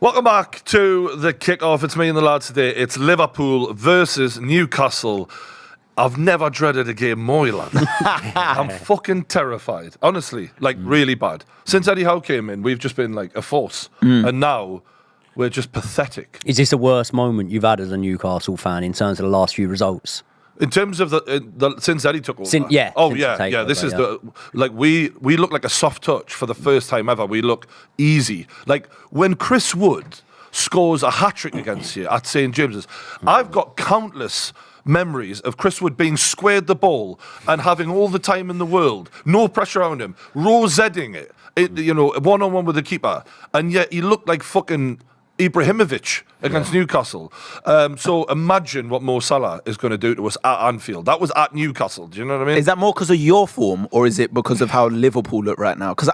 Welcome back to the kickoff. It's me and the lads today. It's Liverpool versus Newcastle. I've never dreaded a game more, lad. I'm fucking terrified. Honestly, really bad. Since Eddie Howe came in, we've just been like a force. And now we're just pathetic. Is this the worst moment you've had as a Newcastle fan in terms of the last few results? In terms of the since Eddie took over, This is we look like a soft touch for the first time ever. We look easy. Like when Chris Wood scores a hat-trick against you at St James's, I've got countless memories of Chris Wood being squared the ball and having all the time in the world, no pressure around him, rosetting it, one-on-one with the keeper, and yet he looked like fucking Ibrahimovic against Newcastle. So imagine what Mo Salah is going to do to us at Anfield. That was at Newcastle. Do you know what I mean? Is that more because of your form, or is it because of how Liverpool look right now? Because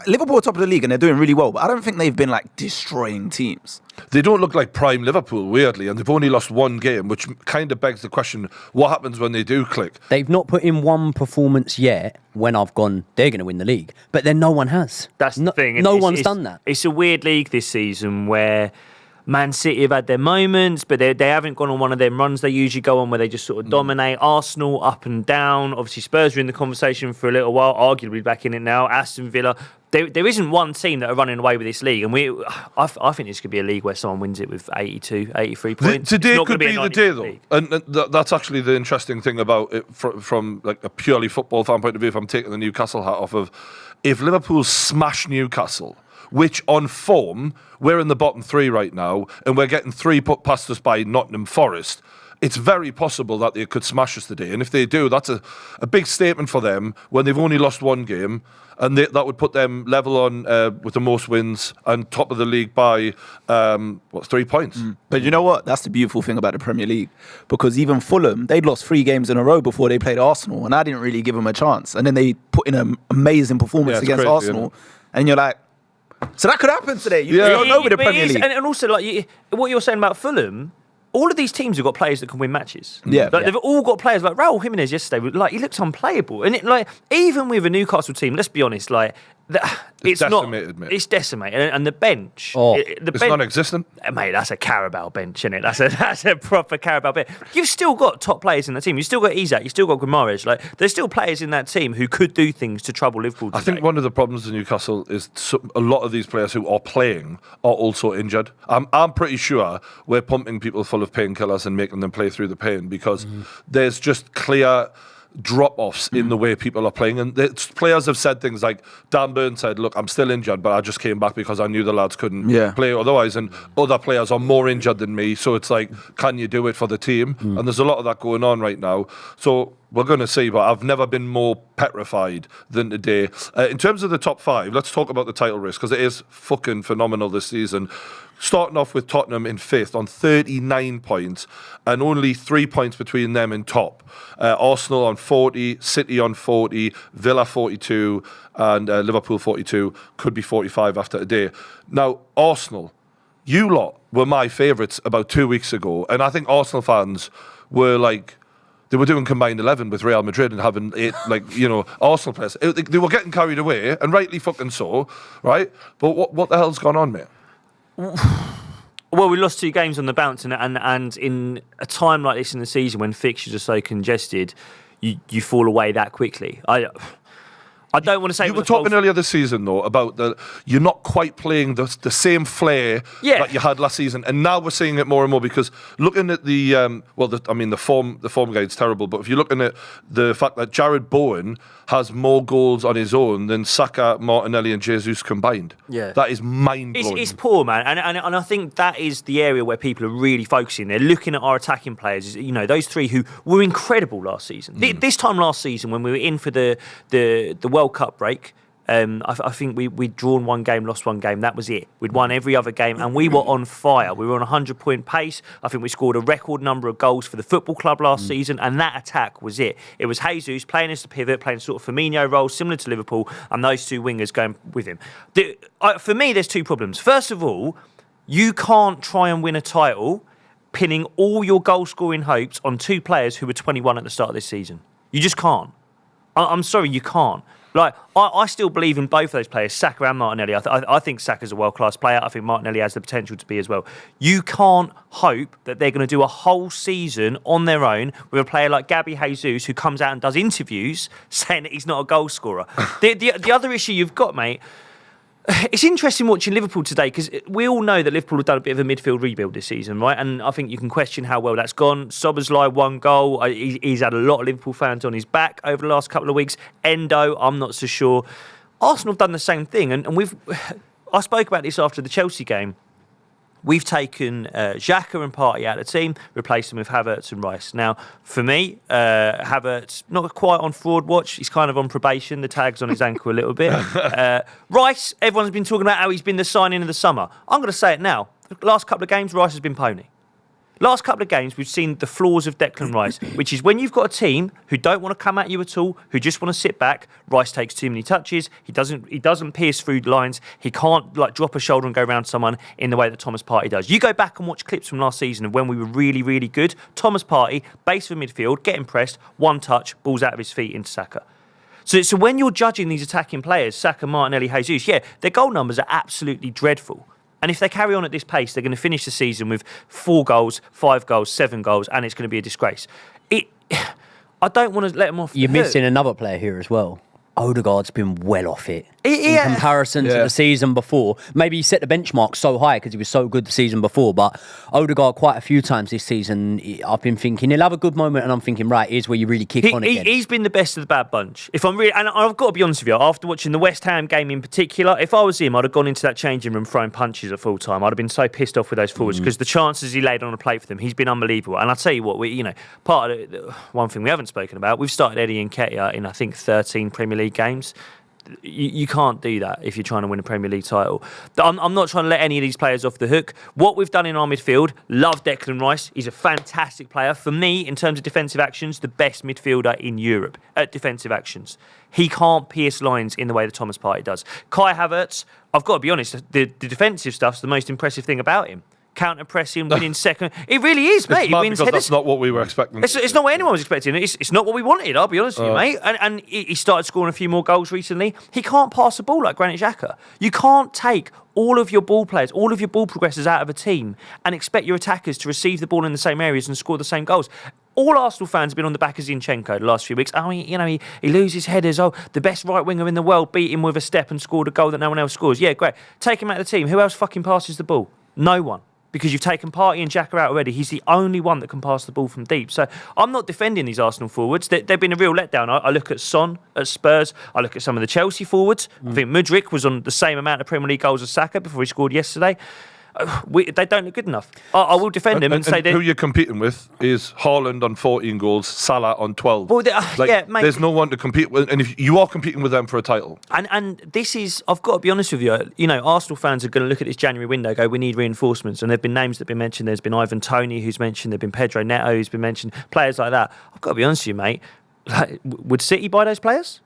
Liverpool are top of the league and they're doing really well, but I don't think they've been like destroying teams. They don't look like prime Liverpool, weirdly, and they've only lost one game, which kind of begs the question, what happens when they do click? They've not put in one performance yet when I've gone, they're going to win the league. But then no one has. That's the thing. No one's done that. It's a weird league this season where Man City have had their moments, but they haven't gone on one of them runs they usually go on where they just sort of dominate. Arsenal up and down. Obviously, Spurs are in the conversation for a little while, arguably back in it now. Aston Villa. There isn't one team that are running away with this league, and I think this could be a league where someone wins it with 82, 83 points. Today could be the day, though. And that's actually the interesting thing about it from like a purely football fan point of view, if I'm taking the Newcastle hat off of, if Liverpool smash Newcastle, which on form, we're in the bottom three right now, and we're getting 3 put past us by Nottingham Forest, it's very possible that they could smash us today. And if they do, that's a big statement for them when they've only lost one game, and that would put them level on with the most wins and top of the league by 3 points. But you know what? That's the beautiful thing about the Premier League, because even Fulham, they'd lost 3 games in a row before they played Arsenal, and I didn't really give them a chance. And then they put in an amazing performance against crazy, Arsenal, and you're like, so that could happen today. You don't know with the Premier League. And also, what you're saying about Fulham, all of these teams have got players that can win matches. They've all got players like Raul Jimenez yesterday. He looks unplayable, and even with a Newcastle team, let's be honest, it's decimated, mate. It's decimated, and the bench, it's non-existent, mate. That's a Carabao bench, isn't it? That's a proper Carabao bench. You've still got top players in that team. You've still got Isak. You've still got Guimaraes. There's still players in that team who could do things to trouble Liverpool today. I think one of the problems in Newcastle is a lot of these players who are playing are also injured. I'm pretty sure we're pumping people full of painkillers and making them play through the pain because there's just clear drop-offs in the way people are playing, and players have said things like Dan Burn said, look, I'm still injured, but I just came back because I knew the lads couldn't play otherwise, and other players are more injured than me, so it's like, can you do it for the team? And there's a lot of that going on right now, so we're going to see, but I've never been more petrified than today. In terms of the top 5, let's talk about the title race, because it is fucking phenomenal this season. Starting off with Tottenham in 5th on 39 points and only 3 points between them in top. Arsenal on 40, City on 40, Villa 42 and Liverpool 42, could be 45 after today. Now, Arsenal, you lot were my favourites about 2 weeks ago, and I think Arsenal fans were like, they were doing combined 11 with Real Madrid and having 8, Arsenal players. They were getting carried away, and rightly fucking so, right? But what the hell's gone on, mate? Well, we lost 2 games on the bounce, and in a time like this in the season when fixtures are so congested, you fall away that quickly. I don't want to say... You were talking earlier this season, though, about you're not quite playing the same flair that you had last season, and now we're seeing it more and more, because looking at the form guide's terrible, but if you're looking at the fact that Jared Bowen has more goals on his own than Saka, Martinelli and Jesus combined. That is mind-blowing. It's poor, man, and I think that is the area where people are really focusing. They're looking at our attacking players, those 3 who were incredible last season. This time last season, when we were in for the World Cup break, I think we'd drawn 1 game, lost 1 game. That was it. We'd won every other game, and we were on fire. We were on a 100-point pace. I think we scored a record number of goals for the football club last season, and that attack was it. It was Jesus playing as the pivot, playing sort of Firmino role, similar to Liverpool, and those 2 wingers going with him. For me, there's 2 problems. First of all, you can't try and win a title pinning all your goal-scoring hopes on 2 players who were 21 at the start of this season. You just can't. I'm sorry, you can't. Like, I still believe in both of those players, Saka and Martinelli. I think Saka's a world-class player. I think Martinelli has the potential to be as well. You can't hope that they're going to do a whole season on their own with a player like Xabi Jesus, who comes out and does interviews saying that he's not a goal scorer. The other issue you've got, mate, it's interesting watching Liverpool today because we all know that Liverpool have done a bit of a midfield rebuild this season, right? And I think you can question how well that's gone. Szoboszlai, 1 goal. He's had a lot of Liverpool fans on his back over the last couple of weeks. Endo, I'm not so sure. Arsenal have done the same thing. And I spoke about this after the Chelsea game. We've taken Xhaka and Partey out of the team, replaced them with Havertz and Rice. Now, for me, Havertz, not quite on fraud watch. He's kind of on probation. The tag's on his ankle a little bit. Rice, everyone's been talking about how he's been the signing of the summer. I'm going to say it now. The last couple of games, Rice has been pony. Last couple of games, we've seen the flaws of Declan Rice, which is when you've got a team who don't want to come at you at all, who just want to sit back. Rice takes too many touches. He doesn't pierce through lines. He can't drop a shoulder and go around someone in the way that Thomas Partey does. You go back and watch clips from last season of when we were really, really good. Thomas Partey, base of midfield, getting pressed, one touch, balls out of his feet into Saka. So when you're judging these attacking players, Saka, Martinelli, Jesus, their goal numbers are absolutely dreadful. And if they carry on at this pace, they're going to finish the season with 4 goals, 5 goals, 7 goals, and it's going to be a disgrace. I don't want to let them off. You're missing another player here as well. Odegaard's been well off it in comparison to the season before. Maybe he set the benchmark so high because he was so good the season before, but Odegaard quite a few times this season, I've been thinking he'll have a good moment, and I'm thinking, right, here's where you really kick on again. He's been the best of the bad bunch. If I'm really, and I've got to be honest with you, after watching the West Ham game in particular, if I was him, I'd have gone into that changing room throwing punches at full time. I'd have been so pissed off with those forwards because the chances he laid on a plate for them, he's been unbelievable. And I'll tell you what, part of the one thing we haven't spoken about, we've started Eddie Nketiah in I think 13 Premier League games. You can't do that if you're trying to win a Premier League title. I'm not trying to let any of these players off the hook. What we've done in our midfield, love Declan Rice. He's a fantastic player. For me, in terms of defensive actions, the best midfielder in Europe at defensive actions. He can't pierce lines in the way that Thomas Partey does. Kai Havertz, I've got to be honest, the defensive stuff's the most impressive thing about him. Counter-pressing, winning second. It really is, mate. It's mad because that's not what we were expecting. It's not what anyone was expecting. It's not what we wanted, I'll be honest with you, mate. And he started scoring a few more goals recently. He can't pass the ball like Granit Xhaka. You can't take all of your ball players, all of your ball progressors out of a team and expect your attackers to receive the ball in the same areas and score the same goals. All Arsenal fans have been on the back of Zinchenko the last few weeks. He loses headers. The best right winger in the world beat him with a step and scored a goal that no one else scores. Yeah, great. Take him out of the team. Who else fucking passes the ball? No one. Because you've taken Partey and Xhaka out already. He's the only one that can pass the ball from deep. So I'm not defending these Arsenal forwards. They've been a real letdown. I look at Son at Spurs. I look at some of the Chelsea forwards. I think Mudryk was on the same amount of Premier League goals as Saka before he scored yesterday. They don't look good enough. I will defend them and say that. Who you're competing with is Haaland on 14 goals, Salah on 12. Well, mate. There's no one to compete with, and if you are competing with them for a title. And this is, I've got to be honest with you. Arsenal fans are going to look at this January window, go, we need reinforcements, and there've been names that have been mentioned. There's been Ivan Toney who's mentioned. There've been Pedro Neto who's been mentioned. Players like that. I've got to be honest with you, mate. Would City buy those players?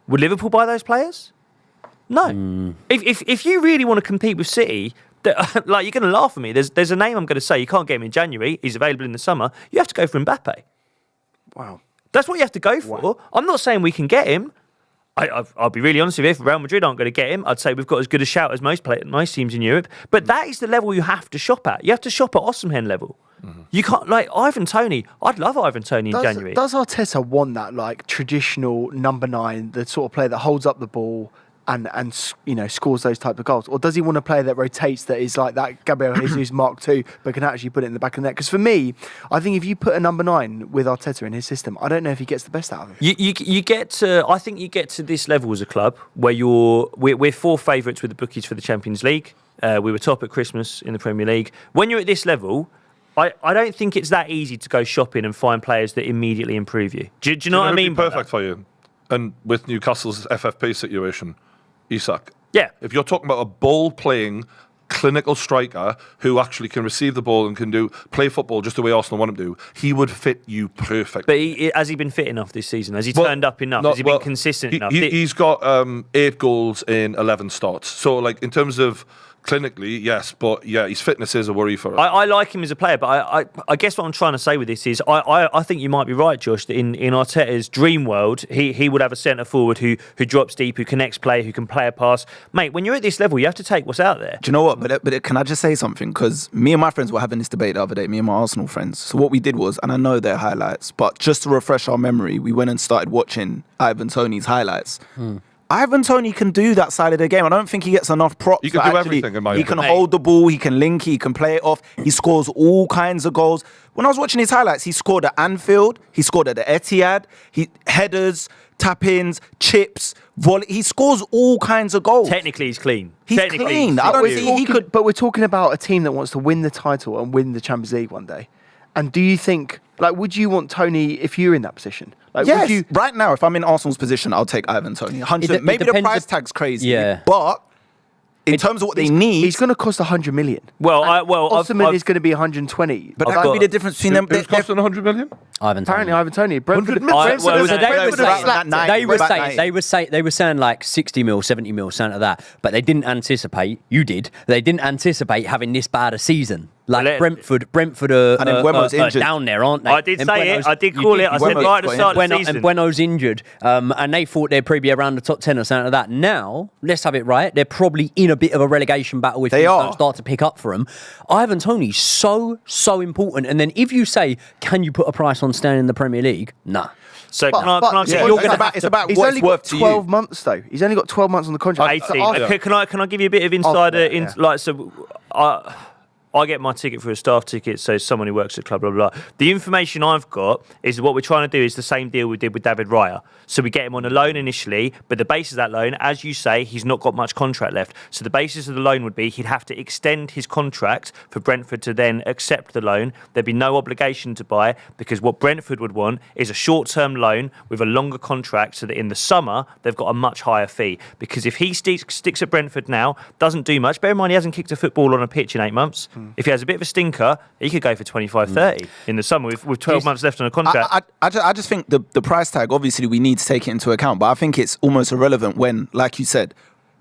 Would Liverpool buy those players? No. If you really want to compete with City. You're going to laugh at me. There's a name I'm going to say. You can't get him in January. He's available in the summer. You have to go for Mbappe. Wow. That's what you have to go for. Wow. I'm not saying we can get him. I'll be really honest with you. If Real Madrid aren't going to get him, I'd say we've got as good a shout as most teams in Europe. But that is the level you have to shop at. You have to shop at Osimhen level. Mm-hmm. You can't, Ivan Toney. I'd love Ivan Toney in January. Does Arteta want that traditional number 9, the sort of player that holds up the ball and scores those type of goals? Or does he want a player that rotates, that is like that Gabriel Jesus Mark II, but can actually put it in the back of the net? Because for me, I think if you put a number 9 with Arteta in his system, I don't know if he gets the best out of him. You get to, I think you get to this level as a club where we're 4 favourites with the bookies for the Champions League. We were top at Christmas in the Premier League. When you're at this level, I don't think it's that easy to go shopping and find players that immediately improve you. Do you know what I mean? Perfect for you. And with Newcastle's FFP situation, Isak. Yeah. If you're talking about a ball-playing, clinical striker who actually can receive the ball and can play football just the way Arsenal want him to, he would fit you perfectly. But has he been fit enough this season? Has he turned up enough? Has he been consistent enough? He's got 8 goals in 11 starts. So, in terms of clinically, yes, but yeah, his fitness is a worry for us. I like him as a player, but I guess what I'm trying to say with this is I think you might be right, Josh, that in Arteta's dream world, he would have a centre forward who drops deep, who connects play, who can play a pass. Mate, when you're at this level, you have to take what's out there. Do you know what? But can I just say something? Because me and my friends were having this debate the other day, me and my Arsenal friends. So what we did was, and I know their highlights, but just to refresh our memory, we went and started watching Ivan Toney's highlights. Ivan Toney can do that side of the game. I don't think he gets enough props. He can do everything, in my He opinion. can hold the ball, he can link, he can play it off. He scores all kinds of goals. When I was watching his highlights, he scored at Anfield, he scored at the Etihad, headers, tap-ins, chips, volley. He scores all kinds of goals. Technically, he's clean. He's clean. I don't think he could. But we're talking about a team that wants to win the title and win the Champions League one day. And do you think, would you want Toney if you're in that position? Yes. Would you... Right now, if I'm in Arsenal's position, I'll take Ivan Toney. 100. Maybe the price tag's crazy. Yeah. But in terms of what they need, he's going to cost 100 million. Osman is going to be 120. But that would be the difference between them. Who's costing 100 million? Apparently, Ivan Toney. Brentford. They were saying like 60 mil, 70 mil, something like that. But they didn't anticipate. You did. They didn't anticipate having this bad a season. Like Brentford are down there, aren't they? I did say it. I did call it. I said right at the start of the season. And Bueno's injured, and they thought they'd probably be around the top 10 or something like that. Now, let's have it right. They're probably in a bit of a relegation battle if things don't start to pick up for them. Ivan Toney's so important. And then if you say, can you put a price on staying in the Premier League? Nah. So it's about what it's worth to you. 12 months though. He's only got 12 months on the contract. 18. Can I give you a bit of insider? I get my ticket for a staff ticket, so someone who works at the club, blah, blah, blah. The information I've got is what we're trying to do is the same deal we did with David Raya. So we get him on a loan initially, but the basis of that loan, as you say, he's not got much contract left. So the basis of the loan would be he'd have to extend his contract for Brentford to then accept the loan. There'd be no obligation to buy, because what Brentford would want is a short-term loan with a longer contract so that in the summer, they've got a much higher fee. Because if he sticks at Brentford now, doesn't do much, bear in mind he hasn't kicked a football on a pitch in 8 months. If he has a bit of a stinker, he could go for 25, 30 in the summer with 12 months left on a contract. I just think the price tag, obviously we need to take it into account, but I think it's almost irrelevant when, like you said,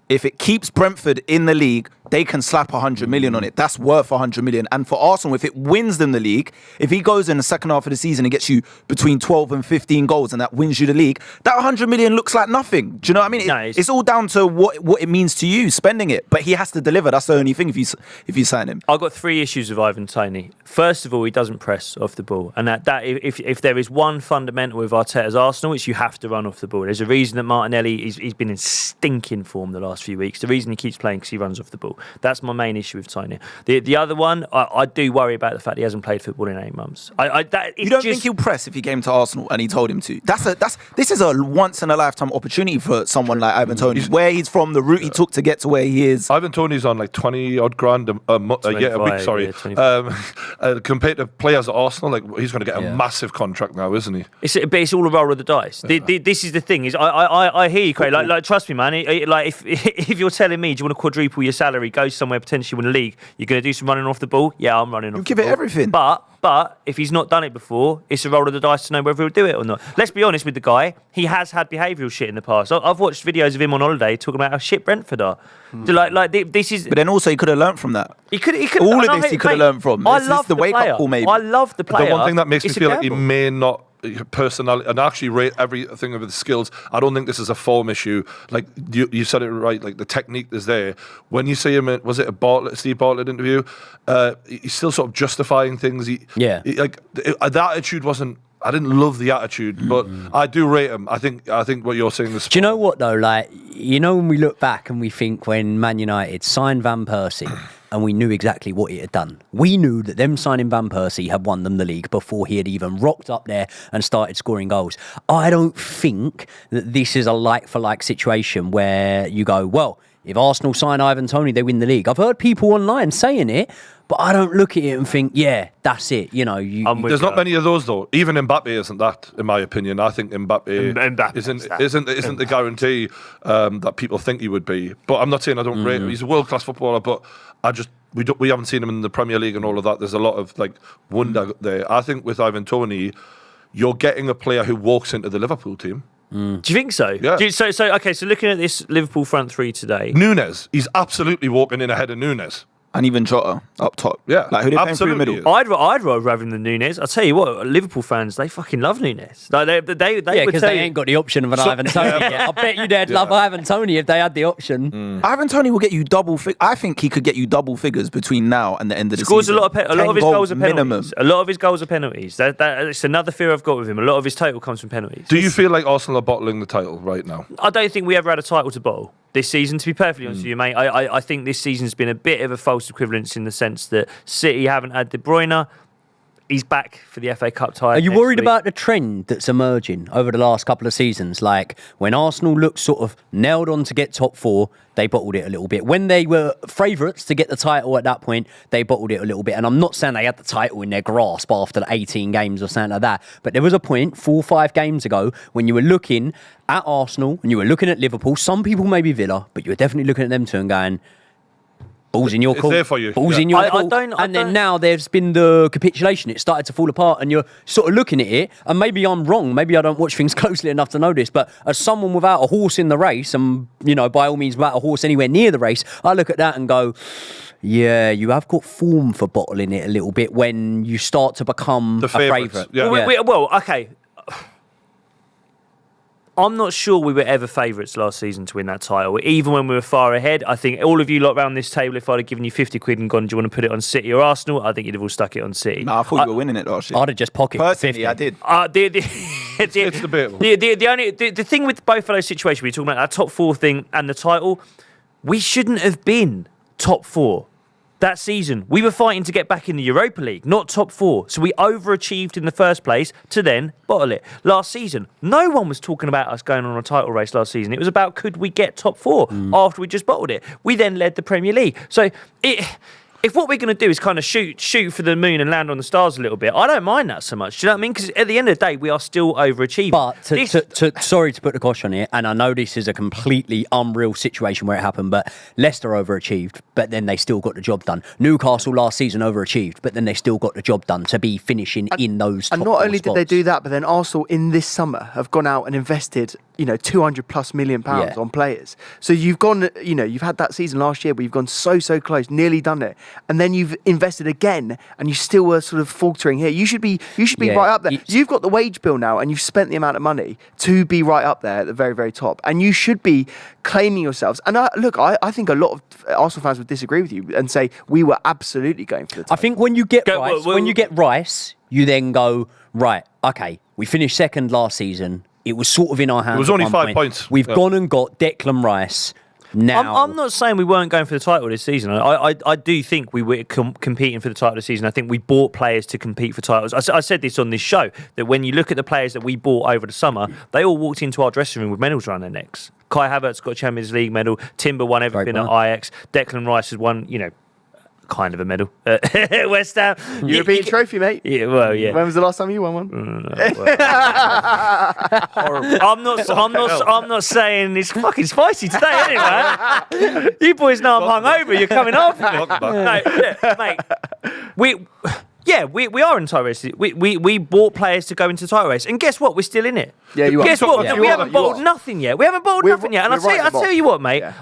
if it keeps Brentford in the league, they can slap 100 million on it. That's worth 100 million. And for Arsenal, if it wins them the league, if he goes in the second half of the season and gets you between 12 and 15 goals and that wins you the league, that 100 million looks like nothing. Do you know what I mean? It's all down to what it means to you, spending it. But he has to deliver. That's the only thing if you sign him. I've got 3 issues with Ivan Toney. First of all, he doesn't press off the ball. And that if there is one fundamental with Arteta's Arsenal, it's you have to run off the ball. There's a reason that Martinelli, he's been in stinking form the last few weeks. The reason he keeps playing because he runs off the ball. That's my main issue with Toney. The other one, I do worry about the fact he hasn't played football in 8 months. You don't think he'll press if he came to Arsenal and he told him to? This is a once in a lifetime opportunity for someone like Ivan Toney. Where he's from, the route he took to get to where he is. Ivan Toney's on like 20 odd grand a week. Sorry, compared to players at Arsenal, like he's going to get a massive contract now, isn't he? It's all a roll of the dice. This is the thing. Is I hear you, Craig. Like trust me, man. If you're telling me, do you want to quadruple your salary, go somewhere potentially win a league, you're going to do some running off the ball? Yeah, I'm running off the ball. You give it everything. But if he's not done it before, it's a roll of the dice to know whether he'll do it or not. Let's be honest with the guy. He has had behavioural shit in the past. I've watched videos of him on holiday talking about how shit Brentford are. This is. But then also he could have learned from that. He could. All of this he could have learned from. I love the wake up call. Maybe I love the player. The one thing that makes me feel like he may not. Personality, and I actually rate everything of the skills. I don't think this is a form issue. Like you said it right. Like the technique is there. When you see him, was it a Steve Bartlett interview? He's still sort of justifying things. The attitude wasn't. I didn't love the attitude, but I do rate him. I think what you're saying is. Do you know what though? Like when we look back and we think when Man United signed Van Persie. And we knew exactly what it had done. We knew that them signing Van Persie had won them the league before he had even rocked up there and started scoring goals. I don't think that this is a like-for-like situation where you go, well, if Arsenal sign Ivan Toney, they win the league. I've heard people online saying it, but I don't look at it and think, yeah, that's it. There's not many of those though. Even Mbappe isn't that, in my opinion. I think Mbappe isn't the guarantee that people think he would be. But I'm not saying I don't rate him. He's a world-class footballer, but we haven't seen him in the Premier League and all of that. There's a lot of wonder there. I think with Ivan Toney, you're getting a player who walks into the Liverpool team. Do you think so? Yeah. So looking at this Liverpool front three today, Nunes, he's absolutely walking in ahead of Nunes. And even Jota up top. Yeah, like who they playing through the absolutely middle. I'd rather have him than Nunes. I'll tell you what, Liverpool fans, they fucking love Nunes. Like they Yeah, because they ain't got the option of an Ivan Toney yet. I bet you they'd love Ivan Toney if they had the option. Ivan Toney will get you I think he could get you double figures between now and the end of the scores season. a lot of his goals are penalties. Minimum. A lot of his goals are penalties. It's another fear I've got with him. A lot of his total comes from penalties. Do you feel like Arsenal are bottling the title right now? I don't think we ever had a title to bottle this season, to be perfectly honest with you, mate. I think this season's been a bit of a false equivalence in the sense that City haven't had De Bruyne. He's back for the FA Cup tie. Are you worried about the trend that's emerging over the last couple of seasons? Like when Arsenal looked sort of nailed on to get top four, they bottled it a little bit. When they were favourites to get the title at that point, they bottled it a little bit. And I'm not saying they had the title in their grasp after the 18 games or something like that. But there was a point 4 or 5 games ago when you were looking at Arsenal and you were looking at Liverpool. Some people maybe Villa, but you were definitely looking at them two and going, balls in your court. It's there for you. Balls in your court. And then now there's been the capitulation. It started to fall apart and you're sort of looking at it. And maybe I'm wrong. Maybe I don't watch things closely enough to know this. But as someone without a horse in the race, and, you know, by all means without a horse anywhere near the race, I look at that and go, yeah, you have got form for bottling it a little bit when you start to become a favourite. Yeah. Well, okay. I'm not sure we were ever favourites last season to win that title. Even when we were far ahead, I think all of you lot around this table, if I'd have given you 50 quid and gone, do you want to put it on City or Arsenal? I think you'd have all stuck it on City. No, I thought you were winning it last year. I'd have just pocketed Personally, 50. I did. It's debatable. The thing with both of those situations, we're talking about that top four thing and the title, we shouldn't have been top four. That season, we were fighting to get back in the Europa League, not top four. So we overachieved in the first place to then bottle it. Last season, no one was talking about us going on a title race last season. It was about could we get top four after we just bottled it. We then led the Premier League. So if what we're going to do is kind of shoot for the moon and land on the stars a little bit, I don't mind that so much. Do you know what I mean? Because at the end of the day, we are still overachieving. But sorry to put the cosh on it, and I know this is a completely unreal situation where it happened, but Leicester overachieved, but then they still got the job done. Newcastle last season overachieved, but then they still got the job done to be finishing in those top And not only spots. did they do that, but then Arsenal in this summer have gone out and invested, £200+ million on players. So you've gone, you've had that season last year where you've gone so close, nearly done it. And then you've invested again and you still were sort of faltering here. You should be right up there. You've got the wage bill now and you've spent the amount of money to be right up there at the very, very top. And you should be claiming yourselves. And I think a lot of Arsenal fans would disagree with you and say we were absolutely going for the title. I think when you get Rice, you then go, right, okay, we finished second last season. It was sort of in our hands. It was only 5 points. We've gone and got Declan Rice. Now, I'm not saying we weren't going for the title this season. I do think we were competing for the title this season. I think we bought players to compete for titles. I said this on this show, that when you look at the players that we bought over the summer, they all walked into our dressing room with medals around their necks. Kai Havertz got a Champions League medal. Timber won everything at Ajax. Declan Rice has won, kind of a medal. West Ham. European trophy, mate. Yeah, well, yeah. When was the last time you won one? I'm not saying it's fucking spicy today, anyway. You boys know I'm hungover. You're coming off. No, mate. We are in the title race. We bought players to go into the title race, and guess what? We're still in it. Yeah, you are. Guess what? Yeah. We haven't bottled nothing yet. We haven't bottled nothing yet. And I'll tell you what, mate. Yeah.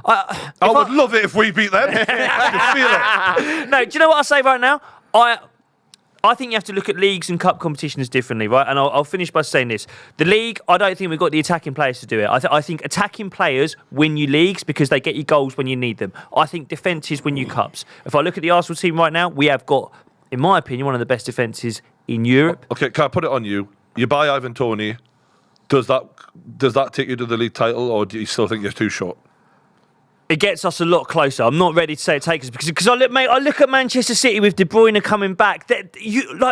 I would love it if we beat them. I can feel it. No, do you know what I say right now? I think you have to look at leagues and cup competitions differently, right? And I'll finish by saying this. The league, I don't think we've got the attacking players to do it. I think attacking players win you leagues because they get you goals when you need them. I think defences win you cups. If I look at the Arsenal team right now, we have got, in my opinion, one of the best defences in Europe. Okay, can I put it on you? You buy Ivan Toney. Does that take you to the league title, or do you still think you're too short? It gets us a lot closer. I'm not ready to say it takes us because I look at Manchester City with De Bruyne coming back.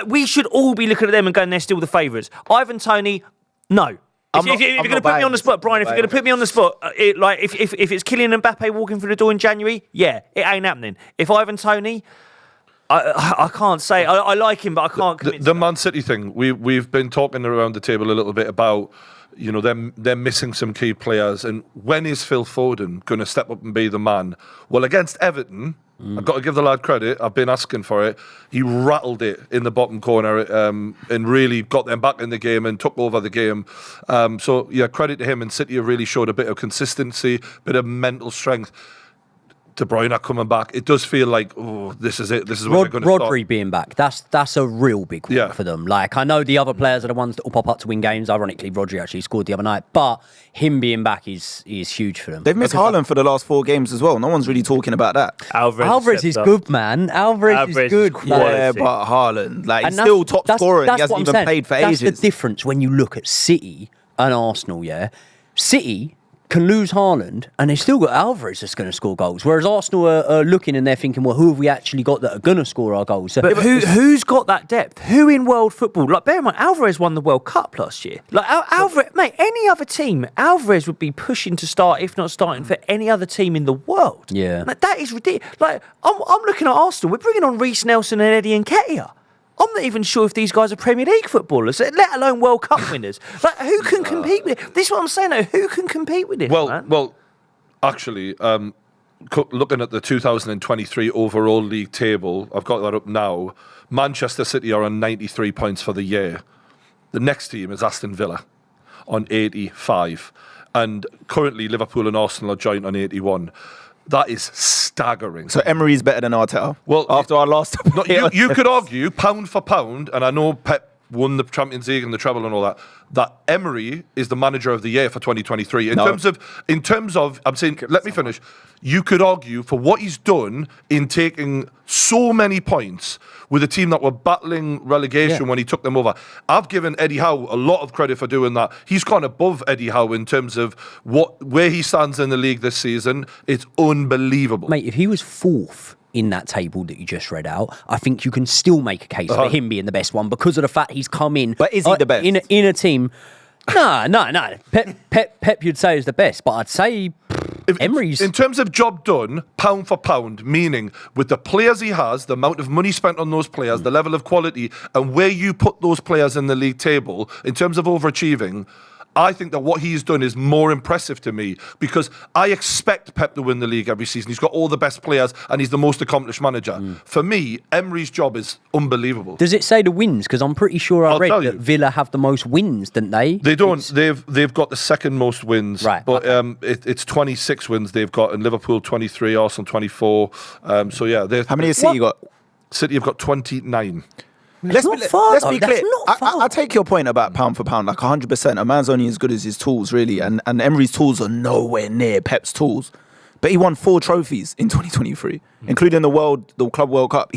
We should all be looking at them and going, they're still the favourites. Ivan Toney, no. If you're going to put me on the spot, Brian, if you're going to put me on the spot, if it's Kylian Mbappe walking through the door in January, yeah, it ain't happening. If Ivan Toney, I can't say. I like him, but I can't commit the Man City thing. We've been talking around the table a little bit about, you know, they're missing some key players, and when is Phil Foden going to step up and be the man? Well, against Everton, I've got to give the lad credit. I've been asking for it. He rattled it in the bottom corner and really got them back in the game and took over the game. So, yeah, credit to him. And City have really showed a bit of consistency, bit of mental strength. De Bruyne are coming back. It does feel like, oh, this is it. This is what they're going to start. Rodri being back, that's a real big one for them. Like, I know the other players are the ones that will pop up to win games. Ironically, Rodri actually scored the other night, but him being back is huge for them. They've missed Haaland for the last 4 games as well. No one's really talking about that. Alvarez is good, man. Alvarez is good. Yeah, but Haaland, like, he's still top scorer. He hasn't even played for ages. That's the difference when you look at City and Arsenal, City can lose Haaland and they still got Alvarez that's going to score goals. Whereas Arsenal are looking and they're thinking, well, who have we actually got that are going to score our goals? So, but who's got that depth? Who in world football? Like, bear in mind, Alvarez won the World Cup last year. Like, Alvarez, mate, any other team, Alvarez would be pushing to start, if not starting, for any other team in the world. Yeah. Like, that is ridiculous. Like, I'm looking at Arsenal. We're bringing on Reece Nelson and Eddie Nketiah. I'm not even sure if these guys are Premier League footballers, let alone World Cup winners. Like, who can compete with it? This is what I'm saying, though. Who can compete with it, man? Well, actually, looking at the 2023 overall league table, I've got that up now. Manchester City are on 93 points for the year. The next team is Aston Villa on 85. And currently, Liverpool and Arsenal are joint on 81. That is staggering. So Emery's better than Arteta? Well, after our last... you could argue, pound for pound, and I know Pep won the Champions League and the treble and all that, that Emery is the manager of the year for 2023. In terms of, I'm saying, let me finish. You could argue for what he's done in taking so many points with a team that were battling relegation when he took them over. I've given Eddie Howe a lot of credit for doing that. He's gone above Eddie Howe in terms of where he stands in the league this season. It's unbelievable. Mate, if he was 4th in that table that you just read out, I think you can still make a case for him being the best one because of the fact he's come in. But is he the best? In a team... No. Pep you'd say is the best, but I'd say Emery's... In terms of job done, pound for pound, meaning with the players he has, the amount of money spent on those players, the level of quality, and where you put those players in the league table, in terms of overachieving, I think that what he's done is more impressive to me because I expect Pep to win the league every season. He's got all the best players and he's the most accomplished manager. For me, Emery's job is unbelievable. Does it say the wins? Because I'm pretty sure I read that Villa have the most wins, didn't they? They don't. They've got the second most wins. Right. But it's 26 wins they've got, and Liverpool 23, Arsenal 24. So yeah. How many has City got? City have got 29. Let's be clear. I take your point about pound for pound, like 100%. A man's only as good as his tools, really. And Emery's tools are nowhere near Pep's tools. But he won 4 trophies in 2023, including the Club World Cup.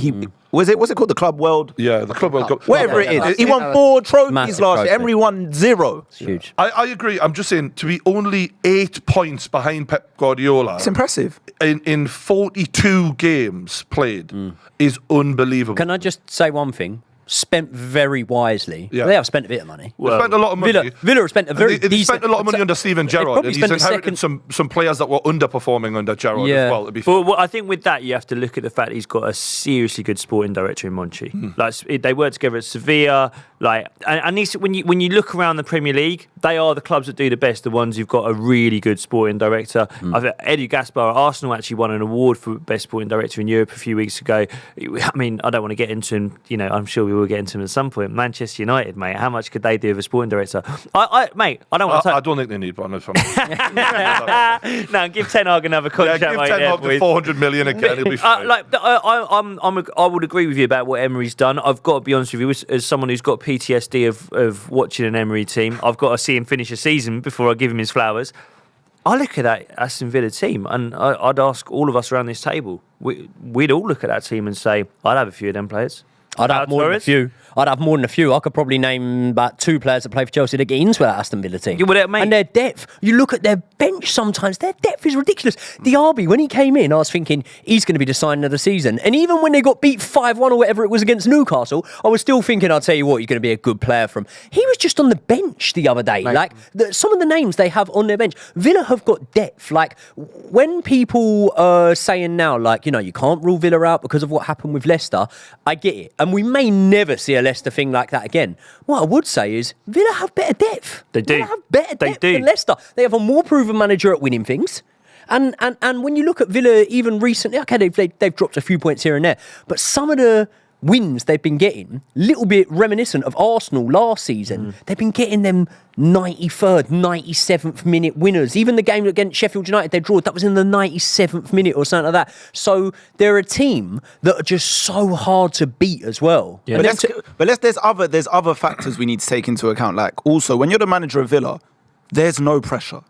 What's it called? The Club World? Yeah, the Club World Cup. Whatever it is. He won 4 trophies last year. Emery won 0. It's huge. I agree. I'm just saying, to be only 8 points behind Pep Guardiola. It's impressive. In 42 games played is unbelievable. Can I just say one thing? Spent very wisely. Yeah. They have spent a bit of money. They spent a lot of money. Villa have spent a very They spent a lot of money under Steven Gerrard, and he's inherited some players that were underperforming under Gerrard as well. To be fair. But I think with that, you have to look at the fact that he's got a seriously good sporting director in Monchi. Like, they work together at Sevilla. Like, and when you look around the Premier League, they are the clubs that do the best. The ones who've got a really good sporting director. I think Eddie Gaspar at Arsenal actually won an award for best sporting director in Europe a few weeks ago. I mean, I don't want to get into him. You know, I'm sure we will get into him at some point. Manchester United, mate, how much could they do with a sporting director? Mate, I don't want to. I don't think they need one. No, give Ten Hag another contract. Yeah, give Ten Hag the 400 million again. He'll be fine. I would agree with you about what Emery's done. I've got to be honest with you, as someone who's got PTSD of watching an Emery team, I've got to see him finish a season before I give him his flowers. I look at that Aston Villa team, and I'd ask all of us around this table, we'd all look at that team and say, I'd have a few of them players. I'd have more than a few. I'd have more than a few. I could probably name about 2 players that play for Chelsea that get into that Aston Villa team. Yeah, well, mate. And their depth. You look at their bench sometimes, their depth is ridiculous. Diaby, when he came in, I was thinking he's going to be the signing of the season. And even when they got beat 5-1 or whatever it was against Newcastle, I was still thinking, I'll tell you what, he's going to be a good player from. He was just on the bench the other day. Mate. Like, some of the names they have on their bench, Villa have got depth. Like, when people are saying now, like, you know, you can't rule Villa out because of what happened with Leicester, I get it. And we may never see a Leicester thing like that again. What I would say is Villa have better depth. They do. Villa have better They depth do. than Leicester. They have a more proven manager at winning things. And when you look at Villa even recently, okay, they've dropped a few points here and there, but some of the wins they've been getting, little bit reminiscent of Arsenal last season. They've been getting them 93rd, 97th minute winners. Even the game against Sheffield United they drew, that was in the 97th minute or something like that. So they're a team that are just so hard to beat as well. Yeah. But there's other factors we need to take into account. Like, also, when you're the manager of Villa, there's no pressure.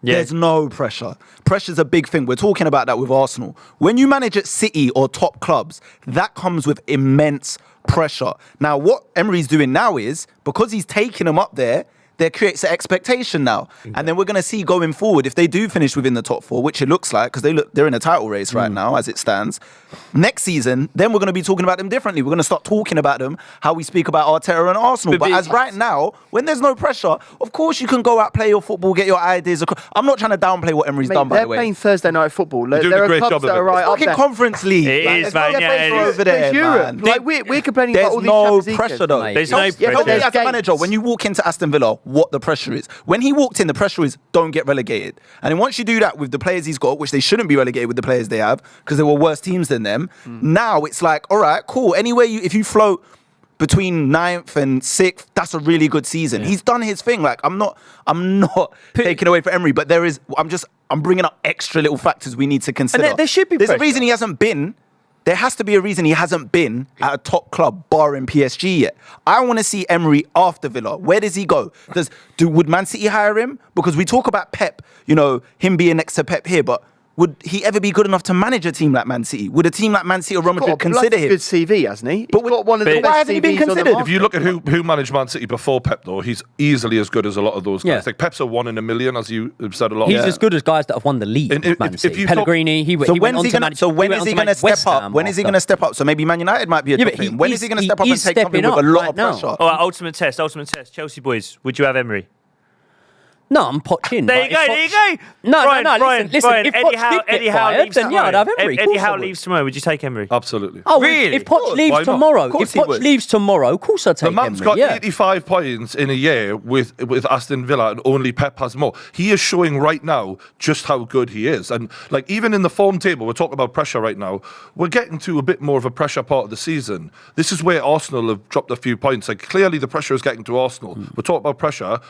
Yeah. There's no pressure. Pressure's a big thing. We're talking about that with Arsenal. When you manage at City or top clubs, that comes with immense pressure. Now, what Emery's doing now is, because he's taking them up there creates an expectation now. And then we're going to see going forward, if they do finish within the top 4, which it looks like, because they're in a title race right now as it stands. Next season, then we're going to be talking about them differently. We're going to start talking about them how we speak about Arteta and Arsenal. But as right now, when there's no pressure, of course you can go out, play your football, get your ideas across. I'm not trying to downplay what Emery's done, by the way. They're playing Thursday night football. They're doing there a are great clubs job of that it. are right It's up fucking there. Conference League. It is, man. They're Yeah, it is. over there, There's Europe. man. Like, we're complaining about There's all these no Champions League pressure games. though. There's Yes, no yeah, but pressure. Tell me there's as a games. manager, when you walk into Aston Villa, what the pressure is. When he walked in, the pressure is don't get relegated. And then once you do that with the players he's got, which they shouldn't be relegated with the players they have, because there were worse teams than them, now it's like, all right, cool. Anyway, if you float between 9th and 6th, that's a really good season. He's done his thing. Like, I'm not taking away from Emery, but I'm bringing up extra little factors we need to consider. And there should be There's a pressure. reason he hasn't been. There has to be a reason he hasn't been at a top club, barring PSG yet. I want to see Emery after Villa. Where does he go? Would Man City hire him? Because we talk about Pep, him being next to Pep here, but would he ever be good enough to manage a team like Man City? Would a team like Man City or Real Madrid consider him? Good CV, hasn't he? But He's got one of the why best hasn't he been CVs on the considered? market. If you look at who managed Man City before Pep, though, he's easily as good as a lot of those guys. Yeah. Like Pep's a 1 in a million, as you have said a lot. He's as good as guys that have won the league. And with Man if City. you talk- Pellegrini, he went on to manage. When is he going to step up? When is he going to step up? So maybe Man United might be a Yeah, top but thing. When is he going to step up and he's take something stepping with a up lot right of now. pressure? All right, ultimate test. Chelsea boys, would you have Emery? No, I'm Poch. There you go. No, Brian, listen. Brian, If Eddie Poch Howe, did Eddie get Howe fired, leaves then yeah, I'd have Emery. Eddie Howe leaves tomorrow. Would you take Emery? Absolutely. Oh, Really? if Poch Why leaves not? tomorrow, Of course if he Poch would. leaves tomorrow, of course I'd take The man's Emery. got 85 points in a year with Aston Villa, and only Pep has more. He is showing right now just how good he is. And like even in the form table, we're talking about pressure right now. We're getting to a bit more of a pressure part of the season. This is where Arsenal have dropped a few points. Like clearly the pressure is getting to Arsenal. We're talking about pressure.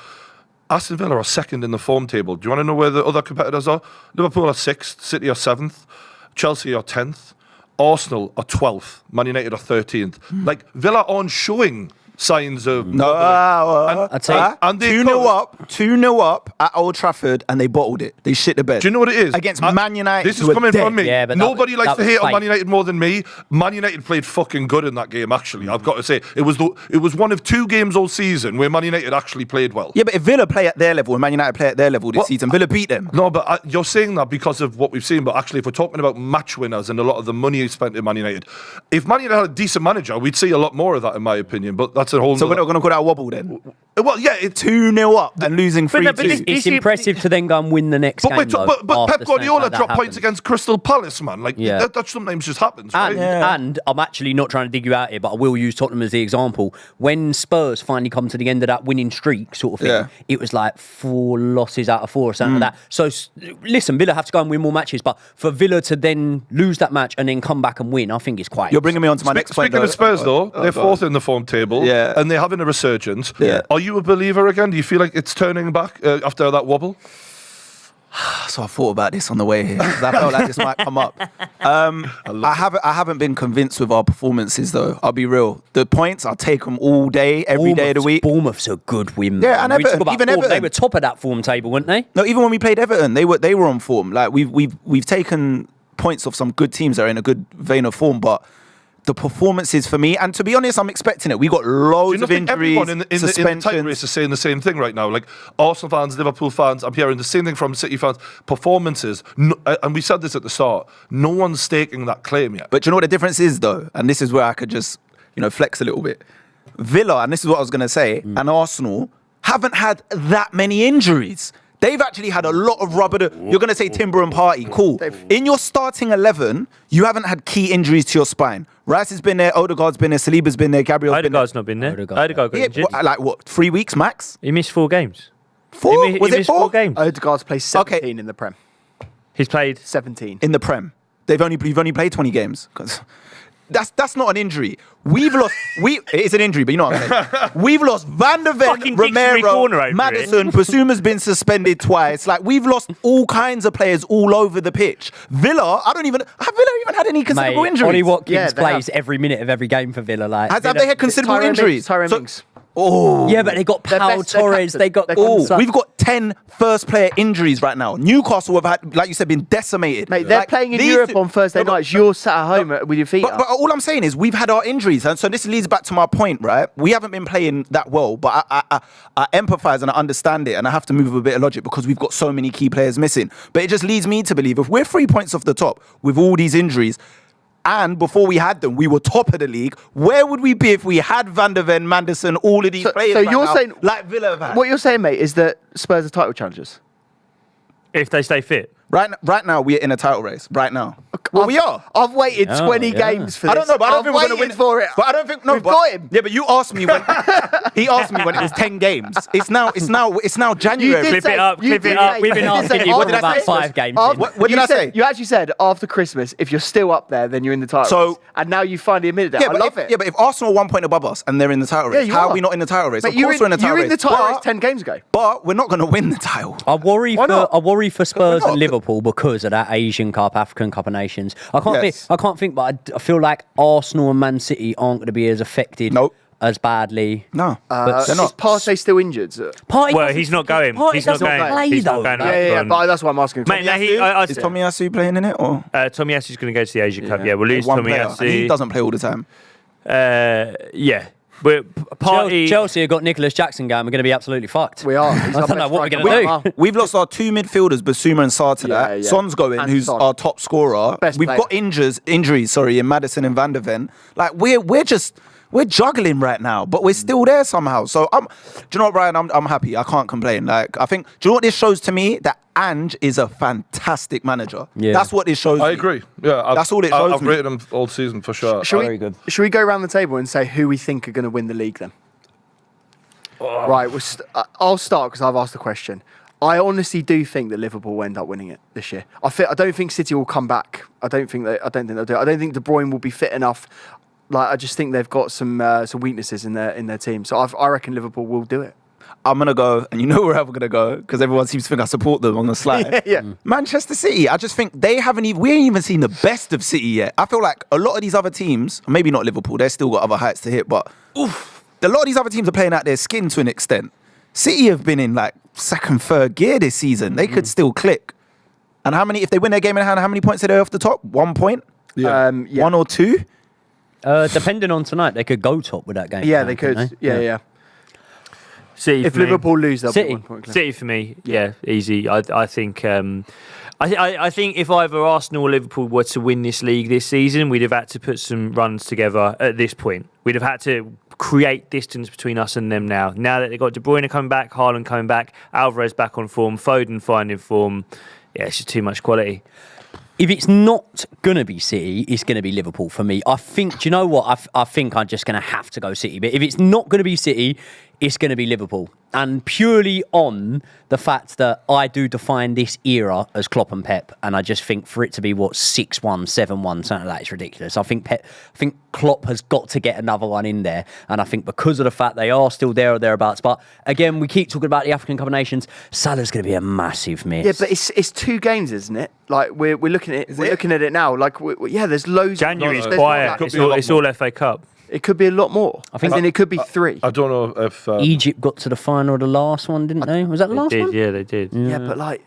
Aston Villa are 2nd in the form table. Do you want to know where the other competitors are? Liverpool are 6th, City are 7th, Chelsea are 10th, Arsenal are 12th, Man United are 13th. Like Villa aren't showing signs of I'd say- and they 2-0 up at Old Trafford, and they bottled it. They shit the bed. Do you know what it is? Against Man United. This is who are coming dead. from me. Yeah, but Nobody that likes to was hate on fake. Man United more than me. Man United played fucking good in that game, actually. I've got to say. It was one of 2 games all season where Man United actually played well. Yeah, but if Villa play at their level and Man United play at their level this Well, season, Villa beat them. No, but you're saying that because of what we've seen. But actually, if we're talking about match winners and a lot of the money spent in Man United, if Man United had a decent manager, we'd see a lot more of that, in my opinion. But that's a whole. So we're not going to call that a wobble then? Well, yeah, it's 2-0 up and losing 3-2. It's impressive to then go and win the next game. But after Pep Guardiola something like dropped that points happens. against Crystal Palace, man. Like Yeah. that sometimes just happens, right? And I'm actually not trying to dig you out here, but I will use Tottenham as the example. When Spurs finally come to the end of that winning streak sort of thing, Yeah. it was like 4 losses out of 4 or something like that. So listen, Villa have to go and win more matches, but for Villa to then lose that match and then come back and win, I think it's quite... You're bringing me on to my next point. Speaking of Spurs, though, they're 4th in the form table, Yeah. and they're having a resurgence. Yeah. Are you a believer again? Do you feel like it's turning back after that wobble? So I thought about this on the way here, 'cause I felt like this might come up. I haven't been convinced with our performances, though. I'll be real. The points, I'll take them all day, every day of the week. Bournemouth's a good win. Yeah, man. and We talk Everton, about even form, They Everton. were top of that form table, weren't they? No, even when we played Everton, they were on form. Like we've taken points off some good teams that are in a good vein of form, but the performances for me, and to be honest, I'm expecting it. We got loads of injuries, everyone in the title suspensions. race is saying the same thing right now? Like Arsenal fans, Liverpool fans, I'm hearing the same thing from City fans. Performances, and we said this at the start, no one's staking that claim yet. But do you know what the difference is, though? And this is where I could just, flex a little bit. Villa, and this is what I was going to say, and Arsenal haven't had that many injuries. They've actually had a lot of rubber. You're going to say Timber and Partey, cool. In your starting 11, you haven't had key injuries to your spine. Rice has been there, Odegaard's been there, Saliba's been there, Gabriel's been there. Odegaard's not been there. Odegaard got injured. What, 3 weeks max? He missed 4 games. 4? He Was it missed 4? 4 games. Odegaard's played 17 in the Prem. He's played 17 in the Prem. You've only played 20 games. That's not an injury. We've lost. It's an injury, but you know what I'm saying. We've lost Van der Ven, Romero, Maddison. Basuma's been suspended twice. Like we've lost all kinds of players all over the pitch. Villa, have Villa even had any considerable injuries? Ollie Watkins plays every minute of every game for Villa. Like, have they had considerable injuries? Tyrone Mings. Oh, yeah, but they got Pau Torres. They got we've got 10 first player injuries right now. Newcastle have had, like you said, been decimated. Mate, they're playing in Europe on Thursday nights. You're sat at home with your feet up. But all I'm saying is we've had our injuries, and so this leads back to my point, right? We haven't been playing that well, but I empathise and I understand it, and I have to move with a bit of logic because we've got so many key players missing. But it just leads me to believe if we're 3 points off the top with all these injuries, and before we had them, we were top of the league. Where would we be if we had Van der Ven, Manderson, all of these players? So you're saying, like Villa have had. What you're saying, mate, is that Spurs are title challengers? If they stay fit. Right now, we're in a title race. Right now. Well, we are. I've waited 20 games for this. I don't know, but I don't think we're going to win for it. But I don't think We've got him. Yeah, but you asked me when he asked me when it was 10 games. It's now January. Clip it up. We've been asking you for about 5 games. What did I say? You actually said after Christmas, if you're still up there, then you're in the title race. And now you finally admitted that. I love it. Yeah, but if Arsenal are 1 point above us and they're in the title race, how are we not in the title race? Of course we're in the title race. You were in the title race 10 games ago. But we're not going to win the title. I worry for Spurs and Liverpool because of that Asian Cup, African Cup of Nations. I can't think, but I feel like Arsenal and Man City aren't going to be as affected as badly. No, but they're not. Is Partey still injured? Well, he's not going. He's not going. He's not going. Yeah, but that's what I'm asking. Mate, is Tomiyasu playing in it? Or Tomiyasu's going to go to the Asian Cup. Yeah, we'll lose Tomiyasu. He doesn't play all the time. Yeah. Chelsea have got Nicholas Jackson going. We're going to be absolutely fucked. We are. I don't know what we're going to do. We've lost our 2 midfielders, Basuma and Sarr to that. Son's going, and who's our top scorer. We've got injuries, in Maddison and Van der Ven. Like we're juggling right now, but we're still there somehow. So do you know what, Brian? I'm happy. I can't complain. Like I think, do you know what this shows to me? That Ange is a fantastic manager. Yeah. That's what this shows me. I agree. Yeah, that's all it shows me. I've rated him all season for sure. Very good. Should we go around the table and say who we think are going to win the league then? Right, I'll start because I've asked the question. I honestly do think that Liverpool will end up winning it this year. I don't think City will come back. I don't think they'll do it. I don't think De Bruyne will be fit enough. Like I just think they've got some weaknesses in their team. So I reckon Liverpool will do it. I'm going to go, and you know where I'm going to go, because everyone seems to think I support them on the slide. Manchester City, I just think we ain't even seen the best of City yet. I feel like a lot of these other teams, maybe not Liverpool, they've still got other heights to hit, but a lot of these other teams are playing out their skin to an extent. City have been in like second, third gear this season. They could still click. And if they win their game in hand, how many points are they off the top? 1 point? Yeah. 1 or 2? Depending on tonight, they could go top with that game. Yeah, they could. Yeah. City if Liverpool lose, they'll be 1 point clear. City for me, easy. I think. I think if either Arsenal or Liverpool were to win this league this season, we'd have had to put some runs together at this point. We'd have had to create distance between us and them now. Now that they've got De Bruyne coming back, Haaland coming back, Alvarez back on form, Foden finding form, it's just too much quality. If it's not going to be City, it's going to be Liverpool for me. I think, do you know what? I think I'm just going to have to go City. But if it's not going to be City, it's going to be Liverpool. And purely on the fact that I do define this era as Klopp and Pep. And I just think for it to be, 6-1, 7-1, something like that is ridiculous. I think Klopp has got to get another one in there. And I think because of the fact they are still there or thereabouts. But again, we keep talking about the African Cup of Nations. Salah's going to be a massive miss. Yeah, but it's 2 games, isn't it? Like we're looking at it. We're looking at it now. Like there's loads. January's quiet. It's all FA Cup. It could be a lot more. I think it could be 3. I don't know if Egypt got to the final of the last one, didn't they? Was that the last one? Yeah, they did. Yeah, but like,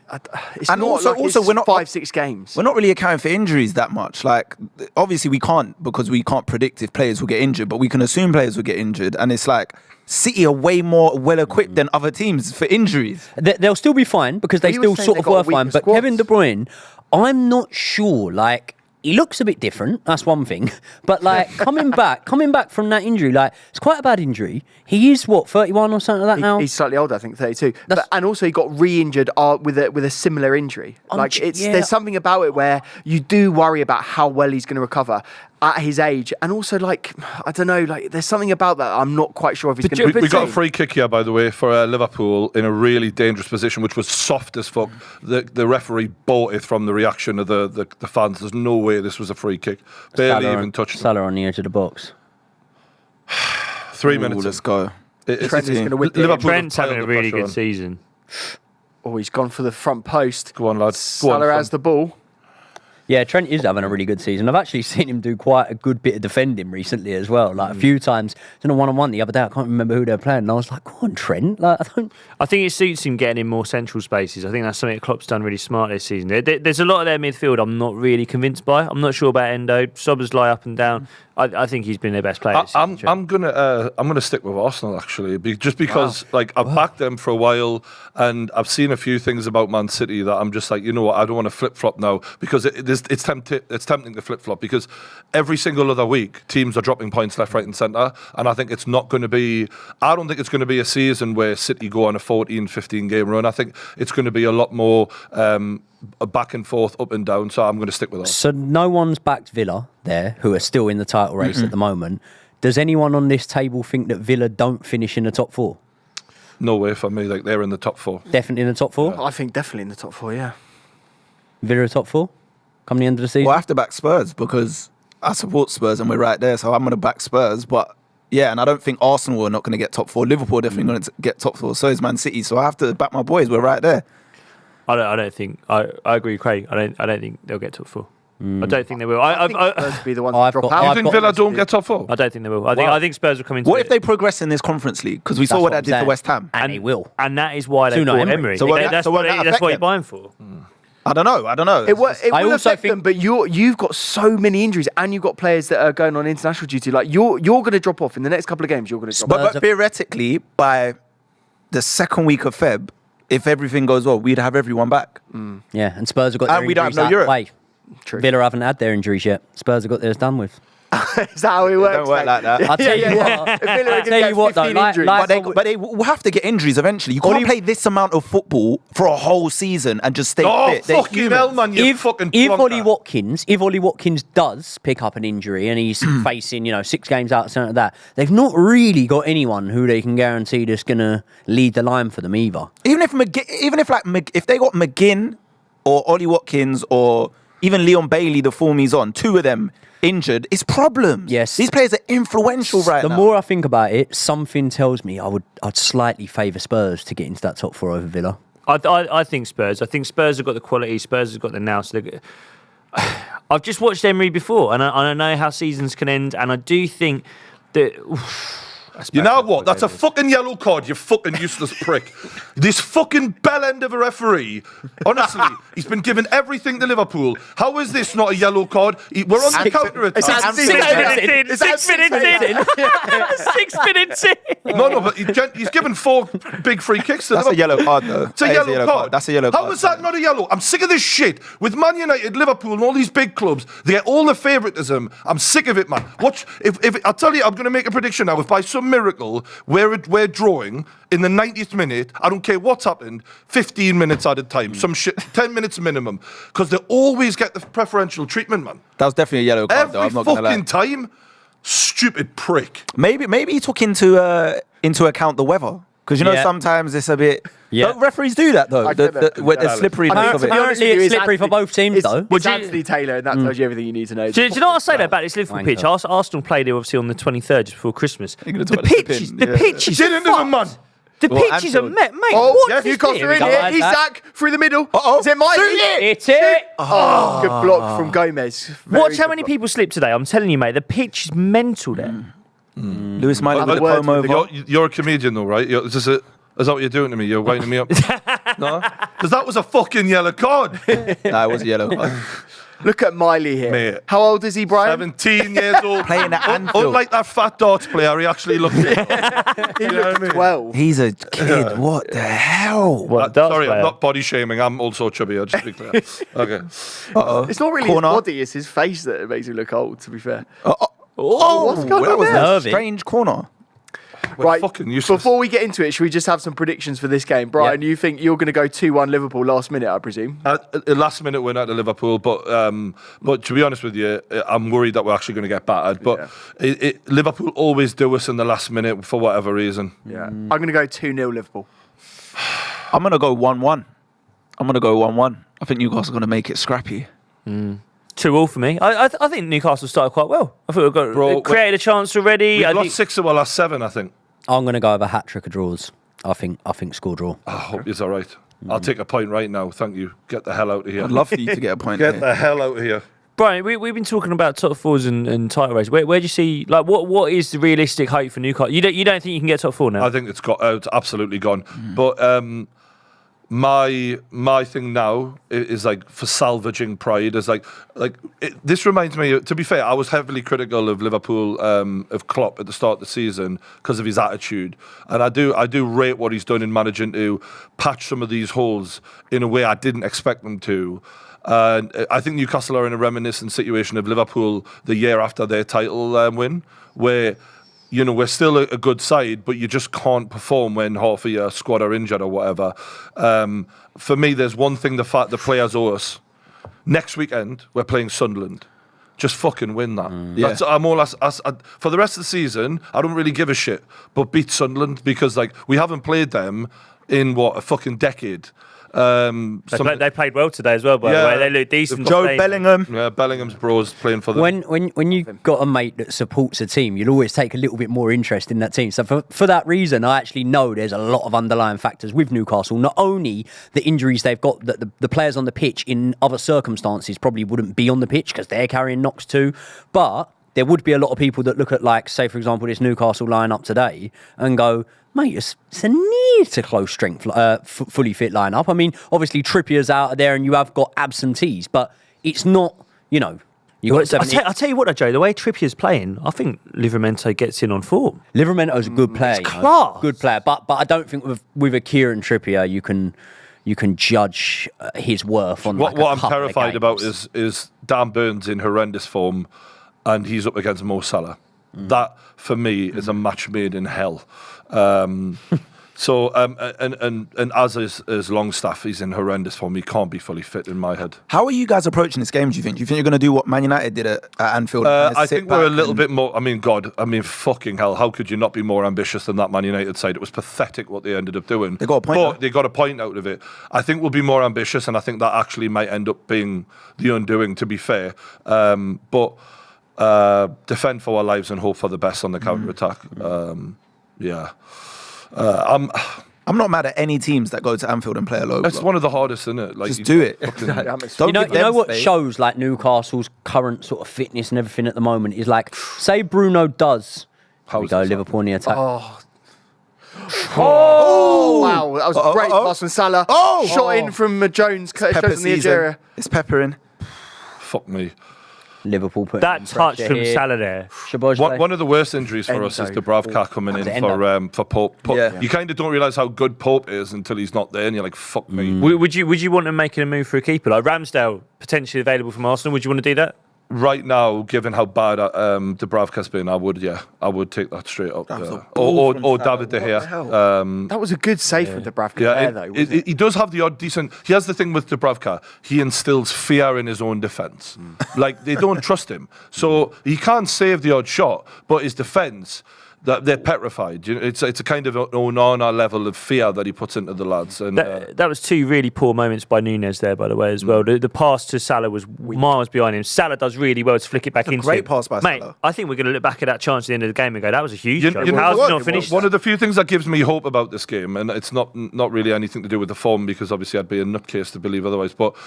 it's And not also- like also it's we're not- 5-6 games. We're not really accounting for injuries that much. Like, obviously we can't because we can't predict if players will get injured, but we can assume players will get injured. And it's like City are way more well-equipped than other teams for injuries. They'll still be fine because they He still was saying sort they of got a were weaker fine. But squad. Kevin De Bruyne, I'm not sure. Like, he looks a bit different. That's one thing. But like coming back from that injury, like it's quite a bad injury. He is 31 or something like that now. He's slightly older, I think, 32. And also he got re-injured with a similar injury. There's something about it where you do worry about how well he's going to recover at his age, and also like I don't know, like there's something about that I'm not quite sure if he's going to. We got a free kick here, by the way, for Liverpool in a really dangerous position, which was soft as fuck. The referee bought it from the reaction of the fans. There's no way this was a free kick. Barely even touched it. Salah on the edge of the box. 3 minutes. Let's go. Trent is going to whip it. Liverpool Trent's have having a piled the really pressure good on. season. Oh, he's gone for the front post. Go on, lads. Go on, Salah has the ball. Yeah, Trent is having a really good season. I've actually seen him do quite a good bit of defending recently as well. Like a few times, in a one-on-one the other day, I can't remember who they were playing, and I was like, "Go on, Trent!" Like, I think it suits him getting in more central spaces. I think that's something that Klopp's done really smart this season. There's a lot of their midfield I'm not really convinced by. I'm not sure about Endo. Sobbers lie up and down. I think he's been their best player this season. I'm gonna stick with Arsenal actually, just because like I've backed them for a while, and I've seen a few things about Man City that I'm just like, you know what, I don't want to flip flop now because it's tempting to flip flop because every single other week teams are dropping points left, right, and centre, and I think it's not going to be. I don't think it's going to be a season where City go on a 14-15 game run. I think it's going to be a lot more. A back and forth, up and down, so I'm going to stick with that. so no one's backed Villa there, who are still in the title race at the moment. Does anyone on this table think that Villa don't finish in the top 4? No way for me, like they're in the top 4. Definitely in the top 4? I think definitely in the top 4, yeah. Villa top 4? Come the end of the season? Well, I have to back Spurs because I support Spurs and we're right there, so I'm going to back Spurs. But yeah, and I don't think Arsenal are not going to get top 4. Liverpool are definitely going to get top 4. So is Man City. So I have to back my boys. We're right there. I don't think. I agree, with Craig. I don't think they'll get top 4. I don't think they will. I think Spurs will be the ones I've to drop got- out. You think Villa don't get top 4? I don't think they will. I think Spurs will come into What it. if they progress in this Conference League? Because we saw That's what what that I'm did to saying. West Ham. And he will. And that is why they Unai bought Emery. Emery. So won't That's that what affect you're them? buying for. I don't know. It will also affect think- them, but you've got so many injuries, and you've got players that are going on international duty. Like you're going to drop off in the next couple of games. You're going to drop off. But theoretically, by the second week of Feb, if everything goes well, we'd have everyone back. Yeah, and Spurs have got their And we don't have injuries no out Europe. the way. True. Villa haven't had their injuries yet. Spurs have got theirs done with. Is that how it works? don't work mate? like that. I'll tell you what. If Villa are I'll gonna tell get you what, though, 15 like- injuries- like- But they will have to get injuries eventually. You can't play this amount of football for a whole season and just stay Oh, fit. They're fucking human. hell, man! You fucking if plonker. Ollie Watkins does pick up an injury and he's facing 6 games out, something like that, they've not really got anyone who they can guarantee that's going to lead the line for them either. Even if if they got McGinn or Ollie Watkins or even Leon Bailey, the form he's on, 2 of them injured, it's problems. Yes. These players are influential right The now. more I think about it, something tells me I'd slightly favour Spurs to get into that top 4 over Villa. I think Spurs. I think Spurs have got the quality. Spurs have got the now. So I've just watched Emery before, and I know how seasons can end. And I do think that. You know what? That's a fucking yellow card, you fucking useless prick. This fucking bell end of a referee. Honestly, he's been given everything to Liverpool. How is this not a yellow card? We're on the counter It's attack. at 6 minutes in. 6 minutes in. 6 minutes in. No, but he's given 4 big free kicks to That's a Liverpool. yellow card, though. It's a yellow card. That's a yellow card. How is that not a yellow? I'm sick of this shit. With Man United, Liverpool, and all these big clubs, they get all the favouritism. I'm sick of it, man. Watch. If I'll tell you, I'm going to make a prediction now. If by some miracle we're drawing in the 90th minute, I don't care what's happened, 15 minutes at a time, some shit, 10 minutes minimum, because they always get the preferential treatment, man. That was definitely a yellow card, though. Every I'm not going to lie. fucking time. Stupid prick. Maybe he took into account the weather. Because Yeah. sometimes it's a bit. Yeah. Don't referees do that though. I get that. The slippery. Apparently it's slippery for both teams, though. It's Anthony Taylor, and that tells you everything you need to know. Do you know what I say about this Liverpool Wanker. pitch? Arsenal played it obviously on the 23rd, just before Christmas. You're gonna The talk about the pitch, pin, the yeah. pitch is Didn't fucked. even, man. The Well, pitches are Anfield. mate. Oh, What yeah, is this Newcastle are in Don't here. like that. Isak through the middle. Uh-oh. Is it Mike? It's it! Oh, good block from Gomez. Very Watch how good many block. people slip today. I'm telling you, mate. The pitch is mental there. Lewis might have a comb over. You're a comedian though, right? Is that what you're doing to me? You're winding me up? No? Because that was a fucking yellow card. Nah, it was yellow. Look at Miley here. Mate. How old is he, Brian? 17 years old. Playing at Anfield. Unlike that fat darts player, he actually looked... He looked 12. He's a kid. What the hell? Sorry, I'm not body shaming. I'm also chubby. I'll just be clear. Okay. It's not really Corner. his body, it's his face that makes him look old, to be fair. What's going on that was there? a Nervy. strange corner. Right, fucking useless. before we get into it, should we just have some predictions for this game? Brian, you think you're going to go 2-1 Liverpool last minute, I presume? A last minute win out of Liverpool, but to be honest with you, I'm worried that we're actually going to get battered. But Liverpool always do us in the last minute for whatever reason. Yeah. I'm going to go 2-0 Liverpool. I'm going to go 1-1. I think Newcastle are going to make it scrappy. 2-2 for me. I think Newcastle started quite well. I thought we've created a chance already. We've lost 6 of our last 7, I think. I'm going to go with a hat-trick of draws. I think score draw. I hope he's all right. I'll take a point right now. Thank you. Get the hell out of here. I'd love for you to get a point. Get the hell out of here. Brian, we've been talking about top fours and title race. Where do you see, like, what is the realistic hope for Newcastle? You don't think you can get top 4 now? I think it's absolutely gone. But my thing now is like for salvaging pride is this reminds me. To be fair, I was heavily critical of Liverpool of Klopp at the start of the season because of his attitude, and I do rate what he's done in managing to patch some of these holes in a way I didn't expect them to. I think Newcastle are in a reminiscent situation of Liverpool the year after their title win, where we're still a good side, but you just can't perform when half of your squad are injured or whatever. For me, there's one thing the players owe us. Next weekend, we're playing Sunderland. Just fucking win that. That's, I'm all for the rest of the season, I don't really give a shit, but beat Sunderland because we haven't played them in, a fucking decade. They played well today as well, by the way. They look decent. Joe Bellingham. Yeah, Bellingham's bros playing for them. When you've got a mate that supports a team, you'll always take a little bit more interest in that team. So for that reason, I actually know there's a lot of underlying factors with Newcastle. Not only the injuries they've got, that the players on the pitch in other circumstances probably wouldn't be on the pitch because they're carrying knocks too, but there would be a lot of people that look at, say, for example, this Newcastle lineup today and go, mate, it's a near to close strength, fully fit lineup. I mean, obviously Trippier's out of there and you have got absentees, but it's not, you got 70. I'll tell you what, Joe, the way Trippier's playing, I think Livramento gets in on form. Livermento's a good player. Class. Good player, but I don't think with a Kieran Trippier you can judge his worth on what I'm terrified about games. is Dan Burns in horrendous form and he's up against Mo Salah. That for me is a match made in hell. So and as is Longstaff, he's in horrendous form. He can't be fully fit in my head. How are you guys approaching this game? Do you think you're going to do what Man United did at Anfield? I think we're a little bit more. Fucking hell! How could you not be more ambitious than that Man United side? It was pathetic what they ended up doing. They got a point. But they got a point out of it. I think we'll be more ambitious, and I think that actually might end up being the undoing. To be fair, but. Defend for our lives and hope for the best on the counter attack. I'm not mad at any teams that go to Anfield and play a low. It's one of the hardest, isn't it? Just do it. You know what shows like Newcastle's current sort of fitness and everything at the moment is say Bruno does. Here we go, Liverpool in the attack. Oh, wow, that was a great pass from Salah. Shot in from Jones. Jones in the edge area. It's peppering. Fuck me. Liverpool put that touch from Salah there. One of the worst injuries for us is Dubravka coming in for Pope. You kind of don't realise how good Pope is until he's not there, and you're like, fuck me. Would you want to make a move for a keeper like Ramsdale potentially available from Arsenal? Would you want to do that? Right now, given how bad Dubravka's been, I would take that straight up. Or David De Gea. That was a good save from Dubravka there, though. He does have the odd decent. He has the thing with Dubravka. He instills fear in his own defence. They don't trust him, so he can't save the odd shot, but his defence. That they're petrified. It's a kind of Onana level of fear that he puts into the lads. And that was 2 really poor moments by Nunez there, by the way, as well. The pass to Salah was miles behind him. Salah does really well to flick it back into great pass by Mate, Salah. I think we're going to look back at that chance at the end of the game and go, that was a huge shot. You know How's what? it not finished? One of the few things that gives me hope about this game, and it's not really anything to do with the form, because obviously I'd be a nutcase to believe otherwise, but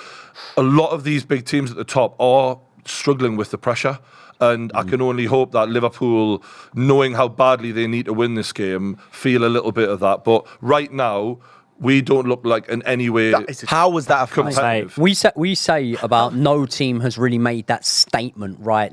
a lot of these big teams at the top are struggling with the pressure. And I can only hope that Liverpool, knowing how badly they need to win this game, feel a little bit of that. But right now, we don't look like in any way. How was that a competitive? We say about no team has really made that statement right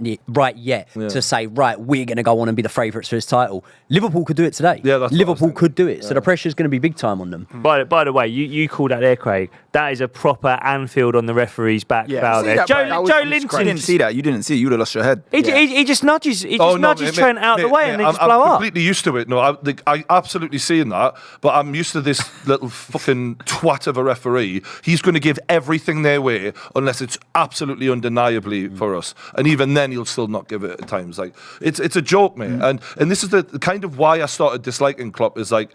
yet to say, right, we're going to go on and be the favourites for this title. Liverpool could do it today. Yeah, that's Liverpool could do it. So the pressure's going to be big time on them. By the way, you called that there, Craig. That is a proper Anfield on the referee's back foul there. Joe Linton. You didn't see that. You didn't see it. You would have lost your head. He just nudges. He just nudges Trent out of the way and they just blow up. I'm completely used to it. No, I absolutely seen that. But I'm used to this little fucking twat of a referee. He's going to give everything their way unless it's absolutely undeniably for us. And even then, he'll still not give it at times. Like it's a joke, mate. And this is the kind of why I started disliking Klopp. Is like,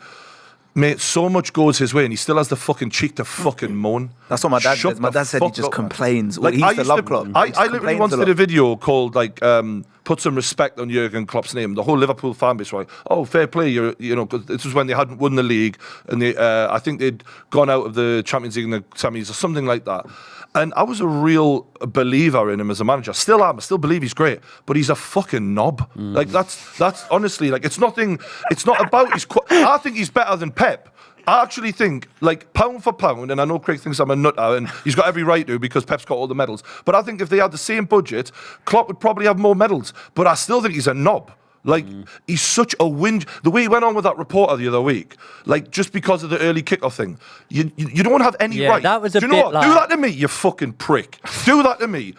mate, so much goes his way and he still has the fucking cheek to fucking moan. That's what my dad says. My dad said he just complains. Like, he used to love Klopp. I literally once did a video called like put some respect on Jurgen Klopp's name. The whole Liverpool fan base were like, oh, fair play, you know, because this was when they hadn't won the league and they I think they'd gone out of the Champions League in the semis or something like that. And I was a real believer in him as a manager. Still am. I still believe he's great. But he's a fucking knob. Like, that's honestly, like, it's not about his... I think he's better than Pep. I actually think, like, pound for pound, and I know Craig thinks I'm a nutter, and he's got every right to because Pep's got all the medals. But I think if they had the same budget, Klopp would probably have more medals. But I still think he's a knob. Like, he's such a whinge. The way he went on with that reporter the other week, like, just because of the early kickoff thing, you don't have any right. That was a Do you know bit what? like... Do that to me, you fucking prick. Do that to me.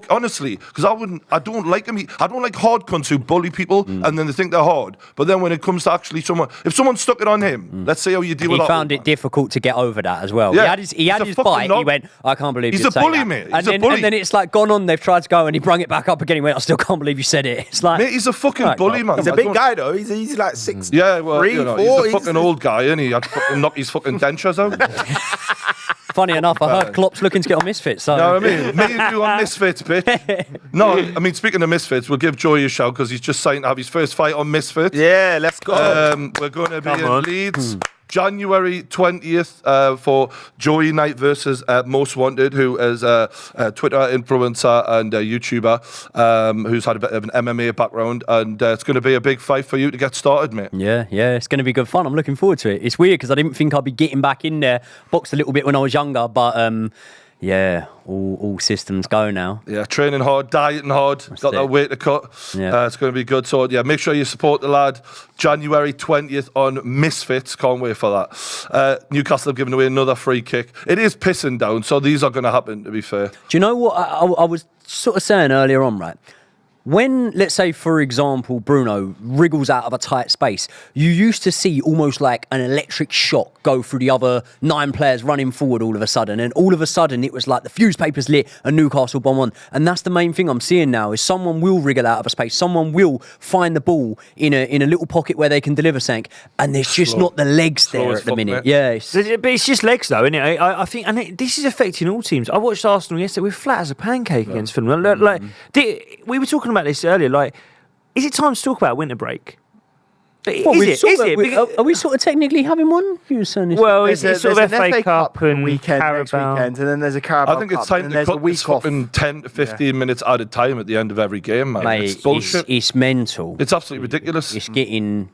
Honestly, because I don't like him. I don't like hard cunts who bully people and then they think they're hard. But then when it comes to actually if someone stuck it on him, let's say how you deal with that. He found it difficult to get over that as well. Yeah. He had his bite. He went, I can't believe he's you a say bully, that. mate. And then it's like gone on. They've tried to go and he brung it back up again. He went, I still can't believe you said it. It's like, mate, he's a fucking bully, man. He's a big guy though. He's like 6'3", yeah, well, you know, 4. He's a fucking old guy, and he had to fucking knock his fucking dentures out. funny enough, I heard Klopp's looking to get on Misfits. So. You know what I mean? Me and you on Misfits, bitch. No, I mean, speaking of Misfits, we'll give Joey a shout because he's just signed to have his first fight on Misfits. Yeah, let's go. We're going to be in Leeds. January 20th for Joey Knight versus Most Wanted, who is a Twitter influencer and a YouTuber who's had a bit of an MMA background. And it's going to be a big fight for you to get started, mate. Yeah, it's going to be good fun. I'm looking forward to it. It's weird because I didn't think I'd be getting back in there. Boxed a little bit when I was younger, but... yeah, all systems go now. Yeah, training hard, dieting hard, got that weight to cut. Yeah. It's going to be good. So, yeah, make sure you support the lad. January 20th on Misfits. Can't wait for that. Newcastle have given away another free kick. It is pissing down, so these are going to happen, to be fair. Do you know what I was sort of saying earlier on, right? When, let's say, for example, Bruno wriggles out of a tight space, you used to see almost like an electric shock go through the other 9 players running forward all of a sudden. And all of a sudden, it was like the fuse paper's lit and Newcastle bomb on. And that's the main thing I'm seeing now is someone will wriggle out of a space. Someone will find the ball in a little pocket where they can deliver something. And there's just not the legs there at the minute. Yeah, but it's just legs, though, isn't it? I think, and this is affecting all teams. I watched Arsenal yesterday. We're flat as a pancake against Fulham. We were talking about this earlier. Like, is it time to talk about winter break? Are we sort of technically having one? Well, it's sort of FA Cup and weekend next weekend, and then there's a Carabao I think it's Cup, time to cut this fucking 10 to 15 minutes at a time at the end of every game, man. Mate, it's bullshit. It's mental. It's absolutely ridiculous. It's getting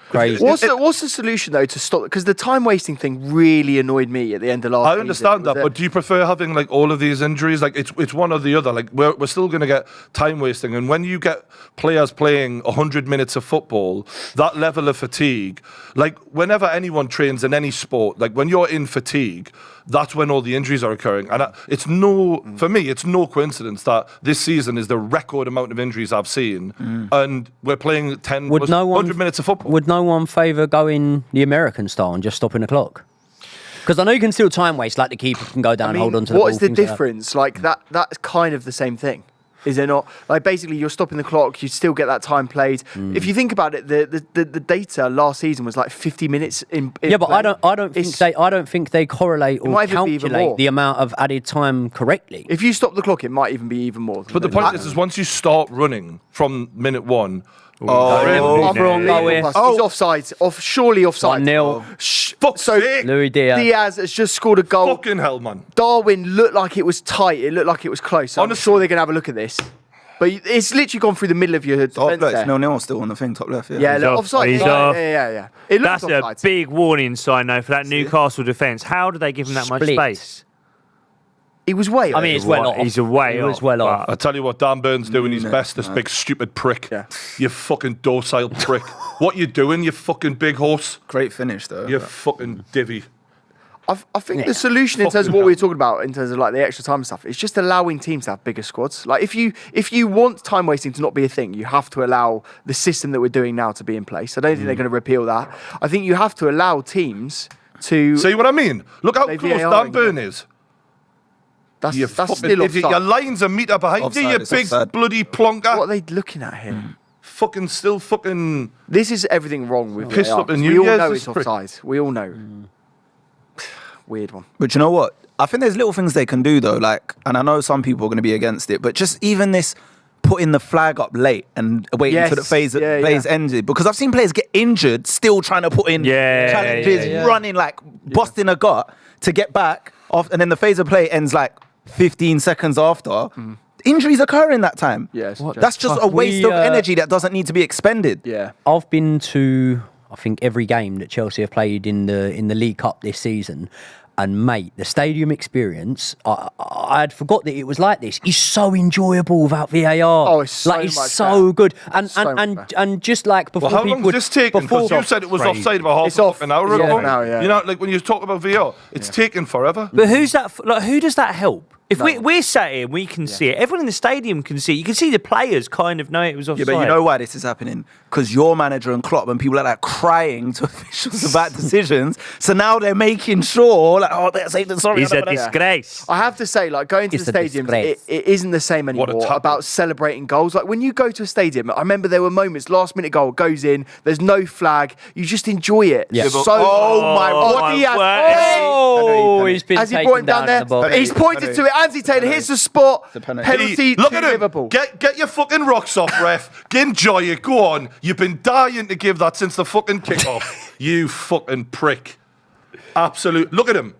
crazy. What's the solution though to stop? Because the time wasting thing really annoyed me at the end of last season. I understand that, but do you prefer having like all of these injuries? Like it's one or the other. Like we're still going to get time wasting, and when you get players playing 100 minutes of football, that level of fatigue, like whenever anyone trains in any sport, like when you're in fatigue, that's when all the injuries are occurring. And for me, it's no coincidence that this season is the record amount of injuries I've seen, and we're playing 100 minutes of football. Would no one favour going the American style and just stopping the clock? Because I know you can still time waste, like the keeper can go down and hold on to the ball. What is the difference? Like that's kind of the same thing. Is it not? Like basically you're stopping the clock, you still get that time played. If you think about it, the data last season was like 50 minutes in yeah, but play. I don't think they correlate or calculate the amount of added time correctly. If you stop the clock, it might even be even more. But the point is once you start running from minute 1, he's offside. Surely offside. 1-0. Louis Diaz has just scored a goal. Fucking hell, man. Darwin looked like it was tight. It looked like it was close. So I'm sure they're going to have a look at this. But it's literally gone through the middle of your defence there. 0-0 still on the thing, top left. Yeah, He's look, off. offside. He's Yeah, off. yeah. It looks That's a offside. big warning sign, though, for that Newcastle defence. How do they give him that much Split. space? He was way. I mean, it's well off. He's way It was off, well off. I tell you what, Dan Burns doing his best, this big stupid prick. Yeah. You fucking docile prick. What you doing, you fucking big horse? Great finish, though. You fucking divvy. I think the solution in terms of what we were talking about, in terms of like the extra time and stuff, is just allowing teams to have bigger squads. Like if you want time wasting to not be a thing, you have to allow the system that we're doing now to be in place. I don't think they're going to repeal that. I think you have to allow teams to See what I mean? Look how Play close VAR Dan Burn is. That's You still fucking idiot. Your offside. line's a metre behind Offside, you, you it's big offside. bloody plonker. What are they looking at here? Fucking still fucking... This is everything wrong with Pissed VAR, up in 'cause you. we all Yes, know this it's prick. offside. We all know. Weird one. But you know what? I think there's little things they can do though, like, and I know some people are going to be against it, but just even this putting the flag up late and waiting Yes. until the phase Yeah. ended, because I've seen players get injured still trying to put in challenges, running like busting a gut to get back off, and then the phase of play ends like 15 seconds after. Injuries occur in that time. Yes. That's just a waste of energy that doesn't need to be expended. Yeah. I've been to, I think, every game that Chelsea have played in the League Cup this season. And mate, the stadium experience, I had forgot that it was like this. It's so enjoyable without VAR. Oh, it's so it's much so better. good. So much better. And just like before Well, how people long is this taking? Because you said it was offside about half It's off. an hour It's ago. off now, yeah. You know, like when you talk about VR, it's taking forever. But who's that? Like, who does that help? If we're sat here, we can see it. Everyone in the stadium can see it. You can see the players kind of know it was offside. Yeah, but you know why this is happening? Because your manager and Klopp and people like that crying to officials about decisions. So now they're making sure, like, oh, they're saying sorry. It's a disgrace. I have to say, like, going to It's the a stadiums, disgrace. it isn't the same What a anymore tap. about celebrating goals. Like, when you go to a stadium, I remember there were moments, last minute goal goes in, there's no flag, you just enjoy it. Yeah. So, Oh, my what my he has, word. Oh, he's been has he taken pointed down in there? the box. He's pointed to it. Andy Taylor hits the spot. a penalty. Penalty Look to at him. Liverpool. Get your fucking rocks off, ref. Enjoy it. Go on. You've been dying to give that since the fucking kickoff. You fucking prick. Absolute. Look at him.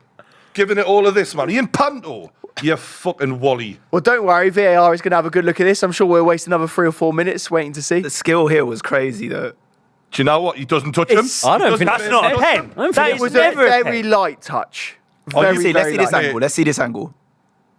Giving it all of this, man. He in Panto. You fucking Wally. Well, don't worry, VAR is going to have a good look at this. I'm sure we'll waste another 3 or 4 minutes waiting to see. The skill here was crazy, though. Do you know what? He doesn't touch him. It's- I don't think That's not a pen. I don't That think is It was never a a very pen. light touch. Oh, Very, let's see very this light. angle. Let's see this angle.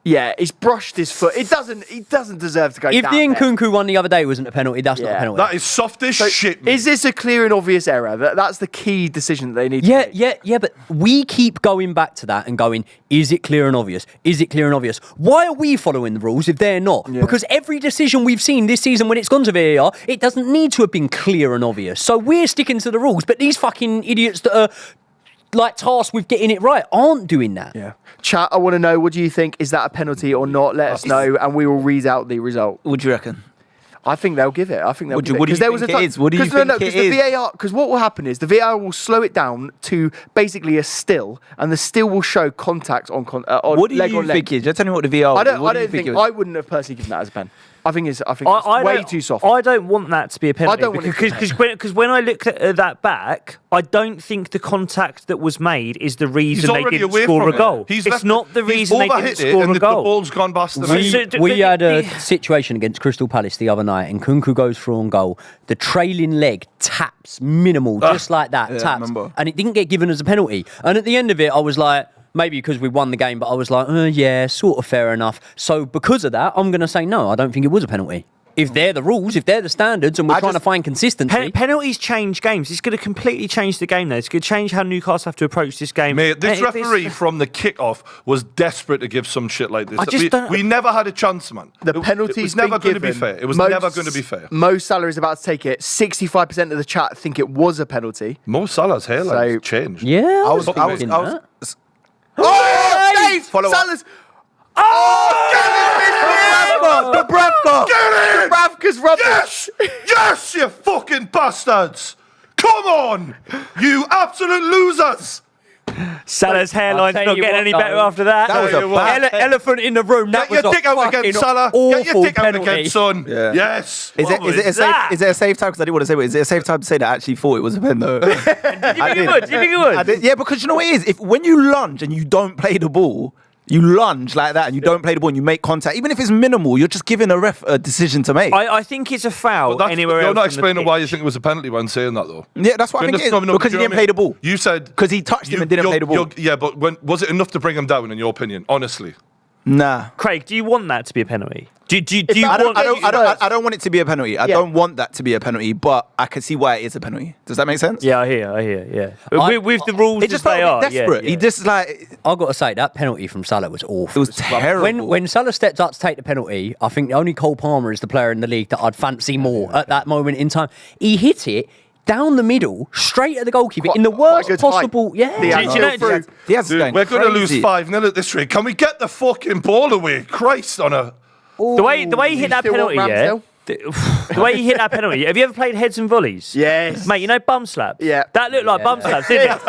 Yeah, he's brushed his foot. He doesn't deserve to go If down the there. Nkunku one the other day wasn't a penalty, that's not a Yeah. penalty. That is soft as So shit. mate. is this a clear and obvious error? That's the key decision that they need to Yeah, make. yeah, but we keep going back to that and going, is it clear and obvious? Is it clear and obvious? Why are we following the rules if they're not? Yeah. Because every decision we've seen this season when it's gone to VAR, it doesn't need to have been clear and obvious. So we're sticking to the rules, but these fucking idiots that are like tasked with getting it right aren't doing that. Yeah. Chat, I want to know, what do you think? Is that a penalty or not? Let us know, and we will read out the result. What do you reckon? I think they'll give it. I think they'll What do give you- it. what do you 'Cause there think was a it time- is? What do you 'cause think because it the is? VAR, because what will happen is the VAR will slow it down to basically a still, and the still will show contact on What do leg you on leg. think it is? Just tell me what the VR. I don't. What I do you don't think. it I was? wouldn't have personally given that as a pen. I think it's I way don't- too soft. I don't want that to be a penalty. I don't want it to be because when I looked at that back, I don't think the contact that was made is the He's reason they already didn't away score from a goal. it. He's It's left- not the he's reason they didn't overhit it score and a the goal. ball's gone past the We, man. So- we had a situation against Crystal Palace the other night, and Nkunku goes for on goal. The trailing leg taps minimal, just like that, yeah, I taps, remember. and it didn't get given as a penalty. And at the end of it, I was like, maybe because we won the game, but I was like, yeah, sort of fair enough. So because of that, I'm going to say no. I don't think it was a penalty. If they're the rules, if they're the standards, and we're trying to find consistency. Penalties change games. It's going to completely change the game, though. It's going to change how Newcastle have to approach this game. Mate, this And if it's- referee from the kickoff was desperate to give some shit like this. I just don't- We never had a chance, man. The It penalty's was never been going to be given. fair. It was Most- never going to be fair. Mo Salah is about to take it. 65% of the chat think it was a penalty. Mo Salah's hairline So- changed. Yeah, I was thinking that. Oh, Dave! Follow up. Salah's. Oh, Get in! Bravka's rubbish. Yes! Yes, you fucking bastards! Come on! You absolute losers! Salah's hairline's tell not you getting what, any though. better after that. That was a bad. elephant in the room. That Get your was dick a out again, fucking Salah! Get your awful dick out penalty. again, son! Yeah. Yes! Is What it a was safe? that? Is it a safe time? Because I didn't want to say it. Is it a safe time to say that I actually thought it was a pen though? Do you think it would? Do you think it would? I did, yeah, because you know what it is? If when you lunge and you don't play the ball, You lunge like that and you don't play the ball and you make contact. Even if it's minimal, you're just giving a ref a decision to make. I think it's a foul anywhere else. You're not explaining why you think it was a penalty when saying that, though. Yeah, that's what I think it is. Because he didn't play the ball. You said... Because he touched him and didn't play the ball. Yeah, but was it enough to bring him down, in your opinion? Honestly. Nah. Craig, do you want that to be a penalty? I don't want it to be a penalty. I don't want that to be a penalty, but I can see why it is a penalty. Does that make sense? Yeah, I hear. Yeah, with the rules It as just they felt are. desperate. Yeah. He just like I've got to say, that penalty from Salah was awful. it was terrible. When Salah stepped up to take the penalty, I think only Cole Palmer is the player in the league that I'd fancy more at that moment in time. He hit it down the middle, straight at the goalkeeper, in the worst possible... Yeah. We're going to lose 5-0 at this rate. Can we get the fucking ball away? Christ on a... The way he hit that penalty, the way he hit that penalty. Have you ever played heads and volleys? Yes. Mate, you know bum slaps? Yeah. That looked like bum slaps, didn't it?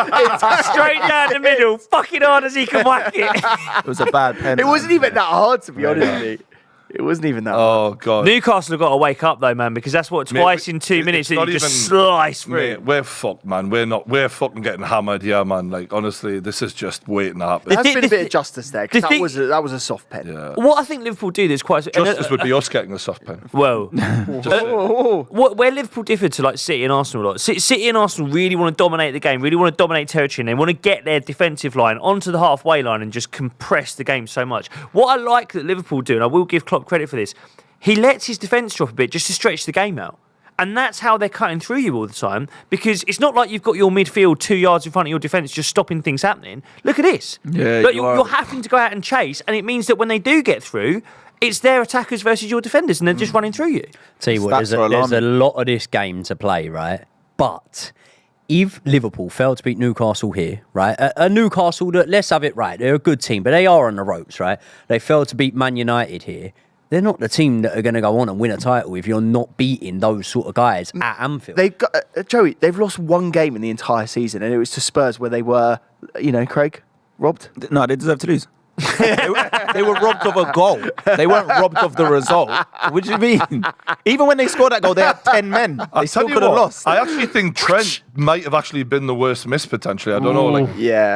Straight down the middle, fucking hard as he can whack it. It was a bad penalty. It wasn't even that hard, to be honest with you. It wasn't even that hard. Oh, God. Newcastle have got to wake up, though, man, because that's what, twice in 2 minutes that you just slice through. Mate, we're fucked, man. We're fucking getting hammered here, man. Like, honestly, this is just waiting to happen. There has been a bit of justice there, because that was a soft pen. Yeah. What I think Liverpool do that's quite... Justice would be us getting a soft pen. Well, where Liverpool differ to like City and Arsenal a lot. City and Arsenal really want to dominate the game, really want to dominate territory, and they want to get their defensive line onto the halfway line and just compress the game so much. What I like that Liverpool do, and I will give Klopp credit for this, he lets his defence drop a bit just to stretch the game out. And that's how they're cutting through you all the time, because it's not like you've got your midfield 2 yards in front of your defence just stopping things happening. Look at this. Yeah, you're having to go out and chase, and it means that when they do get through, it's their attackers versus your defenders, and they're just running through you. Tell you what, there's a lot of this game to play, right? But if Liverpool fail to beat Newcastle here, right? A Newcastle that, let's have it right, they're a good team, but they are on the ropes, right? They fail to beat Man United here. They're not the team that are going to go on and win a title if you're not beating those sort of guys at Anfield. They've got Joey. They've lost one game in the entire season, and it was to Spurs, where they were, Craig, robbed. No, they deserve to lose. They were robbed of a goal. They weren't robbed of the result. What do you mean? Even when they scored that goal, they had 10 men. They still could have lost. I actually think Trent might have actually been the worst miss, potentially. I don't know.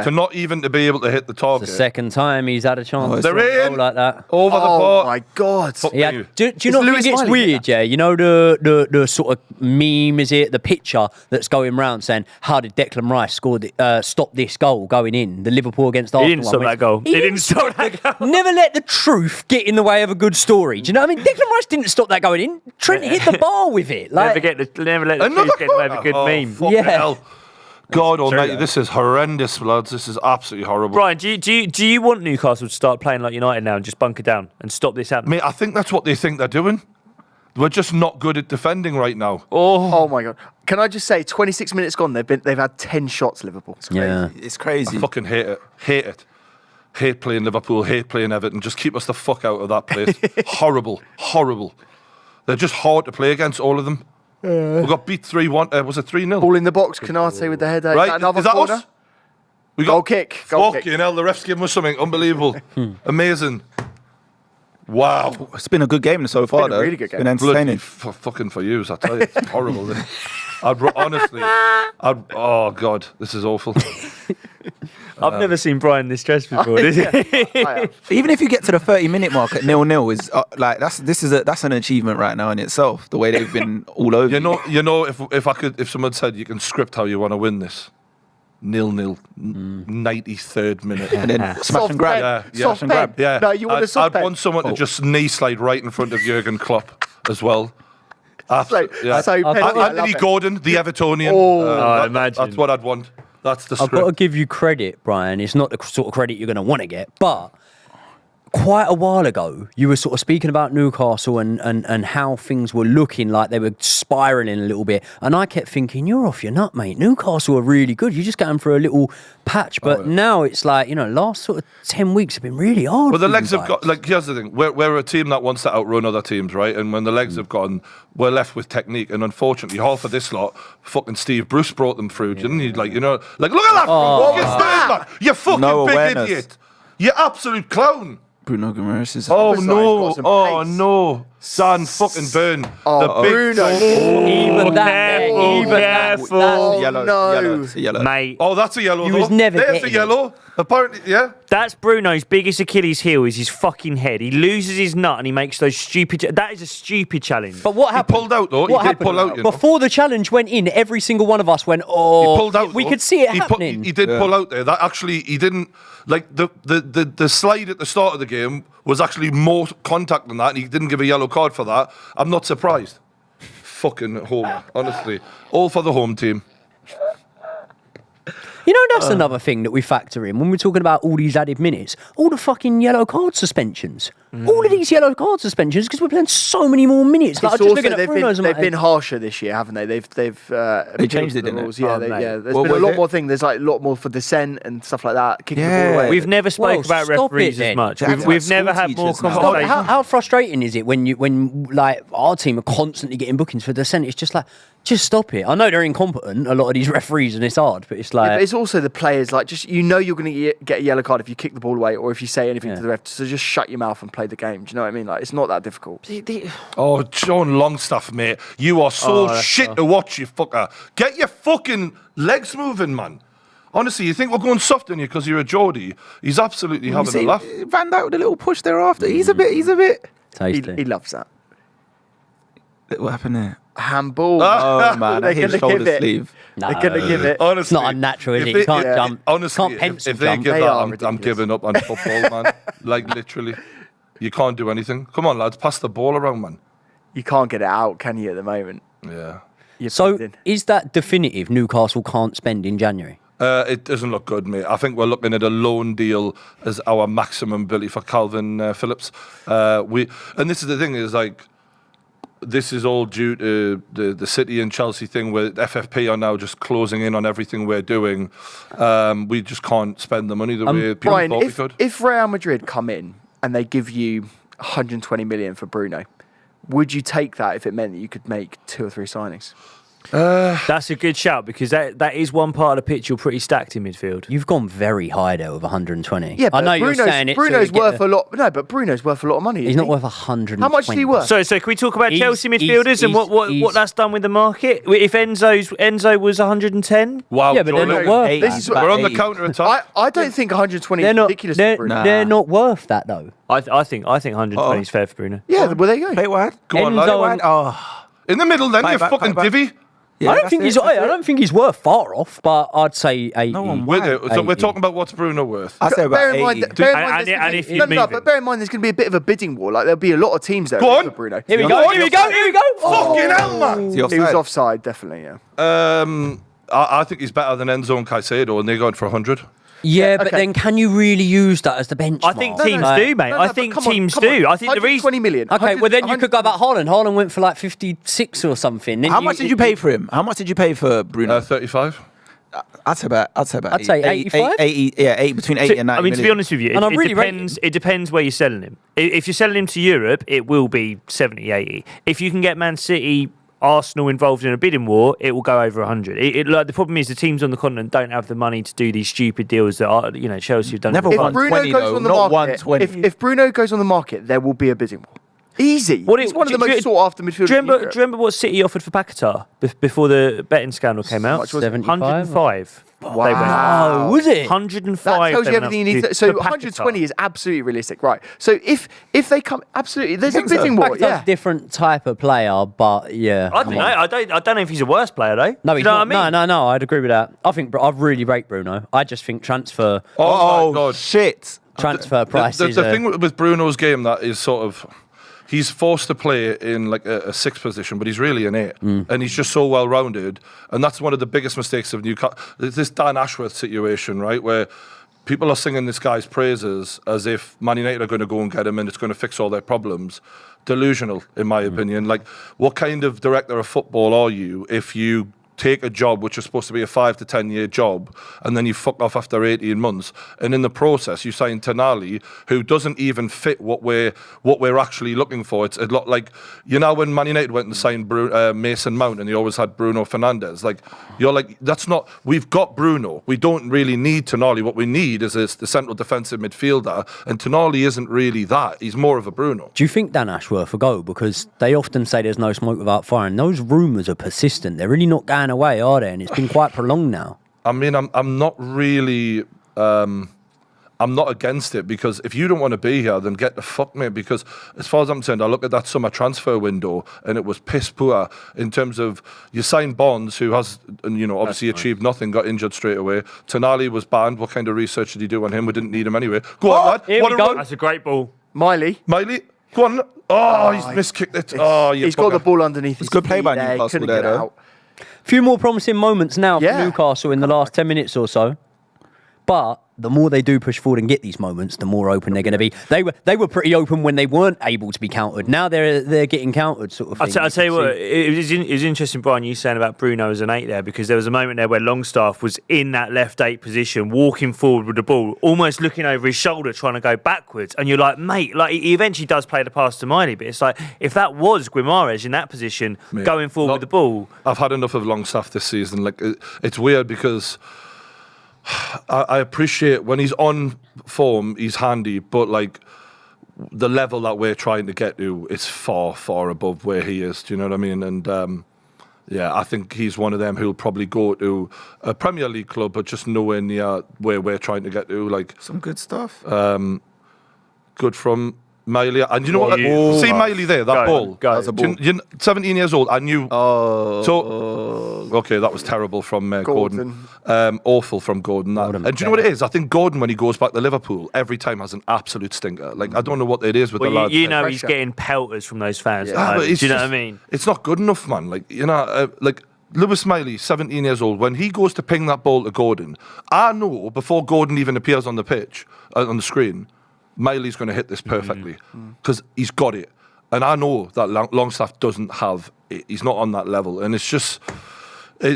To not even to be able to hit the target. It's the second time he's had a chance to go like that. Over the bar. Oh, my God. Yeah. Do you not think it's weird, yeah? You know the sort of meme, is it? The picture that's going round saying, how did Declan Rice stop this goal going in? The Liverpool against Arsenal. He didn't stop that goal. He didn't stop that goal. Never let the truth get in the way of a good story. Do you know what I mean? Declan Rice didn't stop that going in. Trent hit the bar with it. Never let the truth get in the way of a good meme. Hell. God almighty, this is horrendous, lads. This is absolutely horrible. Brian, do you want Newcastle to start playing like United now and just bunker down and stop this happening? Mate, I think that's what they think they're doing. We're just not good at defending right now. Oh my God. Can I just say, 26 minutes gone, they've had 10 shots, Liverpool. It's crazy. I fucking hate it. Hate it. Hate playing Liverpool, hate playing Everton. Just keep us the fuck out of that place. Horrible. They're just hard to play against, all of them. We got beat 3-1. Was it 3-0? Ball in the box, Canate with the header. Right, another is that corner? us? We got Goal kick. Fucking hell, the ref's giving us something unbelievable. Amazing. Wow. It's been a good game so far, though. Really good game. It's been entertaining. Fucking for you, I tell you. It's horrible. Oh, God, this is awful. I've never seen Brian this stressed before. Even if you get to the 30-minute mark at 0-0, is that's an achievement right now in itself. The way they've been all over. You know, if someone said you can script how you want to win this, 0-0, 93rd minute, and then smash and grab, smash and grab. Yeah, no, you want a soft I'd want someone to just knee slide right in front of Jurgen Klopp as well. Anthony Gordon, the Evertonian. I imagine that's what I'd want. That's the script. I've got to give you credit, Brian. It's not the sort of credit you're going to want to get, but quite a while ago, you were sort of speaking about Newcastle and how things were looking like they were spiralling a little bit. And I kept thinking, you're off your nut, mate. Newcastle are really good. You're just going for a little patch. But now it's like, last sort of 10 weeks have been really hard. Well, the legs have got, here's the thing. We're a team that wants to outrun other teams, right? And when the legs have gone, we're left with technique. And unfortunately, half of this lot, fucking Steve Bruce brought them through, didn't he? Look at that. What was that? You fucking big idiot. You absolute clown. Bruno Guimaraes is. Oh He's no! got some Oh pace. no! San fucking burn. The big Bruno. Even that, careful, even careful. that. Yellow. no. Yellow. It's a yellow. Mate, Oh, that's a yellow. He though. was never There's a getting yellow. Apparently, yeah. that's Bruno's biggest Achilles heel is his fucking head. He loses his nut and he makes those stupid. That is a stupid challenge. But what happened? pulled out, though. He What did happened? pull out, you know. Before the challenge went in, every single one of us went, "Oh!" He pulled out. We though. could see it He happening. He did pull out there. That actually, he didn't. Like the slide at the start of the game was actually more contact than that, and he didn't give a yellow card for that. I'm not surprised. Fucking home, honestly. All for the home team. You know, that's another thing that we factor in when we're talking about all these added minutes. All the fucking yellow card suspensions. All of these yellow card suspensions because we're playing so many more minutes. Like, It's I'm just also, looking at they've Bruno's. been harsher this year, haven't they? They've changed it, the didn't rules. it? Yeah, Oh, they, mate. yeah. There's What been a was lot it? more things. There's like a lot more for dissent and stuff like that. Kicking the Yeah. ball away. We've never spoke Well, about stop referees it as then. much. That's We've like never school had more teachers now. conversation. How frustrating is it when like our team are constantly getting bookings for dissent? It's just like, just stop it. I know they're incompetent, a lot of these referees, and it's hard, but it's like. Yeah, but it's also the players, like, just you're going to get a yellow card if you kick the ball away or if you say anything to the ref. So just shut your mouth and play the game. Do you know what I mean? Like, it's not that difficult. Oh, John Longstaff, mate. You are so shit to watch, you fucker. Get your fucking legs moving, man. Honestly, you think we're going soft on you because you're a Geordie? He's absolutely having a laugh. Van Dijk with a little push thereafter. He's a bit. Tasty. He loves that. What happened there? Handball. Oh man, They're I hit gonna shoulder give it. sleeve. They're going to give it. Honestly, It's not unnatural, is if it? they- You can't yeah, jump. Honestly, Can't pencil if they jump. give They that, are I'm ridiculous. giving up on football, man. Like, literally. You can't do anything. Come on, lads, pass the ball around, man. You can't get it out, can you, at the moment? Yeah. You're So, plugged in. is that definitive Newcastle can't spend in January? It doesn't look good, mate. I think we're looking at a loan deal as our maximum ability for Calvin Phillips. And this is the thing is like, this is all due to the City and Chelsea thing where FFP are now just closing in on everything we're doing. We just can't spend the money the way people Brian, thought we could. if Real Madrid come in and they give you 120 million for Bruno, would you take that if it meant that you could make 2 or 3 signings? That's a good shout because that is one part of the pitch you're pretty stacked in midfield. You've gone very high there with 120. Yeah, but I know Bruno's, you're saying it. Bruno's to get worth the- a lot. No, but Bruno's worth a lot of money. He's isn't not he? worth 120. How much is he worth? So can we talk about He's- Chelsea he's- midfielders and what he's- that's done with the market? If Enzo was 110, Wow, Yeah, but they're Jordan, not worth Eight. that. This is we're on the 80. counter attack. I don't think 120 They're is not. ridiculous for Bruno. They're not worth that though. I think 120 is fair for Bruno. Yeah, well, there you go. Play wide. Go on, Enzo lad. and- Wide. Oh. In the middle, then, Play you back, fucking play back. divvy. Yeah, I don't that's think it, he's. that's I it. don't think he's worth far off, but I'd say 80. No one With it. So we're 80. talking about what's Bruno worth. I say about Bear in 80. mind, bear in mind And- there's and gonna if be- he's no, moving. but bear in mind there's going to be a bit of a bidding war. Like there'll be a lot of teams there Go on. for Bruno. Here we No, go. what? Here we go. Here we go. Fucking hell, man. Is he He was offside? offside, definitely. Yeah. I think he's better than Enzo and Caicedo, and they're going for 100. Yeah, but okay. then can you really use that as the benchmark? I think No, teams no, do, mate. No, I but think come on, teams come do. on. I think the reason. 120 million. Okay, well then you 100 could go about Haaland. Haaland went for like 56 or something. Then How much did you pay for him? How much did you pay for Bruno? 35. I'd say about. I'd say 85? 80, yeah, 80 between 80 and 90. I mean, to be million. honest with you, And I it really rate depends. It depends where you're selling him. If you're selling him to Europe, it will be 70, 80. If you can get Man City, Arsenal involved in a bidding war, it will go over 100. Like the problem is the teams on the continent don't have the money to do these stupid deals that are, Chelsea have done. Never before. If Bruno 120 goes though, on the not market, 120. if Bruno goes on the market, there will be a bidding war. Easy. What He's it- one of the do you- most sought after midfielders. Do you in Europe. remember what City offered for Paquetá before the betting scandal came out? much was it? 75? 105. Oh, was it? 105. That tells they you went everything you up need. to So for 120 Paquetá. is absolutely realistic, right? So if they come, absolutely, there's a think so? bidding war. Paquetá's Yeah. a different type of player, but yeah. I don't know. I don't know if he's a worse player though. No, Do he's you know not. what I mean? No, I'd agree with that. I think I really rate Bruno. I just think transfer Oh, my God. shit. prices. The thing with Bruno's game that is sort of, he's forced to play in like a 6th position, but he's really an 8, and he's just so well rounded, and that's one of the biggest mistakes of Newcastle. This Dan Ashworth situation, right, where people are singing this guy's praises as if Man United are going to go and get him and it's going to fix all their problems. Delusional, in my opinion. Like, what kind of director of football are you if you take a job which is supposed to be a 5 to 10 year job, and then you fuck off after 18 months, and in the process you sign Toney, who doesn't even fit what we're actually looking for. It's a lot like, you know, when Man United went and signed Mason Mount, and they always had Bruno Fernandes. Like, you're like, that's not. We've got Bruno. We don't really need Toney. What we need is the central defensive midfielder, and Toney isn't really that. He's more of a Bruno. Do you think Dan Ashworth will go? Because they often say there's no smoke without fire, and those rumours are persistent. They're really not going away, are they? And it's been quite prolonged now. I mean, I'm not really. I'm not against it, because if you don't want to be here, then get the fuck, mate. Because as far as I'm concerned, I look at that summer transfer window and it was piss poor in terms of, you signed Bonds, who has, you know, obviously achieved nothing, got injured straight away. Toney was banned. What kind of research did he do on him? We didn't need him anyway. Go on, lad. Here we go. That's a great ball. Miley, go on. Oh, he's miskicked it. Oh, he's got the ball underneath his good play feet by there. Newcastle Couldn't there, get it though. out. Few more promising moments now Yeah. for Newcastle in the last 10 minutes or so. But the more they do push forward and get these moments, the more open they're going to be. They were pretty open when they weren't able to be countered. Now they're getting countered, sort of thing. I'll tell you what, it was interesting, Brian, you saying about Bruno as an 8 there, because there was a moment there where Longstaff was in that left 8 position, walking forward with the ball, almost looking over his shoulder, trying to go backwards. And you're like, mate, like, he eventually does play the pass to Miley, but it's like, if that was Guimaraes in that position, going forward with the ball. I've had enough of Longstaff this season. Like, it's weird because I appreciate when he's on form, he's handy, but like, the level that we're trying to get to is far, far above where he is. Do you know what I mean? And yeah, I think he's one of them who'll probably go to a Premier League club, but just nowhere near where we're trying to get to. Like, Some good stuff. good from Miley. And you know what? See Miley there, that ball. That's a ball. 17 years old, I knew. Oh. Okay, that was terrible from Gordon. Awful from Gordon. That. Gordon, And do you know what it is? I think Gordon, when he goes back to Liverpool, every time has an absolute stinker. Like, I don't know what it is with the lads. You know, Pressure. he's getting pelters from those fans. Yeah, but Do it's you know what I just- mean? It's not good enough, man. Like, you know, like Lewis Miley, 17 years old, when he goes to ping that ball to Gordon, I know before Gordon even appears on the pitch, on the screen, Miley's going to hit this perfectly because he's got it. And I know that Longstaff doesn't have it. He's not on that level. And it's just,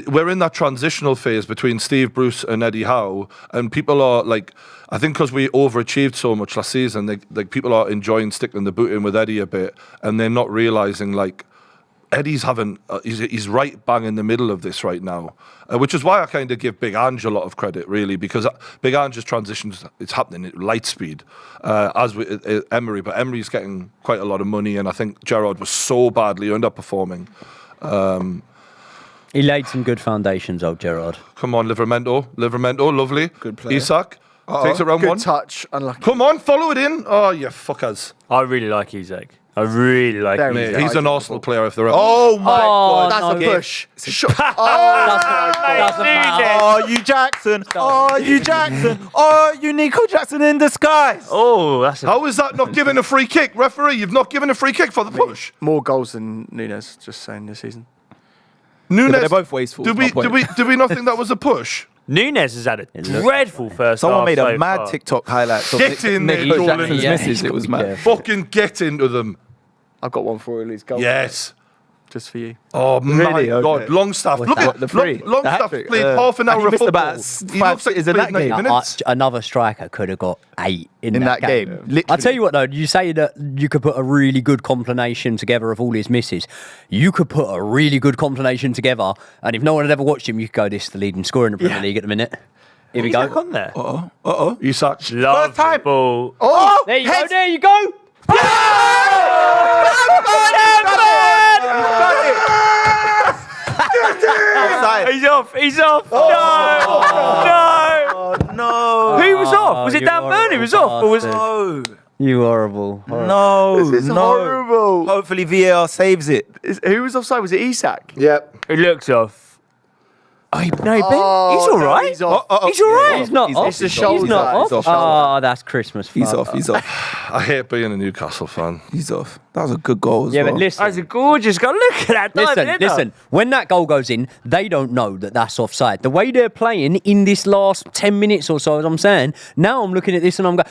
we're in that transitional phase between Steve Bruce and Eddie Howe. And people are like, I think because we overachieved so much last season, like people are enjoying sticking the boot in with Eddie a bit. And they're not realising, like, Eddie's having, he's right bang in the middle of this right now, which is why I kind of give Big Ange a lot of credit, really, because Big Ange's transitions, it's happening at light speed, as with Emery, but Emery's getting quite a lot of money, and I think Gerrard was so badly underperforming. He laid some good foundations, old Gerrard. Come on, Livramento, lovely. Good player. Isak, takes it round Good one. touch, unlucky. Come on, follow it in. Oh, you fuckers. I really like Isak. I really like Very Isak. Mate, he's an Arsenal player if they're ever. Oh my God. That's no. a push. Doesn't matter. Oh, you Jackson. Oh, you Jackson. Oh, you Nico Jackson in disguise. Oh, that's a... How is that not giving a free kick, referee? You've not given a free kick for the push. More goals than Nunes, just saying, this season. Nunes, they're both wasteful, Did is my point. we not think that was a push? Nunes has had a dreadful first Someone half made a so mad far. TikTok highlight of Get in there, Nico Jordan. Jackson's Yeah, misses. he's It was got to be mad. careful. Fucking get into them. I've got one for Lou's goal. Yes. Just for you. Oh my Really? Okay. God, Longstaff. Look at The free. Longstaff The hat-trick. played half an And hour he of missed football. about He 5 looks like sitters in played that 90 game. minutes. Another striker could have got 8 in that game. Literally. I'll tell you what, though, you say that you could put a really good combination together of all his misses. You could put a really good combination together, and if no one had ever watched him, you could go, this is the leading scorer in the Premier League at the minute. Here we Isak go. on there. Uh-oh. Isak. Love time. ball. Oh, There you go, there you go. Offside. He's off. No. No. Who was off? Was it you Dan Burney was off? Or was No. You horrible. No. This is no. horrible. Hopefully VAR saves it. Who was offside? Was it Isak? Yep. It looks off. Oh, he's all no, right. he's off. He's all right. He's not He's off. off. It's the He's shoulder. He's not He's off. off. Oh, that's Christmas fun. He's off. He's off. I hate being a Newcastle fan. He's off. That was a good goal as Yeah, well. but listen. That's a gorgeous goal. Look at that. Listen. When that goal goes in, they don't know that that's offside. The way they're playing in this last 10 minutes or so, as I'm saying, now I'm looking at this and I'm going,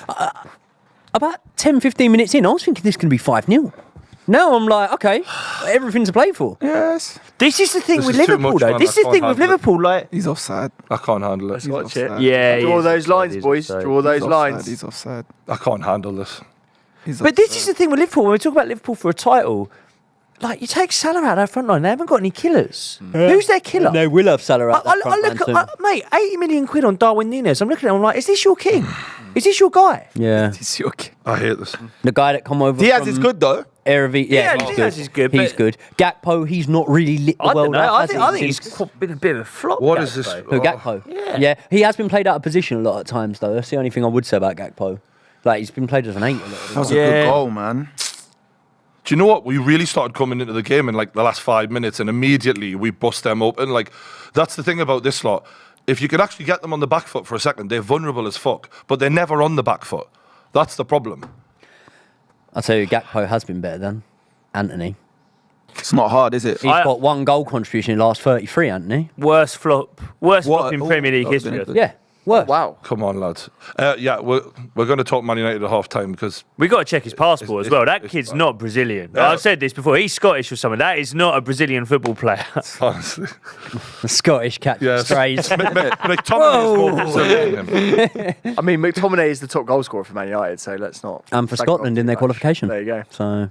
about 10, 15 minutes in, I was thinking this can be 5-0. Now I'm like, okay, everything to play for. Yes. This is the thing This with is too Liverpool, much, though. man. This I is the can't thing with handle it. Liverpool. Like, He's offside. I can't handle it. Watch it. yeah, Draw those lines, He's boys. offside. Draw those He's lines. offside. He's offside. I can't handle this. But this is the thing with Liverpool. When we talk about Liverpool for a title, like you take Salah out of their front line, they haven't got any killers. Who's their killer? They will have Salah out I that front look line at, soon. mate, 80 million quid on Darwin Núñez. I'm looking at him, I'm like, is this your king? Is this your guy? Yeah. He's your kid. I hate this. The guy that come over Diaz from is good though. Eredivisie, Yeah, he's Diaz good. is good, He's but- good. Gakpo, he's not really lit the I don't world know. up, I has think, he, I think since- he's been a bit of a flop. What Gakpo. is this? Who, Gakpo? Yeah. He has been played out of position a lot of times, though. That's the only thing I would say about Gakpo. Like, he's been played as an 8 a lot of the That time. was a Yeah. good goal, man. Do you know what? We really started coming into the game in like the last 5 minutes, and immediately we bust them open. Like, that's the thing about this lot. If you could actually get them on the back foot for a second, they're vulnerable as fuck, but they're never on the back foot. That's the problem. I'll tell you, Gakpo has been better than Anthony. It's not hard, is it? He's got 1 goal contribution in the last 33, Anthony. Worst flop in Oh, Premier League oh, history. been- Yeah, worse. Wow. Come on, lads. Yeah, we're going to talk Man United at half time because We got to check his passport as well. That kid's not Brazilian. I've said this before. He's Scottish or something. That is not a Brazilian football player. honestly, The Scottish catch yes. strays. McTominay is more Brazilian than him. I mean, McTominay is the top goal scorer for Man United, so let's not. And for slag Scotland him in too their much. qualification. There you go. So,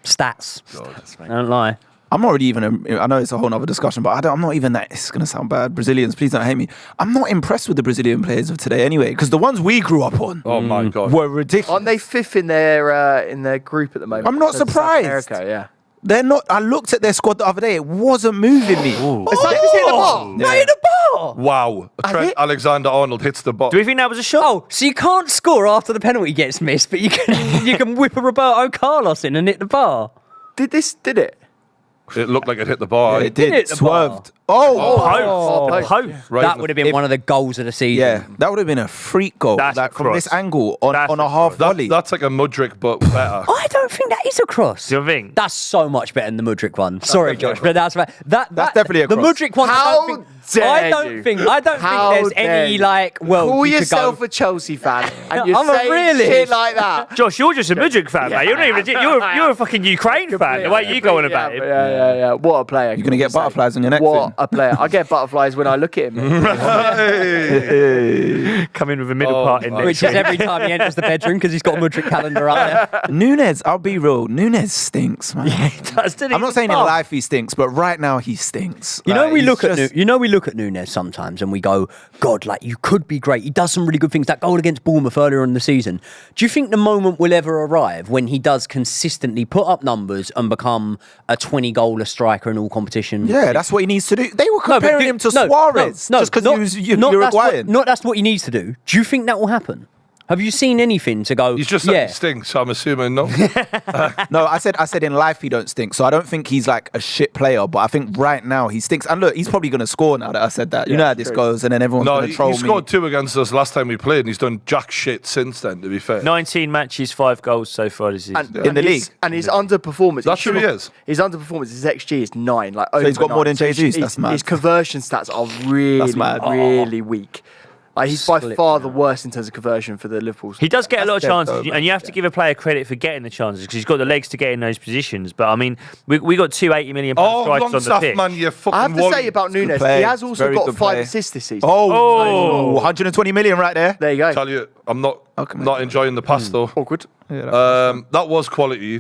stats. That's right. Don't lie. I'm not really even. I know it's a whole other discussion, but I'm not even that. It's gonna sound bad. Brazilians, please don't hate me. I'm not impressed with the Brazilian players of today, anyway, because the ones we grew up on Oh my god. were ridiculous. Aren't they fifth in their group at the moment? I'm not So South surprised. America, yeah. They're not. I looked at their squad the other day. It wasn't moving me. It's like just hit the ball. Yeah. Right in the bar! Wow. Trent hit- Alexander-Arnold hits the box. Do we think that was a shot? Oh, so you can't score after the penalty gets missed, but you can whip a Roberto Carlos in and hit the bar. Did it? It looked like it hit the bar. Yeah, it did. hit the bar. Swerved. Oh, Post. Right That in would the- have been one of the goals of the season. yeah. That would have been a freak goal. That's Like a from this cross. angle That's on a a half cross. volley. That's like a Mudryk, but better. I don't think that is a cross. Do you think? That's so much better than the Mudryk one. Sorry, definitely Josh, but that's right. That's definitely a the cross. Mudryk one. How I don't dare you? think. I don't How think there's dare any you? like. Well, Call you could yourself go, a Chelsea fan, and you're I'm a saying realist. shit like that. Josh, you're just a Mudryk fan, mate. You're not even. You're a fucking Ukraine fan. The way you go on about him. Yeah. What a player. You're gonna get butterflies on your neck. What soon. a player. I get butterflies when I look at him. Come in with a middle Oh, part in my there. which is every time he enters the bedroom because he's got a Mudryk calendar up there. Núñez, I'll be real. Núñez stinks, man. I'm not saying in life he stinks, but right now he stinks. You know, Like, we he's look at just- we look at Núñez sometimes and we go, God, like you could be great. He does some really good things. That goal against Bournemouth earlier in the season. Do you think the moment will ever arrive when he does consistently put up numbers and become a 20-goaler striker in all competitions? Yeah, that's what he needs to do. They were No, but comparing him to Suarez just because he was Uruguayan. Not that's what he needs to do. Do you think that will happen? Have you seen anything to go? He's just like yeah. he stinks, I'm assuming, no? No, I said in life he don't stink. So I don't think he's like a shit player, but I think right now he stinks. And look, he's probably going to score now that I said that. You know how this true. goes, and then everyone's No, going he to troll me. scored 2 against us last time we played, and he's done jack shit since then, to be fair. 19 matches, 5 goals so far this season. In the league. And his underperformance. That's who he is. His underperformance, his XG is 9. Like, he's got over more 9. than Jesus, his- that's mad. His conversion stats are really, That's mad. really weak. Like, he's by Slip far the worst in terms of conversion for the Liverpool. He does get a lot of That's dead chances, though, and you have to give a player credit for getting the chances because he's got the legs to get in those positions. But I mean, we got 2 80 million Oh, strikers long on the stuff, pitch. man, you fucking I have to wally. say about Núñez, play. he has also Very got good 5 play. assists this season. Oh, 120 million right there. There you go. Tell you, I'm not Okay, mate. not enjoying the pass, though. Awkward. That was quality.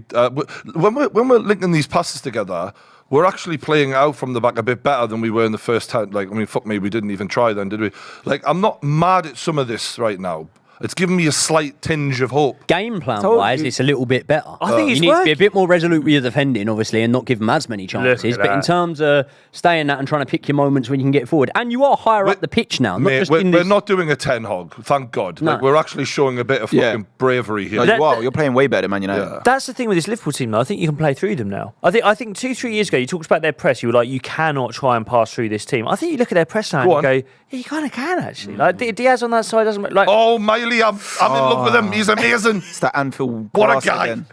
When we're linking these passes together, we're actually playing out from the back a bit better than we were in the first time. Like, I mean, fuck me, we didn't even try then, did we? Like, I'm not mad at some of this right now. It's giving me a slight tinge of hope. Game plan Told wise, you. it's a little bit better. I think you he's need to be a working. bit more resolute with your defending, obviously, and not give them as many chances. at But in that. terms of staying that and trying to pick your moments when you can get forward, and you are higher up the pitch now, not Mate, just we're, in we're this. not doing a 10 hog, thank God. No. Like, we're actually showing a bit of Yeah. fucking bravery here. No, you are. You're playing way better than Man United. Yeah. That's the thing with this Liverpool team, though. I think you can play through them now. I think 2-3 years ago, you talked about their press. You were like, you cannot try and pass through this team. I think you look at their press now and Go you on. go, yeah, you kind of can actually. Like Diaz on that side doesn't like. Oh, Miley, I'm in love with him. He's amazing. It's that Anfield. What a class guy. again.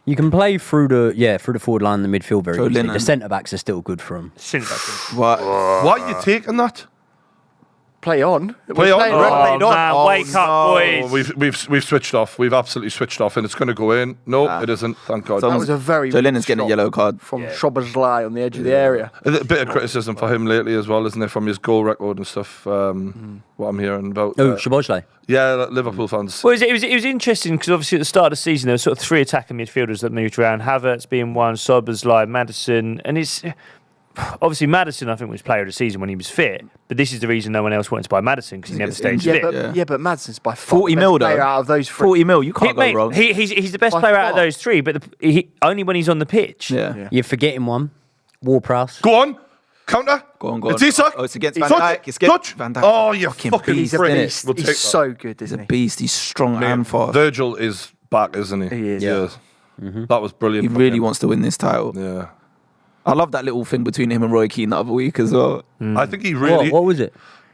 You can play through the forward line and the midfield very Throw easily. Lennon. The centre backs are still good for him. What? Why are you taking that? Play on. Play on. Oh, man, wake up, boys. We've switched off. We've absolutely switched off, and it's going to go in. No, it isn't. Thank God. That was a very Joe Lennon's getting a yellow card from Szoboszlai on the edge of the area. A bit of criticism for him lately as well, isn't it? From his goal record and stuff. What I'm hearing about. Szoboszlai. Yeah, Liverpool fans. Well, it was interesting because obviously at the start of the season there were sort of 3 attacking midfielders that moved around. Havertz being one, Szoboszlai, Maddison, and it's. Obviously, Maddison, I think, was player of the season when he was fit, but this is the reason no one else wanted to buy Maddison because he never stayed fit. But Maddison's by far 40 the mil, best player though. out of those 3. 40 mil, you can't go wrong. He's the best By player out of far. those 3, but only when he's on the pitch. Yeah. You're forgetting one. Ward-Prowse. Go on. Counter. Go on. It's Isak. Oh, it's against He's Van Dijk. It's against touch. Van Dijk. Oh, you fucking beast, prick. innit? He's, We'll take he's that. so good, He's isn't a he? beast. He's strong and fast. Virgil is back, isn't he? He is. Yeah. That was brilliant. He from really him. wants to win this title. Yeah. I love that little thing between him and Roy Keane the other week as well. I think he really. What was it?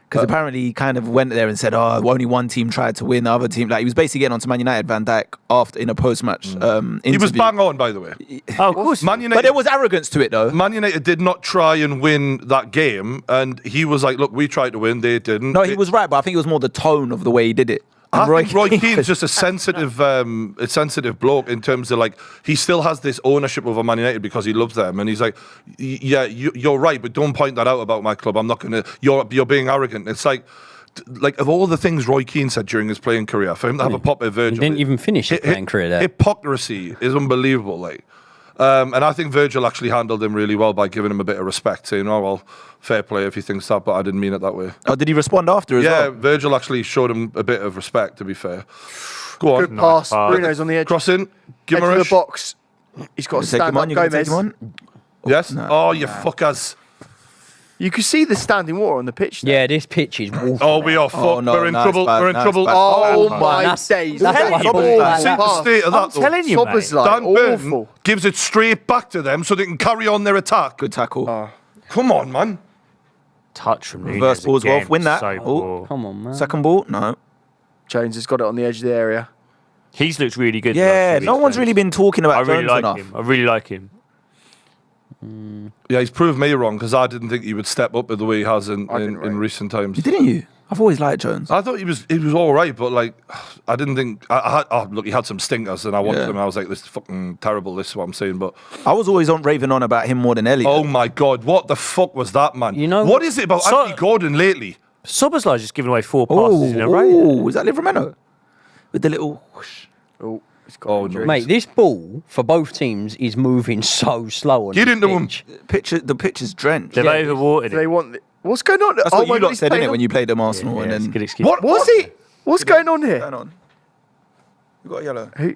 Because apparently he kind of went there and said, only one team tried to win, the other team. Like, he was basically getting onto Man United, Van Dijk, after in a post-match interview. He was bang on, by the way. Oh, of course. Man United, But there was arrogance to it, though. Man United did not try and win that game, and he was like, "Look, we tried to win, they didn't." No, he was right, but I think it was more the tone of the way he did it. And I think Roy Keane's just a sensitive bloke in terms of like he still has this ownership over Man United because he loves them, and he's like, "Yeah, you're right, but don't point that out about my club. I'm not gonna. You're being arrogant." It's like of all the things Roy Keane said during his playing career, for him to have a pop at Virgil, He didn't even finish his playing career there. Hypocrisy is unbelievable, like. And I think Virgil actually handled him really well by giving him a bit of respect, saying, "Oh well, fair play if he thinks that, but I didn't mean it that way." Oh, did he respond after as well? Yeah, Virgil actually showed him a bit of respect, to be fair. Go on. Good pass. Bruno's on the edge. Cross in. Give Edge him of a the box. He's got to Take stand him up. on, you gonna take Gomez. him on? Yes? You fuckers. You can see the standing water on the pitch there. Yeah, this pitch is awful. Oh, we are fucked. no, We're in no, it's trouble. bad, We're in no, trouble. it's bad. Oh Man, my that's- days. that's Look why at he that balled ball. that. See the state of I'm that, though. telling you, mate. Szoboszlai, Dan Burton awful. gives it straight back to them so they can carry on their attack. Good tackle. Come on, man. Touch from Nunez Reverse balls, again. Wolf. Win that. So Oh. poor. Come on, man. Second ball? No. Jones has got it on the edge of the area. He's looked really good. Yeah, last few no weeks, one's though. really been talking I about really Jones like enough. him. I really like him. Yeah, he's proved me wrong because I didn't think he would step up the way he has in recent times. Didn't you? I've always liked Jones. I thought he was all right, but like I didn't think look, he had some stinkers, and I watched him. And I was like, this is fucking terrible. This is what I'm saying, but I was always raving on about him more than Elliot. oh my god, what the fuck was that, man? You know- what is it about So- Anthony Gordon lately? Szoboszlai's just given away 4 passes in a row. Oh, is that Livramento? With the little whoosh. Oh, it's got Oh, injuries. Mate, this ball for both teams is moving so slow on Get this into him. pitch. The pitch is drenched. They've overwatered They it. want. What's going on? That's what my you God, lot he's said, playing innit, on- when you played them Arsenal and Yeah, then... it's a good excuse. What Was he? What's going on here? Going on? You got a yellow. Who?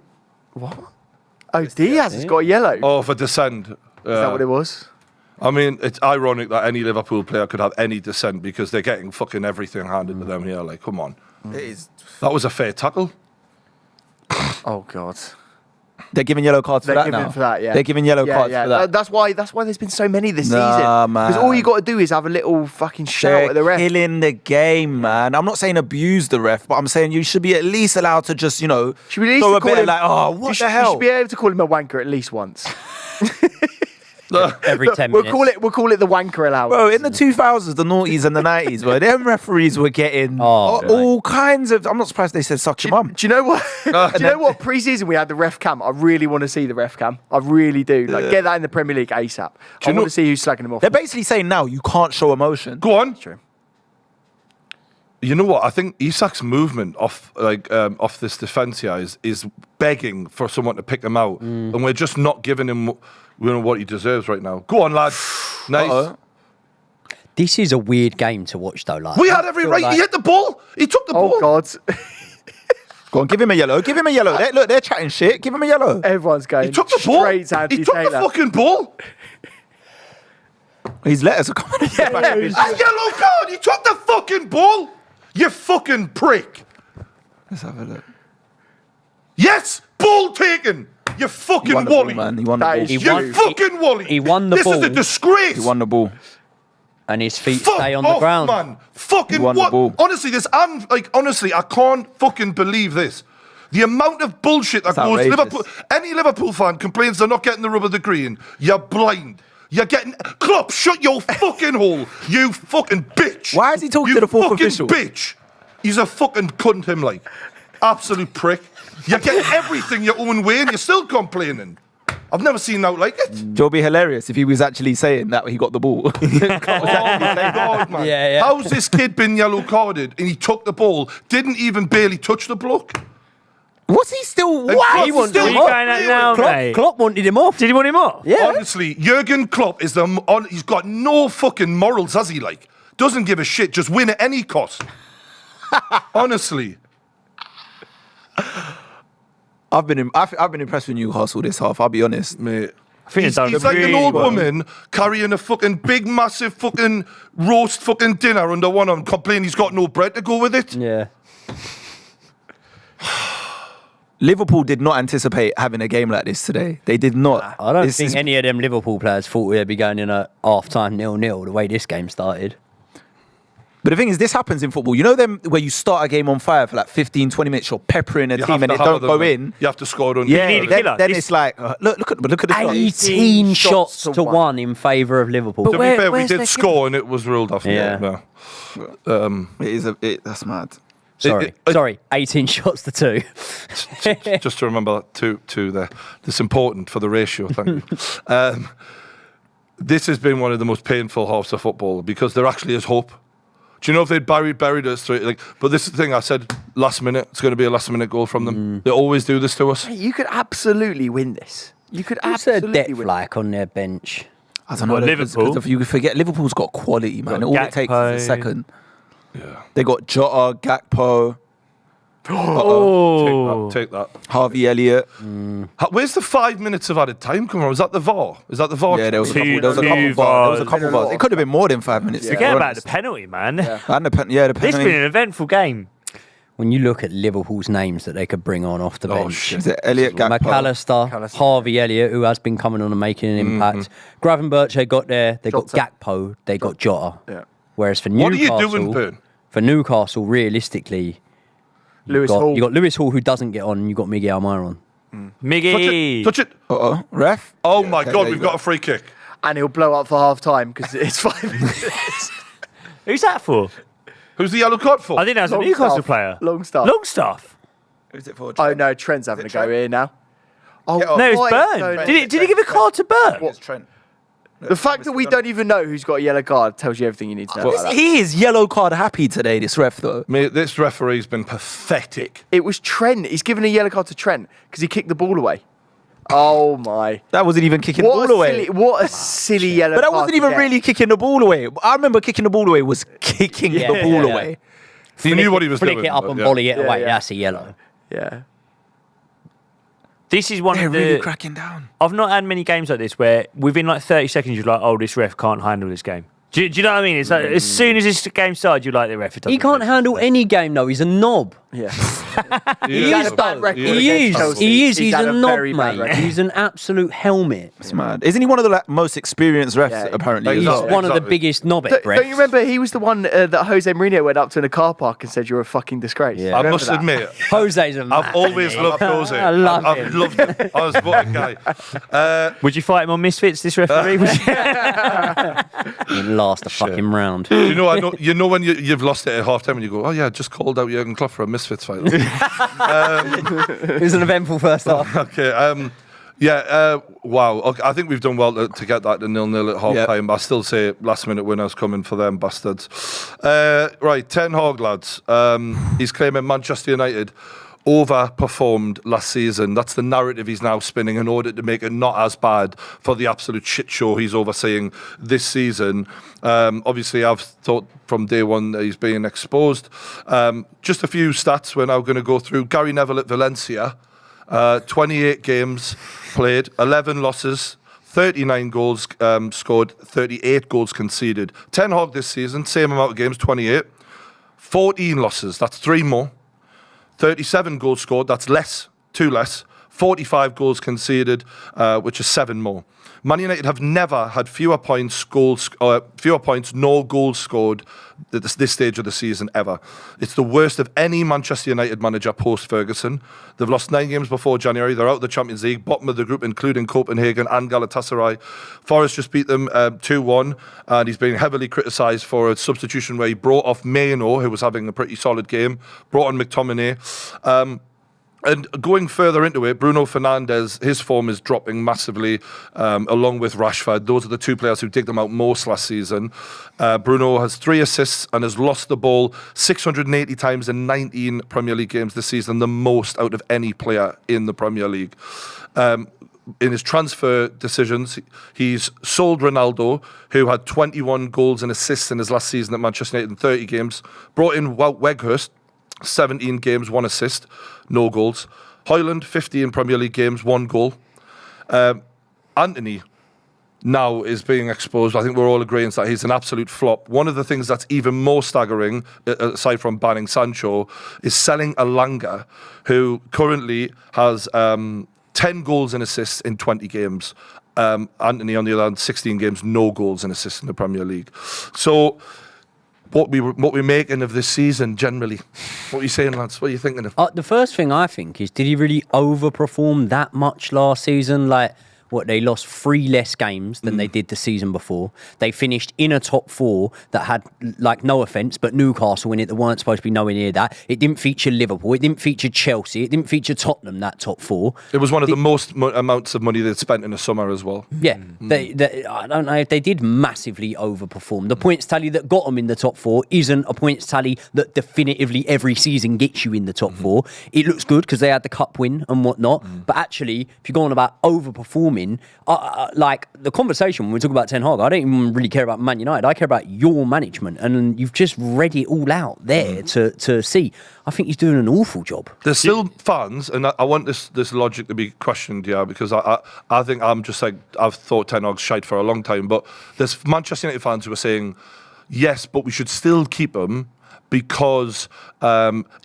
What? Oh, Diaz has got a yellow. Is Oh, for dissent. that what it was? I mean, it's ironic that any Liverpool player could have any dissent because they're getting fucking everything handed to them here. Like, come on. It is. That was a fair tackle. Oh God. They're giving yellow cards for They're that giving now. for that, yeah. They're giving yellow cards for that. That's why there's been so many this Nah, season. Because man. all you got to do is have a little fucking shout They're at the ref. killing the game, man. I'm not saying abuse the ref, but I'm saying you should be at least allowed to just, Should we at least throw a call bit of him- like, oh, what the You hell? should be able to call him a wanker at least once. Every 10 We'll minutes. call it the wanker allowance. Bro, in the 2000s, the noughties and the 90s, bro, them referees were getting all kinds of... I'm not surprised they said suck your mum. Do you know what? Do you know what? Pre-season we had the ref cam. I really want to see the ref cam. I really do. Like, get that in the Premier League ASAP. I want to see who's slagging him off. They're basically saying now you can't show emotion. Go on. True. You know what? I think Isak's movement off this defence here is begging for someone to pick him out, and we're just not giving him what he deserves right now. Go on, lad. Nice. Uh-oh. This is a weird game to watch, though. Like, We I had every feel right. like- He hit the ball. He took the ball. Oh God. Go on, give him a yellow. Give him a yellow. Look, they're chatting shit. Give him a yellow. Everyone's going. He took the ball. Straight to Anthony He took the Taylor. fucking ball. His letters are coming. A yellow card. He took the fucking ball. You fucking prick. Let's have a look. Yes, ball taken. You fucking He won the ball, wally. man. He won the That ball. is He You won- fucking wally. he won the This is ball. a disgrace. He won the ball. and his feet Fuck stay on off, the ground. man. Fucking He won the what? ball. Honestly, honestly, I can't fucking believe this. The amount of bullshit that It's goes. outrageous. Liverpool. Any Liverpool fan complains they're not getting the rub of the green. You're blind. You're getting... Klopp, shut your fucking hole, you fucking bitch. Why is he talking to the fourth official? You fucking bitch. He's a fucking cunt, him, like. Absolute prick. You're getting everything your own way and you're still complaining. I've never seen out like it. It would be hilarious if he was actually saying that he got the ball. Oh my God, man. Yeah. How's this kid been yellow carded and he took the ball, didn't even barely touch the bloke? Was he still... And Why? Klopp's wanted still him Are you off. going out now, mate? Klopp wanted him off. Did you want him off? Yeah. Honestly, Jurgen Klopp is he's got no fucking morals, has he, like? Doesn't give a shit, just win at any cost. Honestly. I've been impressed with Newcastle this half, I'll be honest. Mate. I think He's it's done like really an old well. woman carrying a fucking big, massive fucking roast fucking dinner under one arm, complaining he's got no bread to go with it. Yeah. Liverpool did not anticipate having a game like this today. They did not. I don't This think is- any of them Liverpool players thought we'd be going in at half-time 0-0 the way this game started. But the thing is, this happens in football. You know them where you start a game on fire for like 15, 20 minutes, you're peppering a You team have and to it hammer don't them, go man. in. You have to score, don't Yeah, need a then, killer. then This- it's like, look at the shot. 18 shots to one. 1 in favour of Liverpool. To be fair, we where's did their score and it was ruled off. Yeah. That's mad. Sorry, 18 shots to 2. Just to remember that two there. That's important for the ratio, thank you. This has been one of the most painful halves of football because there actually is hope. Do you know if they'd buried us through like? But this is the thing I said last minute. It's going to be a last minute goal from them. They always do this to us. Hey, you could absolutely win this. You could What's their absolutely depth win. like on their bench? I don't know. Well, Liverpool. If you forget, Liverpool's got quality, man. Got All it takes is a Gakpo. second. Yeah. They got Jota, Gakpo, Oh. Take that. Harvey Elliott. Where's the 5 minutes of added time come from? Was that the VAR? Is that the VAR? Yeah, there was a Two- couple. There was a couple two of bars. There was a VARs. couple of bars. It could have been more than 5 minutes. to be Forget about honest. the penalty, man. And the the This has penalty. been an eventful game. When you look at Liverpool's names that they could bring on off the Oh, bench. shit. Is it Elliott, Gakpo? McAllister, Harvey Elliott, who has been coming on and making an impact. Gravenberch, they got there. They got Jota. Gakpo. They got Jota. Yeah. Whereas for What are Newcastle, you doing, Bern? for Newcastle, realistically, Lewis Hall. you got Lewis Hall who doesn't get on, and you got Miguel Almiron on. Miggy. Touch it. Ref? Oh my Okay, God, there we've you got go. a free kick. And he'll blow up for half time because it's 5 minutes. Who's that for? Who's the yellow card for? I think that was a Longstaff. Newcastle player. Longstaff. Longstaff. Who's it for? Oh no, Trent's having a go Trent? here now. Oh, Yeah, oh, No, it's why- Burn. no, no. Did he give a card to Burn? It's Trent. The fact that we don't even know who's got a yellow card tells you everything you need to know about that. He is yellow card happy today, this ref, though. Mate, this referee's been pathetic. It was Trent. He's given a yellow card to Trent because he kicked the ball away. Oh my! That wasn't even kicking the ball away. What a silly yellow But that card wasn't to even get. really kicking the ball away. I remember kicking the ball away was kicking the ball away. He knew what he was Flick doing. it up but and yeah. volley it Yeah, away. yeah. That's a yellow. Yeah. This is one They're of the. really cracking down. I've not had many games like this where within like 30 seconds you're like, oh, this ref can't handle this game. Do you know what I mean? It's like as soon as this game started, you like the ref. He can't handle any game though. He's a knob. Yeah. He had is a bad though. record He against is. Chelsea. He is. He's He's had a a knob, very bad mate. record. He's an absolute helmet. It's mad. Isn't he one of the most experienced refs, Yeah. apparently? He's as He's well? one of the Exactly. biggest knobhead Don't refs. you remember he was the one that Jose Mourinho went up to in a car park and said you're a fucking disgrace? Yeah. I Remember must that? admit, Jose's a I've always loved Jose. I love I've him. loved him. I was what a guy. Would you fight him on Misfits, this referee? Would you? He'd last a fucking round. You know when you've lost it at half time and you go, oh yeah, just called out Jurgen Klopp for a Misfits fight. It was an eventful first half. Okay. Wow. Okay, I think we've done well to get that to 0-0 at half time. But I still say last minute winners coming for them bastards. Right, Ten Hag lads. He's claiming Manchester United overperformed last season. That's the narrative he's now spinning in order to make it not as bad for the absolute shit show he's overseeing this season. Obviously, I've thought from day one that he's being exposed. Just a few stats we're now going to go through. Gary Neville at Valencia, 28 games played, 11 losses, 39 goals scored, 38 goals conceded. Ten Hag this season, same amount of games, 28. 14 losses, that's 3 more. 37 goals scored, that's less, 2 less. 45 goals conceded, which is 7 more. Man United have never had fewer points, nor goals scored at this stage of the season ever. It's the worst of any Manchester United manager post-Ferguson. They've lost 9 games before January. They're out of the Champions League, bottom of the group, including Copenhagen and Galatasaray. Forest just beat them 2-1, and he's been heavily criticised for a substitution where he brought off Mayno, who was having a pretty solid game, brought on McTominay. And going further into it, Bruno Fernandes, his form is dropping massively, along with Rashford. Those are the 2 players who digged them out most last season. Bruno has 3 assists and has lost the ball 680 times in 19 Premier League games this season, the most out of any player in the Premier League. In his transfer decisions, he's sold Ronaldo, who had 21 goals and assists in his last season at Manchester United in 30 games, brought in Wout Weghorst, 17 games, 1 assist, no goals. Højlund, 15 Premier League games, 1 goal. Anthony now is being exposed. I think we're all agreeing that he's an absolute flop. One of the things that's even more staggering, aside from banning Sancho, is selling Elanga, who currently has 10 goals and assists in 20 games. Anthony, on the other hand, 16 games, no goals and assists in the Premier League. So what we're making of this season generally. What are you saying, lads? What are you thinking of? The first thing I think is, did he really overperform that much last season? Like, they lost 3 less games than they did the season before. They finished in a top 4 that had, like, no offence, but Newcastle in it that weren't supposed to be nowhere near that. It didn't feature Liverpool. It didn't feature Chelsea. It didn't feature Tottenham, that top 4. It was one of the most amounts of money they'd spent in a summer as well. Yeah. I don't know if they did massively overperform. The points tally that got them in the top 4 isn't a points tally that definitively every season gets you in the top 4. It looks good because they had the cup win and whatnot. But actually, if you're going about overperforming, like the conversation when we talk about Ten Hag, I don't even really care about Man United. I care about your management, and you've just read it all out there to see. I think he's doing an awful job. There's still fans, and I want this logic to be questioned, because I think I'm just like, I've thought Ten Hag's shite for a long time, but there's Manchester United fans who are saying, yes, but we should still keep him because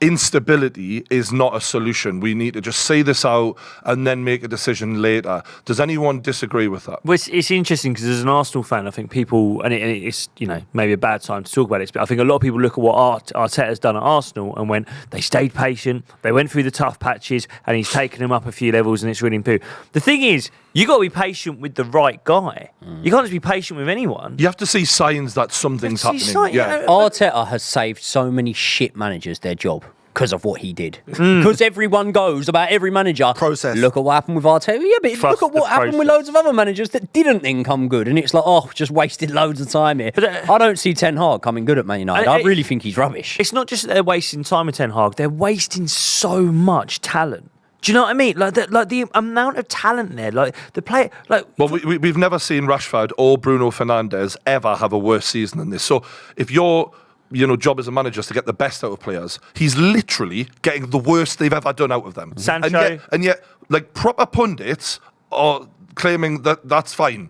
instability is not a solution. We need to just say this out and then make a decision later. Does anyone disagree with that? Well, it's interesting because as an Arsenal fan, I think people, and it's maybe a bad time to talk about this, but I think a lot of people look at what Arteta's done at Arsenal and went, they stayed patient, they went through the tough patches, and he's taken them up a few levels, and it's really improved. The thing is, you got to be patient with the right guy. You can't just be patient with anyone. You have to see signs that something's happening. Arteta has saved so many shit managers their job because of what he did. Because everyone goes about every manager. Process. Look at what happened with Arteta. Yeah, but look at what happened with loads of other managers that didn't then come good. And it's like, just wasted loads of time here. But I don't see Ten Hag coming good at Man United. I really think he's rubbish. It's not just that they're wasting time with Ten Hag. They're wasting so much talent. Do you know what I mean? Like the amount of talent there, like the play, like. Well, we've never seen Rashford or Bruno Fernandes ever have a worse season than this. So if your job as a manager is to get the best out of players, he's literally getting the worst they've ever done out of them. Sancho, and yet, like proper pundits are claiming that that's fine.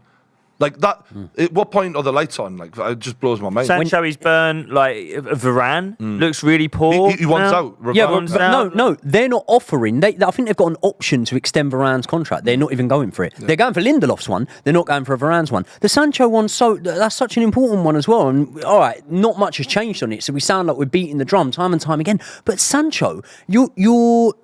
Like that, at what point are the lights on? Like, it just blows my mind. Sancho is burned. Like Varane looks really poor. He wants out. Yeah, but no, they're not offering. I think they've got an option to extend Varane's contract. They're not even going for it. Yeah. They're going for Lindelof's one. They're not going for Varane's one. The Sancho one, that's such an important one as well. And all right, not much has changed on it, so we sound like we're beating the drum time and time again. But Sancho, you're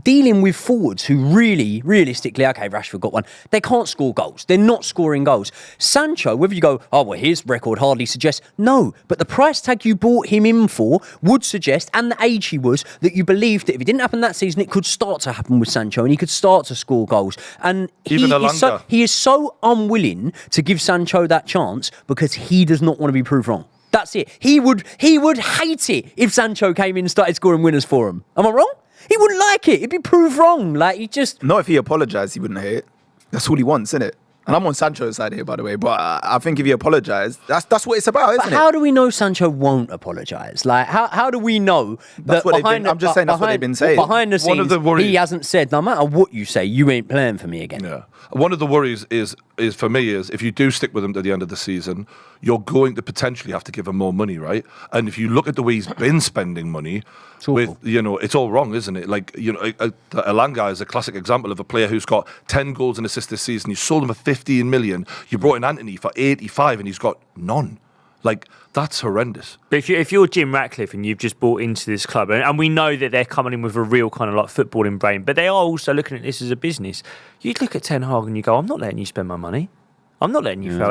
dealing with forwards who really, realistically, okay, Rashford got one. They can't score goals. They're not scoring goals. Sancho, whether you go, his record hardly suggests, no, but the price tag you bought him in for would suggest, and the age he was, that you believed that if it didn't happen that season, it could start to happen with Sancho and he could start to score goals. And he is so unwilling to give Sancho that chance because he does not want to be proved wrong. That's it. He would hate it if Sancho came in and started scoring winners for him. Am I wrong? He wouldn't like it. It'd be proved wrong. Like, he just... Not if he apologised, he wouldn't hate it. That's all he wants, isn't it? And I'm on Sancho's side here, by the way, but I think if he apologised, that's what it's about, isn't it? How do we know Sancho won't apologise? Like, how do we know that I'm just saying that's what they've been saying. Behind the scenes, he hasn't said, no matter what you say, you ain't playing for me again. Yeah. One of the worries is is for me is if you do stick with him to the end of the season, you're going to potentially have to give him more money, right? And if you look at the way he's been spending money, it's all wrong, isn't it? Like, Elanga is a classic example of a player who's got 10 goals and assists this season. You sold him for 15 million. You brought in Anthony for 85 and he's got none. Like, that's horrendous. But if you're Jim Ratcliffe and you've just bought into this club, and we know that they're coming in with a real kind of like footballing brain, but they are also looking at this as a business. You'd look at Ten Hag and you go, I'm not letting you spend my money. I'm not letting you throw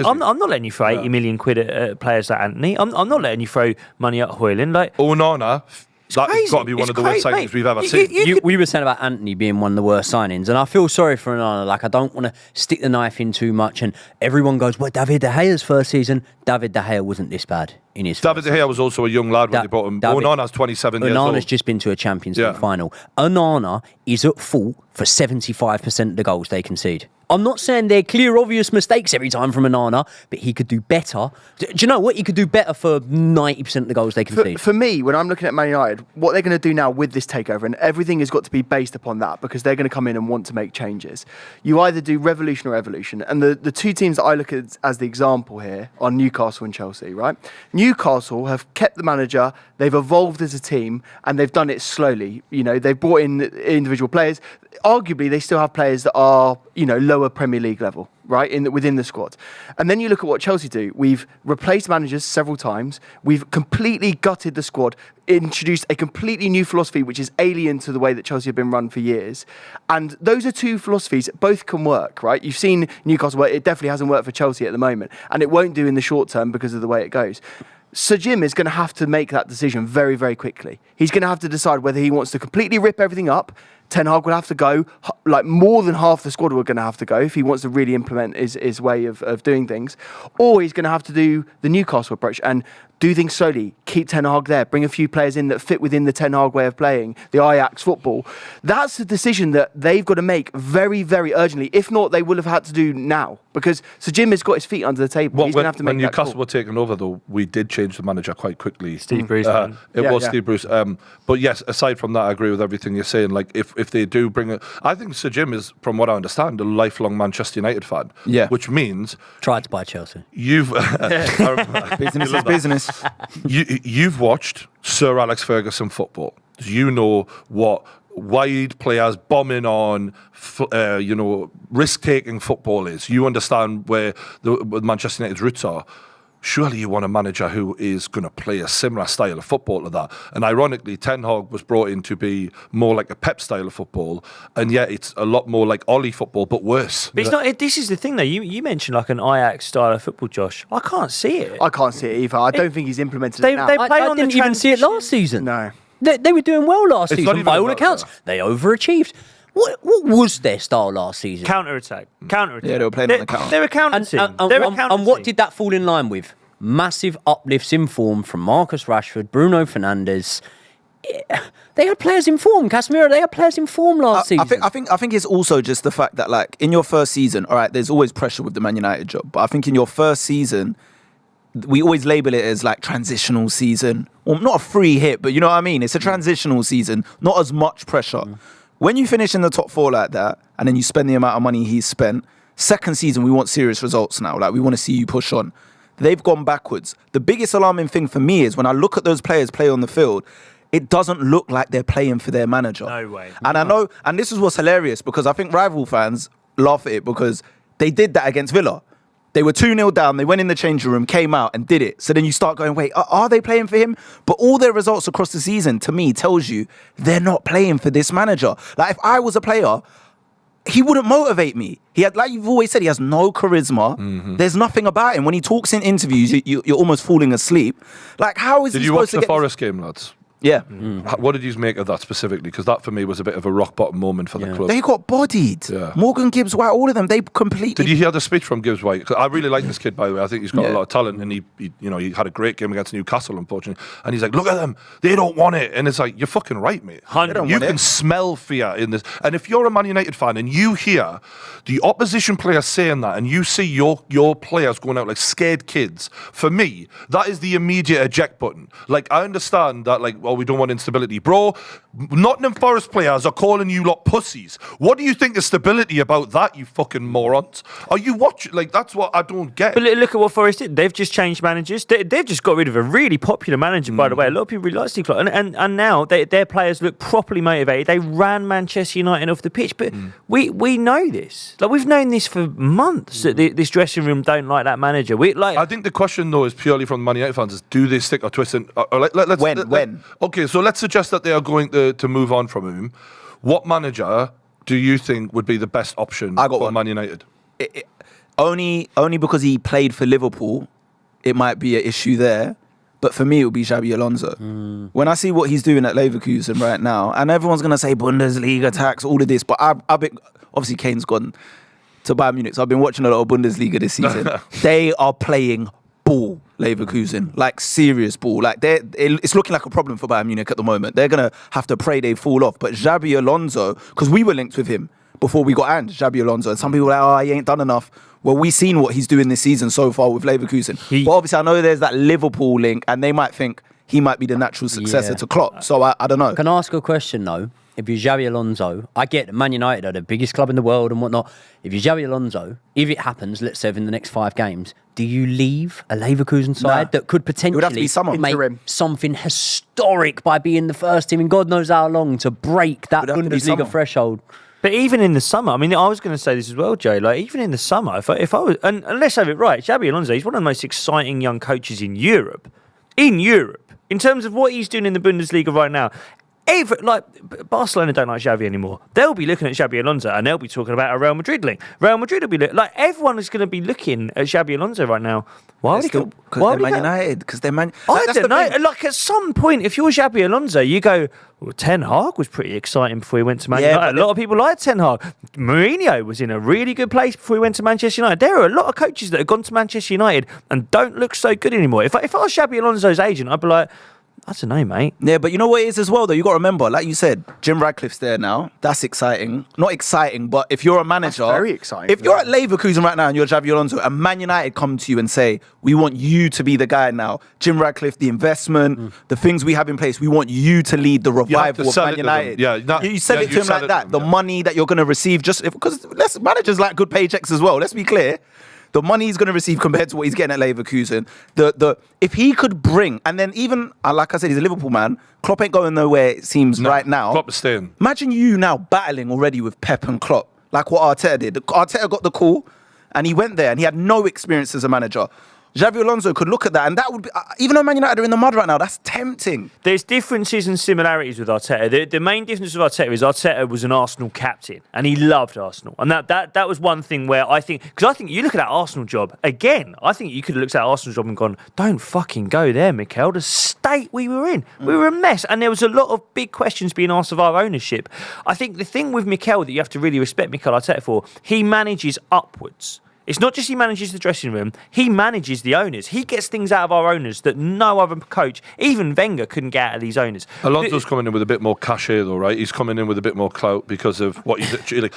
I'm not letting you throw 80 million quid at players like Anthony. I'm not letting you throw money at Højlund. Like, Onana, that's got to be one of the worst signings we've ever seen. We were saying about Anthony being one of the worst signings, and I feel sorry for Onana. Like, I don't want to stick the knife in too much, and everyone goes, well, David De Gea's first season. David De Gea wasn't this bad in his David De Gea was also a young lad when they bought him. Onana's 27 years old. Onana's just been to a Champions League final. Onana is at fault for 75% of the goals they concede. I'm not saying they're clear, obvious mistakes every time from Onana, but he could do better. Do you know what? He could do better for 90% of the goals they concede. For me, when I'm looking at Man United, what they're going to do now with this takeover, and everything has got to be based upon that because they're going to come in and want to make changes. You either do revolution or evolution. And the two teams that I look at as the example here are Newcastle and Chelsea, right? Newcastle have kept the manager, they've evolved as a team, and they've done it slowly. They've brought in individual players. Arguably, they still have players that are, lower Premier League level, right, within the squad. And then you look at what Chelsea do. We've replaced managers several times. We've completely gutted the squad, introduced a completely new philosophy, which is alien to the way that Chelsea have been run for years. And those are two philosophies. Both can work, right? You've seen Newcastle work. It definitely hasn't worked for Chelsea at the moment. And it won't do in the short term because of the way it goes. Sir Jim is going to have to make that decision very, very quickly. He's going to have to decide whether he wants to completely rip everything up. Ten Hag will have to go, like more than half the squad are going to have to go if he wants to really implement his way of doing things. Or he's going to have to do the Newcastle approach and do things slowly, keep Ten Hag there, bring a few players in that fit within the Ten Hag way of playing, the Ajax football. That's a decision that they've got to make very, very urgently. If not, they will have had to do now because Sir Jim has got his feet under the table. He's going to have to make that call. When Newcastle were taken over, though, we did change the manager quite quickly. Steve Bruce. Steve Bruce. But yes, aside from that, I agree with everything you're saying. Like, if they do bring it, I think Sir Jim is, from what I understand, a lifelong Manchester United fan. Yeah. Which means tried to buy Chelsea. Business is business. You've watched Sir Alex Ferguson football. You know what wide players bombing on, risk-taking football is. You understand where Manchester United's roots are. Surely you want a manager who is going to play a similar style of football to that. And ironically, Ten Hag was brought in to be more like a Pep style of football, and yet it's a lot more like Ollie football, but worse. But it's not. This is the thing, though. You mentioned like an Ajax style of football, Josh. I can't see it. I can't see it either. I don't think he's implemented it now. I didn't even see it last season. No. They were doing well last season, by all accounts. They overachieved. What was their style last season? Counter-attack. Yeah, they were playing on the counter. They're a counter team. And what did that fall in line with? Massive uplifts in form from Marcus Rashford, Bruno Fernandes. They had players in form. Casemiro, they had players in form last season. I think it's also just the fact that, like, in your first season, all right, there's always pressure with the Man United job, but I think in your first season, we always label it as like transitional season, or not a free hit, but you know what I mean? It's a transitional season, not as much pressure. When you finish in the top four like that, and then you spend the amount of money he's spent, second season, we want serious results now. Like, we want to see you push on. They've gone backwards. The biggest alarming thing for me is when I look at those players play on the field, it doesn't look like they're playing for their manager. No way. And I know, and this is what's hilarious, because I think rival fans laugh at it because they did that against Villa. They were 2-0 down, they went in the changing room, came out and did it. So then you start going, wait, are they playing for him? But all their results across the season, to me, tells you they're not playing for this manager. Like, if I was a player, he wouldn't motivate me. He had, like you've always said, he has no charisma. Mm-hmm. There's nothing about him. When he talks in interviews, you're almost falling asleep. Like, how is he supposed to Did you watch the Forest game, lads? Yeah. What did you make of that specifically? Because that for me was a bit of a rock bottom moment for the club. They got bodied. Yeah. Morgan Gibbs-White, all of them, they completely... Did you hear the speech from Gibbs-White? 'Cause I really like this kid, by the way. I think he's got a lot of talent, and he had a great game against Newcastle, unfortunately. And he's like, look at them, they don't want it. And it's like, you're fucking right, mate. You can smell fear in this. And if you're a Man United fan and you hear the opposition players saying that, and you see your players going out like scared kids, for me, that is the immediate eject button. Like, I understand that, like, oh, we don't want instability. Bro, Nottingham Forest players are calling you lot pussies. What do you think is stability about that, you fucking morons? Are you watching? Like, that's what I don't get. But look at what Forest did. They've just changed managers. They've just got rid of a really popular manager, by the way. A lot of people really like Steve Klopp. And now their players look properly motivated. They ran Manchester United off the pitch. But we know this. Like, we've known this for months, that this dressing room don't like that manager. I think the question, though, is purely from the Man United fans, is do they stick or twist in? When? Okay, so let's suggest that they are going to move on from him. What manager do you think would be the best option for Man United? Only because he played for Liverpool, it might be an issue there. But for me, it would be Xabi Alonso. When I see what he's doing at Leverkusen right now, and everyone's going to say Bundesliga tax, all of this, but I've been, obviously Kane's gone to Bayern Munich, so I've been watching a lot of Bundesliga this season. They are playing ball, Leverkusen, like serious ball. Like it's looking like a problem for Bayern Munich at the moment. They're going to have to pray they fall off. But Xabi Alonso, because we were linked with him before we got Xabi Alonso, and some people were like, oh, he ain't done enough. Well, we've seen what he's doing this season so far with Leverkusen. But obviously, I know there's that Liverpool link, and they might think he might be the natural successor to Klopp. So I don't know. Can I ask a question, though? If you're Xabi Alonso, I get Man United are the biggest club in the world and whatnot. If you're Xabi Alonso, if it happens, let's say in the next 5 games, do you leave a Leverkusen side that could potentially make something historic by being the first team in God knows how long to break that Bundesliga threshold? But even in the summer, I mean, I was going to say this as well, Joe. Like, even in the summer, if I was, and let's have it right, Xabi Alonso, he's one of the most exciting young coaches in Europe. In terms of what he's doing in the Bundesliga right now. Barcelona don't like Xavi anymore. They'll be looking at Xabi Alonso and they'll be talking about a Real Madrid link. Real Madrid will be like, everyone is going to be looking at Xabi Alonso right now. Why would he go? Because they're Man United. Because they're Man. I don't know. Like, at some point, if you're Xabi Alonso, you go, well, Ten Hag was pretty exciting before he went to Man United. A lot of people like Ten Hag. Mourinho was in a really good place before he went to Manchester United. There are a lot of coaches that have gone to Manchester United and don't look so good anymore. If I was Xabi Alonso's agent, I'd be like, I don't know, mate. Yeah, but you know what it is as well, though? You got to remember, like you said, Jim Radcliffe's there now. That's exciting. Not exciting, but if you're a manager... That's very exciting. If you're at Leverkusen right now and you're Xabi Alonso and Man United come to you and say, we want you to be the guy now. Jim Radcliffe, the investment, the things we have in place, we want you to lead the revival of Man United. You said it to him like that. The money that you're going to receive, because managers like good paychecks as well. Let's be clear. The money he's going to receive compared to what he's getting at Leverkusen, if he could bring, and then even, like I said, he's a Liverpool man, Klopp ain't going nowhere, it seems, right now. Klopp is staying. Imagine you now battling already with Pep and Klopp, like what Arteta did. Arteta got the call, and he went there, and he had no experience as a manager. Xabi Alonso could look at that, and that would be, even though Man United are in the mud right now, that's tempting. There's differences and similarities with Arteta. The main difference with Arteta is Arteta was an Arsenal captain, and he loved Arsenal. And that was one thing where I think you look at that Arsenal job, again, I think you could have looked at that Arsenal job and gone, don't fucking go there, Mikel. The state we were in. We were a mess. And there was a lot of big questions being asked of our ownership. I think the thing with Mikel that you have to really respect Mikel Arteta for, he manages upwards. It's not just he manages the dressing room, he manages the owners. He gets things out of our owners that no other coach, even Wenger, couldn't get out of these owners. Alonso's coming in with a bit more cachet, though, right? He's coming in with a bit more clout because of what he's actually...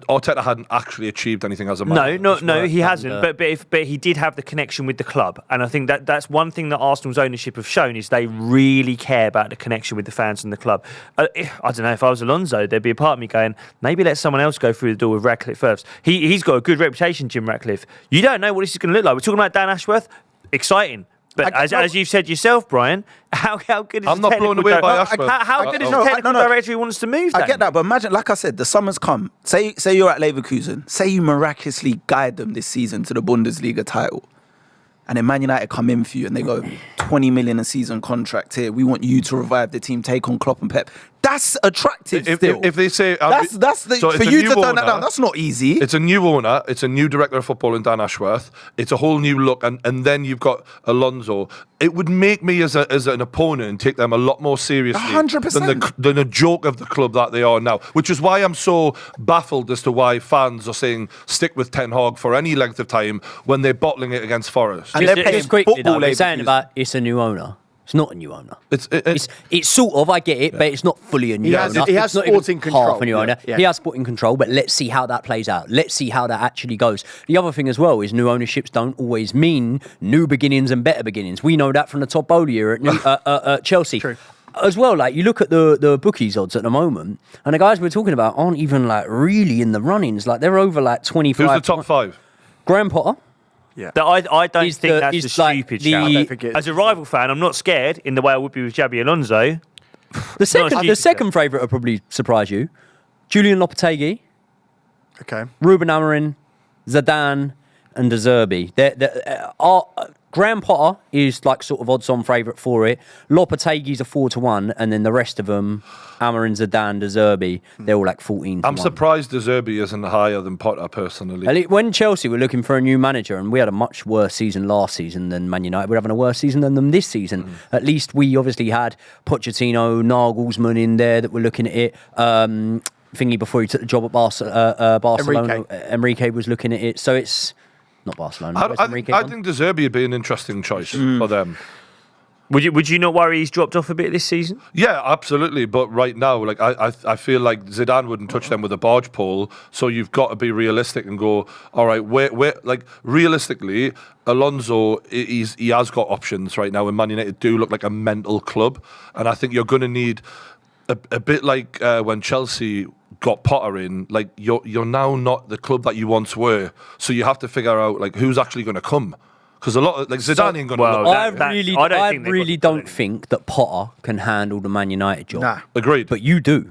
Arteta hadn't actually achieved anything as a manager. No, he hasn't. But he did have the connection with the club, and I think that's one thing that Arsenal's ownership have shown is they really care about the connection with the fans and the club. I don't know, if I was Alonso, there'd be a part of me going, maybe let someone else go through the door with Radcliffe first. He's got a good reputation, Jim Radcliffe. You don't know what this is going to look like. We're talking about Dan Ashworth, exciting. But as you've said yourself, Brian, how good is I'm not blown away by Ashworth. How good is the technical director who wants to move that? I get that, but imagine, like I said, the summer's come. Say you're at Leverkusen. Say you miraculously guide them this season to the Bundesliga title. And then Man United come in for you and they go, 20 million a season contract here. We want you to revive the team, take on Klopp and Pep. That's attractive still. If they say... for you to turn that down, that's not easy. It's a new owner. It's a new director of football in Dan Ashworth. It's a whole new look. And then you've got Alonso. It would make me, as an opponent, take them a lot more seriously 100%. than a joke of the club that they are now. Which is why I'm so baffled as to why fans are saying stick with Ten Hag for any length of time when they're bottling it against Forest. And they're playing just quickly, football. They're saying about it's a new owner. It's not a new owner. It's sort of, I get it, but it's not fully a new owner. He has It's not even sporting control. half a new owner. Yeah. He has sporting control, but let's see how that plays out. Let's see how that actually goes. The other thing as well is new ownerships don't always mean new beginnings and better beginnings. We know that from the Todd Bowley era at Chelsea. True. As well, like you look at the bookies odds at the moment, and the guys we're talking about aren't even like really in the runnings. Like they're over like 25. Who's the top 5? Graham Potter. Yeah. I don't think that's a stupid shout. I don't think it is. As a rival fan, I'm not scared in the way I would be with Xabi Alonso. The second favourite will probably surprise you. Julian Lopetegui, Okay. Ruben Amorim, Zidane, and De Zerbi. Graham Potter is like sort of odds-on favourite for it. Lopetegui's a 4-1, and then the rest of them, Amorim, Zidane, De Zerbi, they're all like 14-1. I'm surprised De Zerbi isn't higher than Potter personally. When Chelsea were looking for a new manager, and we had a much worse season last season than Man United, we're having a worse season than them this season. At least we obviously had Pochettino, Nagelsmann in there that were looking at it. Thingy before he took the job at Barcelona, Enrique was looking at it. So it's not Barcelona. I think De Zerbi would be an interesting choice for them. Would you not worry he's dropped off a bit this season? Yeah, absolutely. But right now, like I feel like Zidane wouldn't touch them with a barge pole. So you've got to be realistic and go, all right, where like realistically, Alonso he has got options right now. And Man United do look like a mental club, and I think you're going to need a bit like when Chelsea got Potter in. Like you're now not the club that you once were. So you have to figure out like who's actually going to come. Because a lot of Zidane ain't going to look. I really don't think that Potter can handle the Man United job. Nah. Agreed. But you do.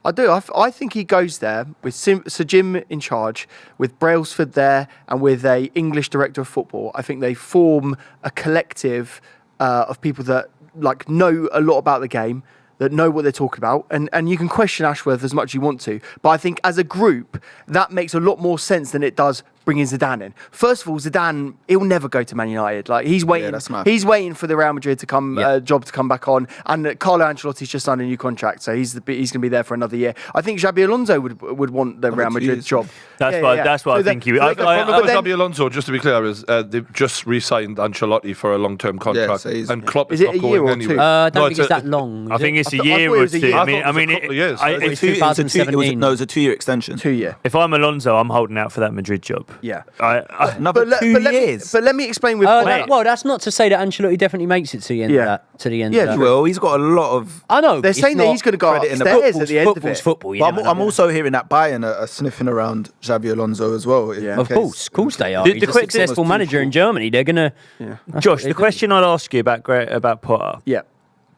I do. I think he goes there with Sir Jim in charge, with Brailsford there, and with a English director of football. I think they form a collective of people that like know a lot about the game, that know what they're talking about, and you can question Ashworth as much as you want to, but I think as a group that makes a lot more sense than it does bringing Zidane in. First of all, Zidane, he'll never go to Man United. Like he's waiting. Yeah, he's waiting for the Real Madrid to come job to come back on, and Carlo Ancelotti's just signed a new contract, so he's going to be there for another year. I think Xabi Alonso would want the Real Madrid job. That's what I think he would. The problem with Xabi Alonso, just to be clear, is they've just re-signed Ancelotti for a long-term contract, and Klopp is it not a going year or anywhere. two? I don't think it's that long. I think it's a I year thought it or was a two. year. I mean, a couple of years. It's 2017. No, it was a 2-year extension. 2 year. If I'm Alonso, I'm holding out for that Madrid job. Yeah. Another 2 years. But let me explain with well, that's not to say that Ancelotti definitely makes it to the end of that. To the end. Yeah, of that. Well, he's got a lot of. I know. they're saying that he's going to go credit in the upstairs at the end of Football's it. football. You But never I'm know. also hearing that Bayern are sniffing around Xabi Alonso as well. Yeah. Of course they are. The He's a quick- successful manager in Germany. They're gonna. Josh, the question I'd ask you about Potter. Yeah.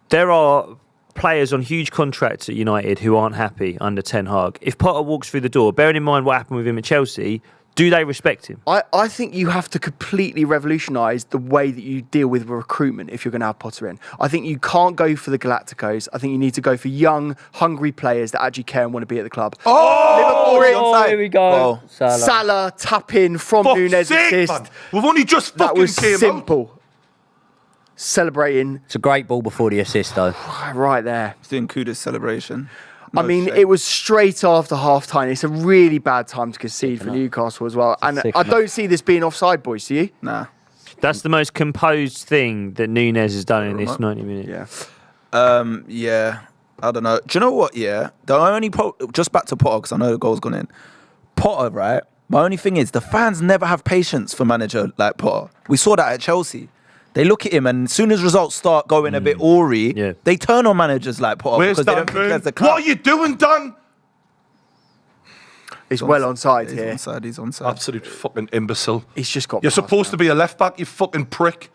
There are players on huge contracts at United who aren't happy under Ten Hag. If Potter walks through the door, bearing in mind what happened with him at Chelsea, do they respect him? I think you have to completely revolutionise the way that you deal with recruitment if you're going to have Potter in. I think you can't go for the Galacticos. I think you need to go for young, hungry players that actually care and want to be at the club. Oh, here we go. Salah tap in from Nunez assist. Man. We've only just That fucking was came out. simple. Celebrating It's a great ball before the assist, though. right there. He's doing Kuda's celebration. I mean, it was straight after half-time. It's a really bad time to concede for Newcastle as well. And I don't see this being offside, boys, do you? Nah. That's the most composed thing that Nunez has done in this 90 minutes. Yeah. Yeah. I don't know. Do you know what? Yeah. The only just back to Potter because I know the goal's gone in. Potter, right? My only thing is the fans never have patience for manager like Potter. We saw that at Chelsea. They look at him, and as soon as results start going a bit awry, they turn on managers like Potter Where's because they Dan don't think he has the Burn? club. What are you doing, Dan? He's well onside here. He's onside. Absolute fucking imbecile. He's just got You're past supposed now. to be a left back, you fucking prick.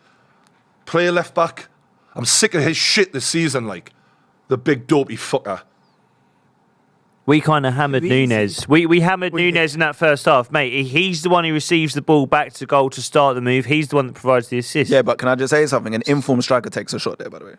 Play a left back. I'm sick of his shit this season, like. The big dopey fucker. We kind of hammered Nunez. We hammered Nunez in that first half, mate. He's the one who receives the ball back to goal to start the move. He's the one that provides the assist. Yeah, but can I just say something? An informed striker takes a shot there, by the way.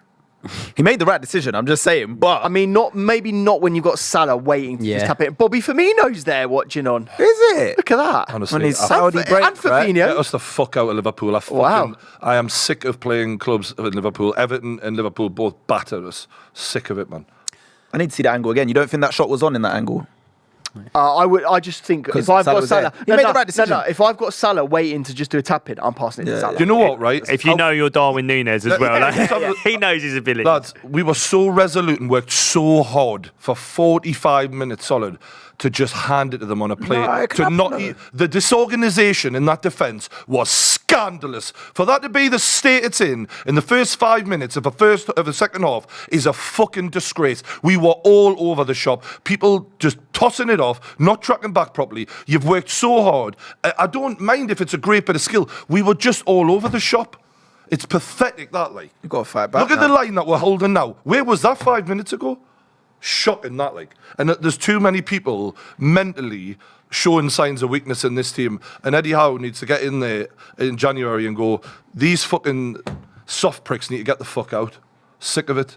He made the right decision, I'm just saying. But I mean, maybe not when you've got Salah waiting to just tap it. Bobby Firmino's there watching on. is it? Look at that. Honestly, When he's I- Saudi break, and right? Fabinho. Get us the fuck out of Liverpool. I am sick of playing clubs in Liverpool. Everton and Liverpool both batter us. Sick of it, man. I need to see the angle again. You don't think that shot was on in that angle? I just think if I've got Salah, he made the right decision. if I've got Salah waiting to just do a tap in, I'm passing it to Salah. Do you know what, right? If you know your Darwin Núñez as well, he knows his ability. Lads, we were so resolute and worked so hard for 45 minutes solid to just hand it to them on a plate. The disorganisation in that defence was scandalous. For that to be the state it's in the first 5 minutes of the second half is a fucking disgrace. We were all over the shop. People just tossing it off, not tracking back properly. You've worked so hard. I don't mind if it's a great bit of skill. We were just all over the shop. It's pathetic, that, like. You've got to fight back. Look at the line that we're holding now. Where was that 5 minutes ago? Shocking, that, like. And there's too many people mentally showing signs of weakness in this team. And Eddie Howe needs to get in there in January and go, these fucking soft pricks need to get the fuck out. Sick of it.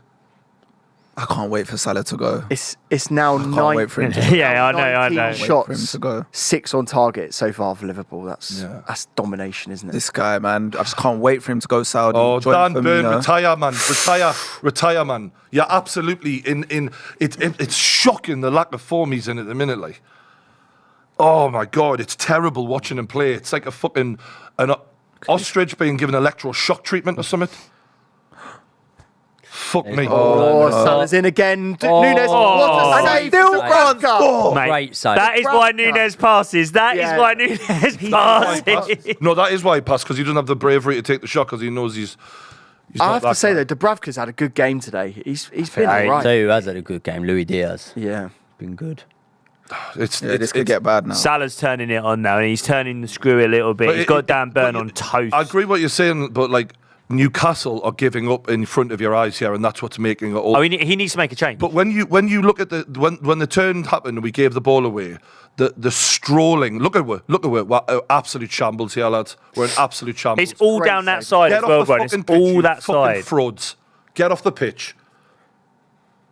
I can't wait for Salah to go. It's now I can't wait for him to go. Yeah, I know. shots, for him to go. 6 on target so far for Liverpool. That's domination, isn't it? This guy, man, I just can't wait for him to go Saudi. Oh, join Dan Burn, Firmino. retire, man. Retire, man. Yeah, absolutely. It's shocking the lack of form he's in at the minute, like. Oh, my God, it's terrible watching him play. It's like an ostrich being given electroshock treatment or something. Fuck me. Salah's in again. Núñez, what a save. Great save. That is why Núñez passes. That is why Núñez passes. No, that is why he passed, because he doesn't have the bravery to take the shot, because he knows he's I have to say, though, Dubravka's had a good game today. He's been all right. So who has had a good game? Louis Diaz. Yeah. Been good. This could get bad now. Salah's turning it on now, and he's turning the screw a little bit. He's got Dan Burn on toast. I agree what you're saying, but, like, Newcastle are giving up in front of your eyes here, and that's what's making it all. Oh, he needs to make a change. But when you look at when the turn happened and we gave the ball away, the strolling. Look at we're absolute shambles here, lads. We're in absolute shambles. It's all down that side as well, bro. It's all that side. Frauds. Get off the pitch.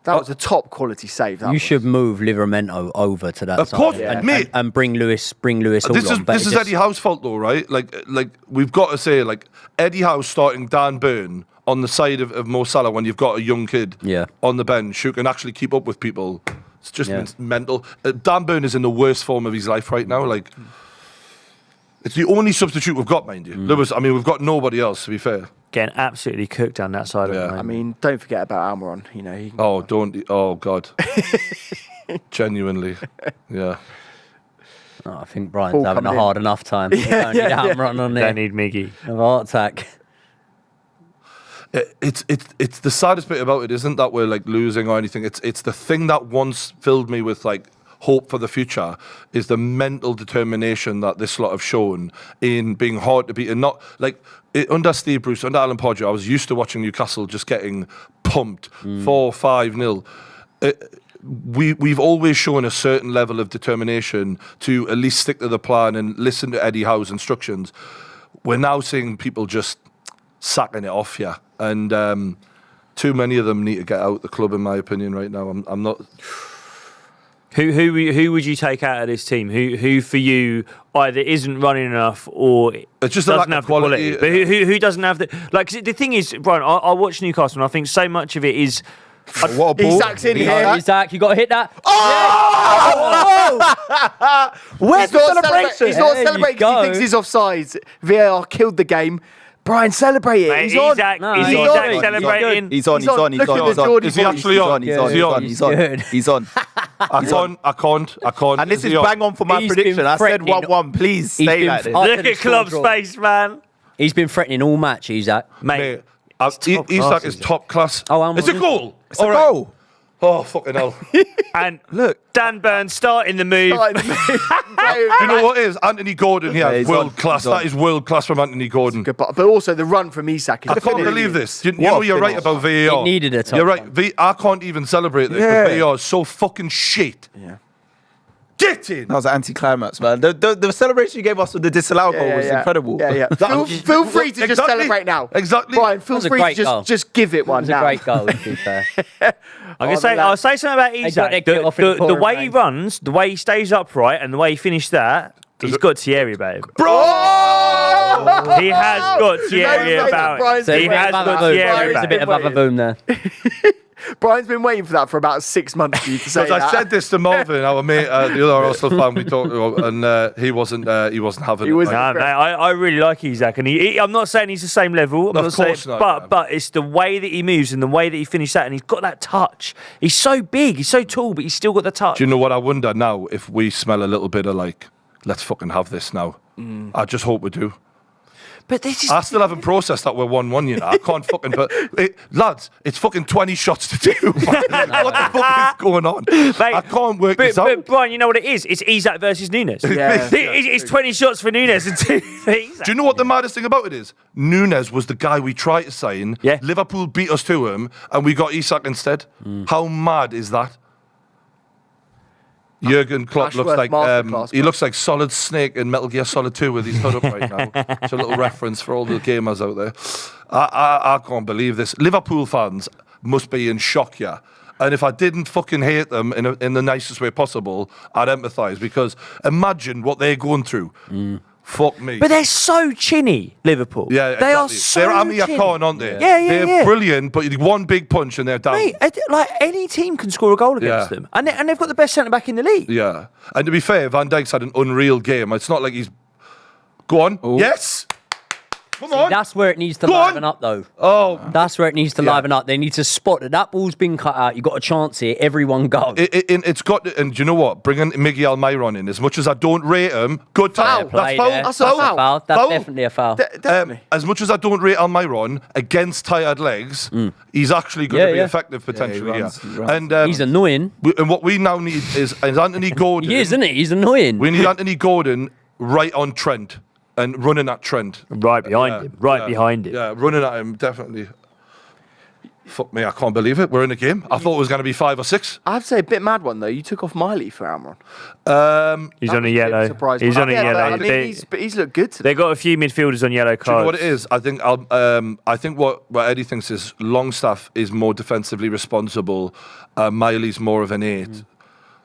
That was a top quality save. You should move Livramento over to that Of side. course, mate. And bring Lewis all on. This is Eddie Howe's fault, though, right? Like we've got to say, like, Eddie Howe starting Dan Burn on the side of Mo Salah when you've got a young kid on the bench who can actually keep up with people. It's just mental. Dan Burn is in the worst form of his life right now. Like, it's the only substitute we've got, mind you. We've got nobody else, to be fair. Getting absolutely cooked down that side of the I mean, don't forget about Almiron. You know. Oh, God. Genuinely. Yeah. I think Brian's having a hard enough time. Don't need Almiron on there. Don't need Miggy. A heart attack. It's the saddest bit about it isn't that we're like losing or anything. It's the thing that once filled me with like hope for the future is the mental determination that this lot have shown in being hard to beat, and not like under Steve Bruce, under Alan Podger, I was used to watching Newcastle just getting pumped 4-5-0. We've always shown a certain level of determination to at least stick to the plan and listen to Eddie Howe's instructions. We're now seeing people just sacking it off here, and too many of them need to get out the club, in my opinion, right now. I'm not. Who would you take out of this team? Who for you either isn't running enough or it's just doesn't have the quality? But who doesn't have the like? 'Cause the thing is, Brian, I watch Newcastle and I think so much of it is. What a ball. Isak's in here. Isak, you got to hit that. Where's the celebration? He's not There you celebrating go. because he thinks he's offsides. VAR killed the game. Brian, celebrate it. Mate, He's on. Isak, No, is he's Isak on. celebrating? He's on. Look at the Geordie Is he actually on? He's on. He's on. I can't. And this is bang on for my He's prediction. been I said threatening- 1-1. Please He's stay been like this. up Look to the at Klopp's straw. face, man. He's been threatening all match, Isak. Mate, Isak is top class. Almiron It's a goal. It's a goal. Oh, fucking hell. and Look. Dan Burn starting the move. You know what it is? Anthony Gordon here, Yeah, he's world on. class. He's on. That is world class from Anthony Gordon. But also the run from Isak. I can't believe this. You know you're right about VAR. It needed a top You're right. one. I can't even celebrate this Yeah. because VAR is so fucking shit. Yeah. Get in. That was an anticlimax, man. The celebration you gave us with the disallowed goal was incredible. Yeah. Feel free to just Exactly. celebrate now. Exactly. Brian, feel was a free to great goal. just give it one It was now. a great goal, to be fair. I'll say something about got Isak. their kit off in the The pouring way he rain. runs, the way he stays upright, and the way he finished that, he's got Thierry about him. Bro! He has got Thierry about him. Brian's So He has got Thierry There's a about bit him. of other boom there. Brian's been waiting for that for about 6 months for you to say Because I said this to Marvin, our mate, the other Arsenal fan we talked to, and he wasn't having it. I really like Isak, and I'm not saying he's the same level. I'm Of course not. But it's the way that he moves and the way that he finished that, and he's got that touch. He's so big, he's so tall, but he's still got the touch. Do you know what I wonder now? If we smell a little bit of like, let's fucking have this now. I just hope we do. But this is. I still haven't processed that we're 1-1, you know. I can't fucking. But lads, it's fucking 20 shots to do. What the fuck is going on? Mate, I can't work this out. But Brian, you know what it is? It's Isak versus Nunes. Yeah. It's 20 shots for Nunes and 2 for Isak. Do you know what the maddest thing about it is? Nunes was the guy we tried to sign. Yeah. Liverpool beat us to him, and we got Isak instead. How mad is that? Jurgen Klopp looks like he looks like Solid Snake in Metal Gear Solid 2 with his hood up right now. It's a little reference for all the gamers out there. I can't believe this. Liverpool fans must be in shock here. And if I didn't fucking hate them in the nicest way possible, I'd empathise, because imagine what they're going through. Fuck me. But they're so chinny, Liverpool. Yeah, they are exactly. so They're Amir chinny. Khan, aren't they? Yeah. They're brilliant, but one big punch and they're down. Mate, like any team can score a goal against them, and they've got the best centre back in the league. Yeah, and to be fair, Van Dijk's had an unreal game. It's not like he's. Go on. Ooh. Yes. Come on. That's where it needs to liven up, though. Oh. That's where it needs to liven up. They need to spot that ball's been cut out. You've got a chance here. Everyone go. It's got to, and do you know what? Bringing Miguel Almiron in, as much as I don't rate him, good time. That's foul. That's a foul. That's definitely a foul. As much as I don't rate Almiron against tired legs, he's actually going to be effective potentially. He runs. And he's annoying. And what we now need is Anthony Gordon. He is, isn't he? He's annoying. We need Anthony Gordon right on Trent. And running at Trent. Right behind him. Behind him. Yeah, running at him, definitely. Fuck me, I can't believe it. We're in a game. I thought it was going to be 5 or 6. I have to say, a bit mad one, though. You took off Miley for Almiron. He's on a yellow. He's on a yellow. I mean, he's looked good today. They've got a few midfielders on yellow cards. Do you know what it is? I think what Eddie thinks is Longstaff is more defensively responsible. Miley's more of an 8.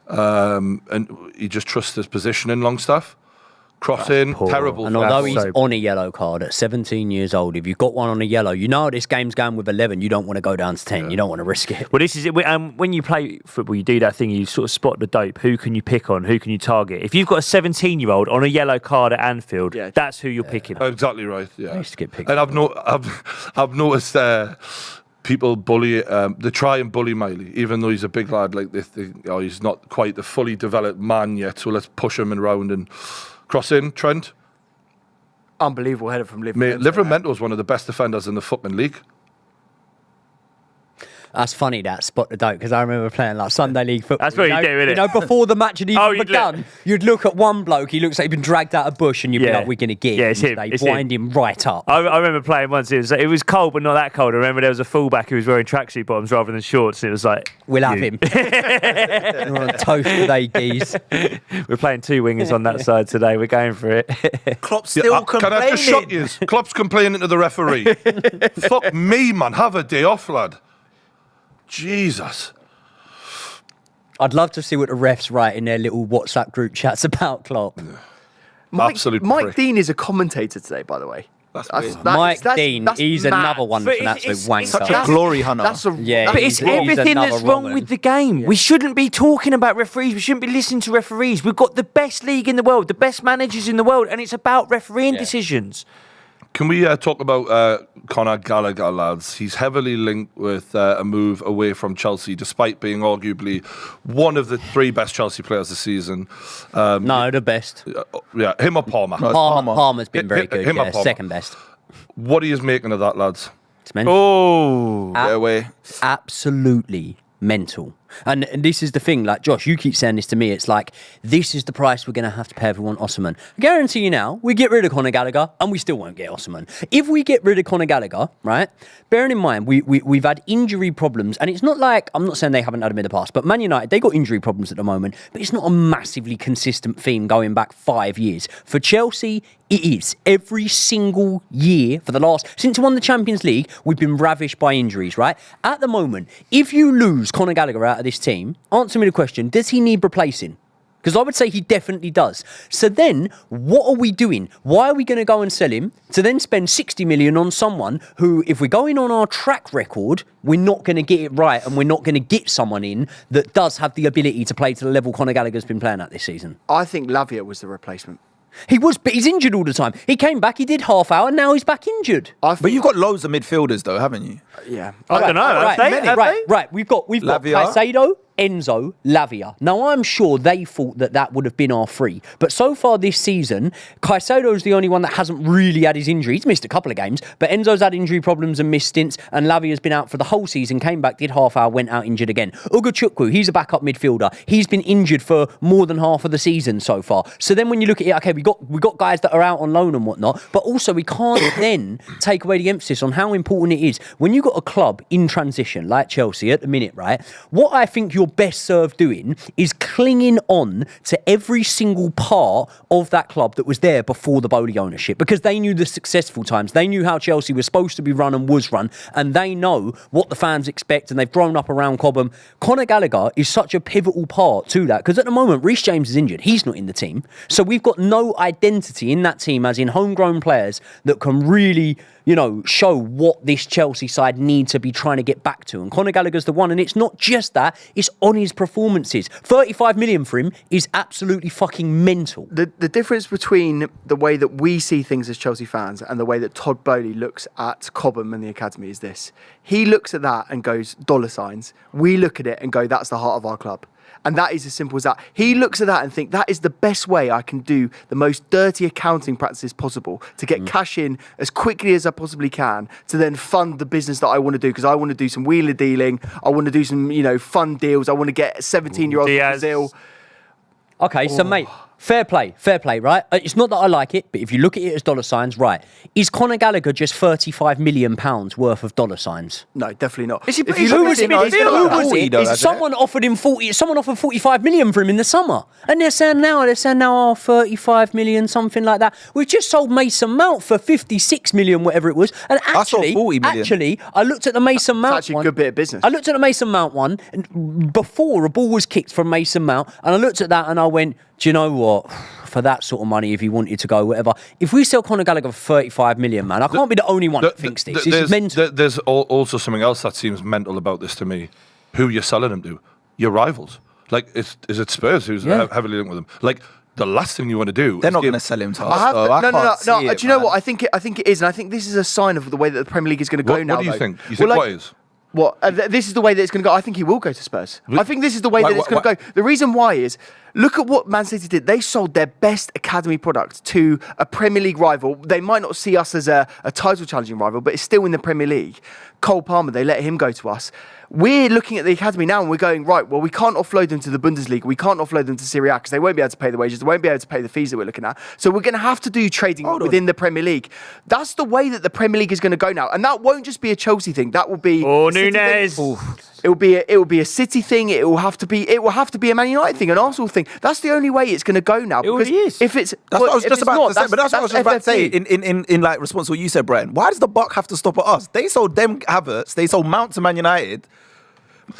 And he just trusts his position in Longstaff. Cross in, terrible. And although he's on a yellow card at 17 years old, if you've got one on a yellow, you know this game's going with 11. You don't want to go down to 10. You don't want to risk it. Well, this is it. When you play football, you do that thing. You sort of spot the dope. Who can you pick on? Who can you target? If you've got a 17-year-old on a yellow card at Anfield, that's who you're picking. Exactly right. Yeah. I used to get picked. And I've noticed people bully. They try and bully Miley, even though he's a big lad like this. He's not quite the fully developed man yet. So let's push him around and. Cross in, Trent. Unbelievable header from Liverpool. Mate, Livramento is one of the best defenders in the fucking league. That's funny, that spot the dope, because I remember playing like Sunday League football. That's what you do, isn't it? You know, before the match had even begun, you'd look at one bloke, he looks like he'd been dragged out of bush, and you'd be like, we're going to get him. It's him. They wind him right up. I remember playing once, it was cold, but not that cold. I remember there was a fullback who was wearing tracksuit bottoms rather than shorts, and it was like... We'll have him. We're on toast today, geez. We're playing 2 wingers on that side today. We're going for it. Klopp's still complaining. Can I just shock you? Klopp's complaining to the referee. Fuck me, man. Have a day off, lad. Jesus. I'd love to see what the refs write in their little WhatsApp group chats about Klopp. Mike Dean is a commentator today, by the way. Mike Dean, he's another one for an absolute wanker. Such a glory hunter. But it's everything that's wrong with the game. Yeah. We shouldn't be talking about referees. We shouldn't be listening to referees. We've got the best league in the world, the best managers in the world, and it's about refereeing decisions. Can we talk about Conor Gallagher, lads? He's heavily linked with a move away from Chelsea, despite being arguably one of the 3 best Chelsea players this season. No, the best. Yeah, him or Palmer? No, Palmer's been very good. Him or Palmer. Second best. What are you making of that, lads? It's mental. Oh, get away. Absolutely mental. And this is the thing, like, Josh, you keep saying this to me. It's like, this is the price we're going to have to pay if we want Osimhen. I guarantee you now, we get rid of Conor Gallagher and we still won't get Osimhen. If we get rid of Conor Gallagher, right, bearing in mind, we've had injury problems, and it's not like, I'm not saying they haven't had them in the past, but Man United, they got injury problems at the moment, but it's not a massively consistent theme going back 5 years. For Chelsea, it is. Every single year for the last, since we won the Champions League, we've been ravished by injuries, right? At the moment, if you lose Conor Gallagher out of this team, answer me the question, does he need replacing? Because I would say he definitely does. So then, what are we doing? Why are we going to go and sell him to then spend 60 million on someone who, if we're going on our track record, we're not going to get it right and we're not going to get someone in that does have the ability to play to the level Conor Gallagher's been playing at this season? I think Lavia was the replacement. He was, but he's injured all the time. He came back, he did half hour, now he's back injured. But you've got loads of midfielders though, haven't you? Yeah. I don't know. Right. We've got Caicedo, Enzo, Lavia. Now, I'm sure they thought that would have been our three. But so far this season, Caicedo's the only one that hasn't really had his injury. He's missed a couple of games, but Enzo's had injury problems and missed stints, and Lavia's been out for the whole season, came back, did half hour, went out injured again. Ugochukwu, he's a backup midfielder. He's been injured for more than half of the season so far. So then when you look at it, okay, we got guys that are out on loan and whatnot, but also we can't then take away the emphasis on how important it is when you've got a club in transition, like Chelsea at the minute, right? What I think you're best served doing is clinging on to every single part of that club that was there before the Bowley ownership, because they knew the successful times. They knew how Chelsea was supposed to be run and was run, and they know what the fans expect, and they've grown up around Cobham. Conor Gallagher is such a pivotal part to that, because at the moment, Reece James is injured. He's not in the team. So we've got no identity in that team, as in homegrown players that can really, show what this Chelsea side need to be trying to get back to. And Conor Gallagher's the one. And it's not just that, it's on his performances. 35 million for him is absolutely fucking mental. The difference between the way that we see things as Chelsea fans and the way that Todd Bowley looks at Cobham and the academy is this. He looks at that and goes, dollar signs. We look at it and go, that's the heart of our club. And that is as simple as that. He looks at that and thinks that is the best way I can do the most dirty accounting practices possible to get cash in as quickly as I possibly can to then fund the business that I want to do, because I want to do some wheeler dealing. I want to do some, fun deals. I want to get 17-year-olds from Brazil. Okay, so mate, fair play, right? It's not that I like it, but if you look at it as dollar signs, right, is Conor Gallagher just £35 million worth of dollar signs? No, definitely not. Someone offered him 45 million for him in the summer. And they're saying now 35 million, something like that. We've just sold Mason Mount for 56 million, whatever it was. And I saw 40 million. Actually, I looked at the Mason Mount one. It's actually a good bit of business. I looked at the Mason Mount one and before a ball was kicked from Mason Mount, and I looked at that and I went, do you know what? For that sort of money, if he wanted to go, whatever. If we sell Conor Gallagher for 35 million, man, I can't be the only one that thinks this. It's mental. There's also something else that seems mental about this to me. Who you're selling him to? Your rivals. Like, is it Spurs who's heavily linked with them? Like, the last thing you want to do. They're not going to sell him to us. No. Do you know what? I think it is, and I think this is a sign of the way that the Premier League is going to go now. What do you think? You think what is? What? This is the way that it's going to go. I think he will go to Spurs. I think this is the way that it's going to go. The reason why is, look at what Man City did. They sold their best academy product to a Premier League rival. They might not see us as a title challenging rival, but it's still in the Premier League. Cole Palmer, they let him go to us. We're looking at the academy now and we're going, right, well, we can't offload them to the Bundesliga. We can't offload them to Serie A because they won't be able to pay the wages. They won't be able to pay the fees that we're looking at. So we're going to have to do trading within the Premier League. That's the way that the Premier League is going to go now. And that won't just be a Chelsea thing. That will be... Nunez. It will be a City thing. It will have to be a Man United thing, an Arsenal thing. That's the only way it's going to go now. It already is. If it's that's what I was just about to say. But that's what I was just about to say. In like response to what you said, Brian. Why does the buck have to stop at us? They sold them Havertz. They sold Mount to Man United.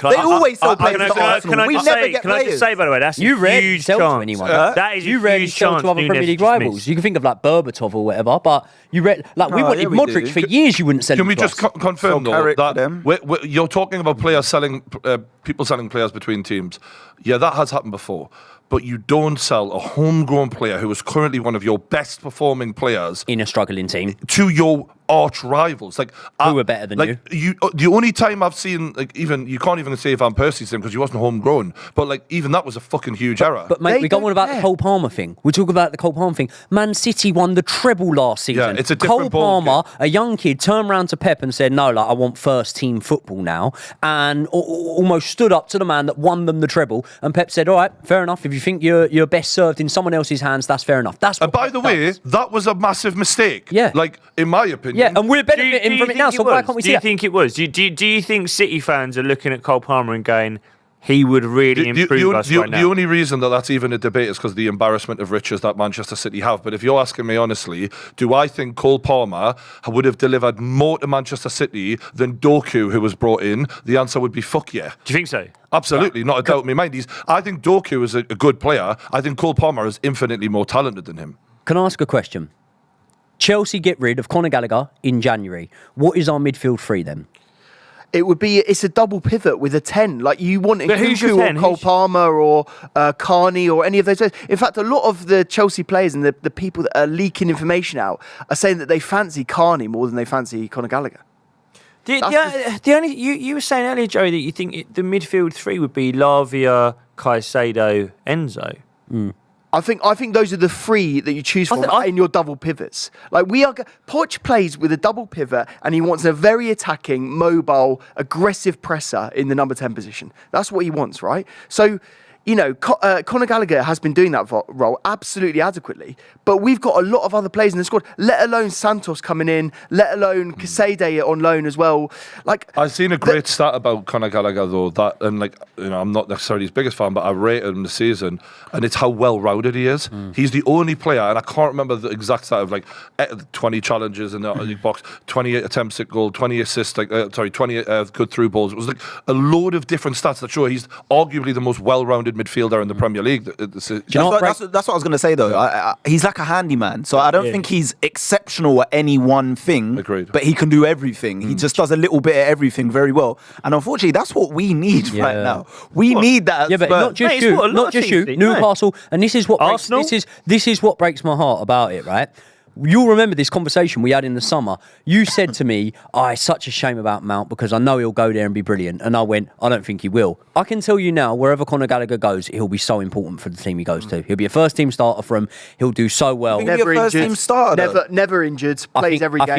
They always sell players to Arsenal. We never get players. Can I just say, by the way, that's you a huge chance. To anyone. That is a huge chance. To other Premier League rivals. You can think of like Berbatov or whatever, but we wanted Modric for years. You wouldn't sell. Can we just confirm though that you're talking about players selling, people selling players between teams? Yeah, that has happened before. But you don't sell a homegrown player who is currently one of your best performing players in a struggling team to your arch rivals, who are better than you. The only time I've seen, even you can't even say Van Persie's team because he wasn't homegrown, but even that was a fucking huge error. But mate, we go on about the Cole Palmer thing. We talk about the Cole Palmer thing. Man City won the treble last season. Yeah, it's a different Cole Palmer, a young kid, turned around to Pep and said, "No, I want first team football now," and almost stood up to the man that won them the treble. And Pep said, "All right, fair enough. If you think you're best served in someone else's hands, that's fair enough." That's. And by the way, that was a massive mistake. Yeah, in my opinion. Yeah, and we're benefiting from it now. So why can't we see it? Do you think it was? Do you think City fans are looking at Cole Palmer and going, he would really improve us right now. The only reason that that's even a debate is because of the embarrassment of riches that Manchester City have. But if you're asking me honestly, do I think Cole Palmer would have delivered more to Manchester City than Doku, who was brought in? The answer would be fuck yeah. Do you think so? Absolutely, not a doubt in my mind. I think Doku is a good player. I think Cole Palmer is infinitely more talented than him. Can I ask a question? Chelsea get rid of Conor Gallagher in January. What is our midfield three then? It's a double pivot with a 10. Like you want who's or Cole Palmer or Carney or any of those. In fact, a lot of the Chelsea players and the people that are leaking information out are saying that they fancy Carney more than they fancy Conor Gallagher. You were saying earlier, Joey, that you think the midfield three would be Lavia, Caicedo, Enzo. I think those are the three that you choose from in your double pivots. Like Poch plays with a double pivot and he wants a very attacking, mobile, aggressive presser in the number 10 position. That's what he wants, right? So, Conor Gallagher has been doing that role absolutely adequately, but we've got a lot of other players in the squad, let alone Santos coming in, let alone Caicedo on loan as well. Like I've seen a great stat about Conor Gallagher though, I'm not necessarily his biggest fan, but I rated him this season, and it's how well-rounded he is. He's the only player, and I can't remember the exact stat of 20 challenges in the box, 28 attempts at goal, 20 assists, 20 good through balls. It was a load of different stats that show he's arguably the most well-rounded midfielder in the Premier League. That's what I was going to say though. He's like a handyman, so I don't think he's exceptional at any one thing. Agreed. But he can do everything. He just does a little bit of everything very well, and unfortunately, that's what we need right now. We need that. Yeah, but not just you, Newcastle, and this is what Arsenal. This is what breaks my heart about it, right? You'll remember this conversation we had in the summer. You said to me, it's such a shame about Mount because I know he'll go there and be brilliant. And I went, I don't think he will. I can tell you now, wherever Conor Gallagher goes, he'll be so important for the team he goes to. He'll be a first-team starter for him. He'll do so well. Never first-team starter. Never injured. Plays every game.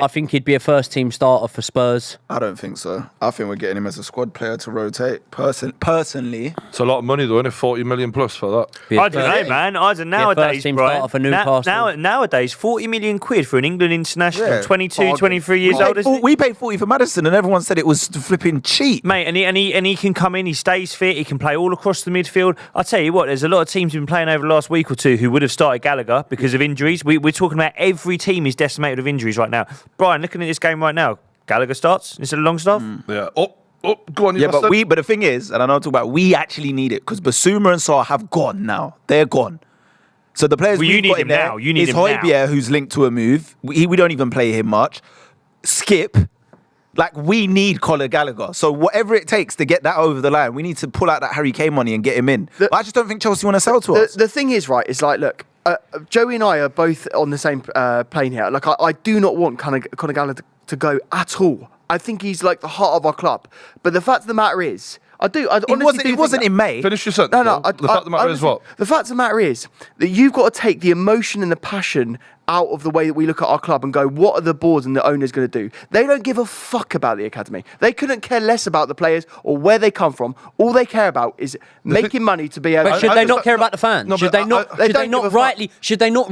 I think he'd be a first-team starter for Spurs. I don't think so. I think we're getting him as a squad player to rotate. Personally. It's a lot of money though, isn't it? 40 million plus for that. I don't know, man. Nowadays, first-team starter for Newcastle. Nowadays, 40 million quid for an England international, 22, 23 years old. We paid 40 for Maddison, and everyone said it was flipping cheap, mate. And he can come in. He stays fit. He can play all across the midfield. I tell you what, there's a lot of teams who've been playing over the last week or two who would have started Gallagher because of injuries. We're talking about every team is decimated with injuries right now. Brian, looking at this game right now, Gallagher starts instead of Longstaff. Yeah. Go on. But the thing is, and I know I'm talking about, we actually need it because Basuma and Salah have gone now. They're gone. So the players you need him now. You need him now. Højbjerg, who's linked to a move. We don't even play him much. Skip. We need Conor Gallagher. So whatever it takes to get that over the line, we need to pull out that Harry Kane money and get him in. But I just don't think Chelsea want to sell to us. The thing is, right, it's look, Joey and I are both on the same plane here. I do not want Conor Gallagher to go at all. I think he's the heart of our club. But the fact of the matter is, It wasn't in May. Finish your sentence. No. The fact of the matter is what? The fact of the matter is that you've got to take the emotion and the passion out of the way that we look at our club and go, what are the boards and the owners going to do? They don't give a fuck about the academy. They couldn't care less about the players or where they come from. All they care about is making money to be able. But should they not care about the fans? No, should they not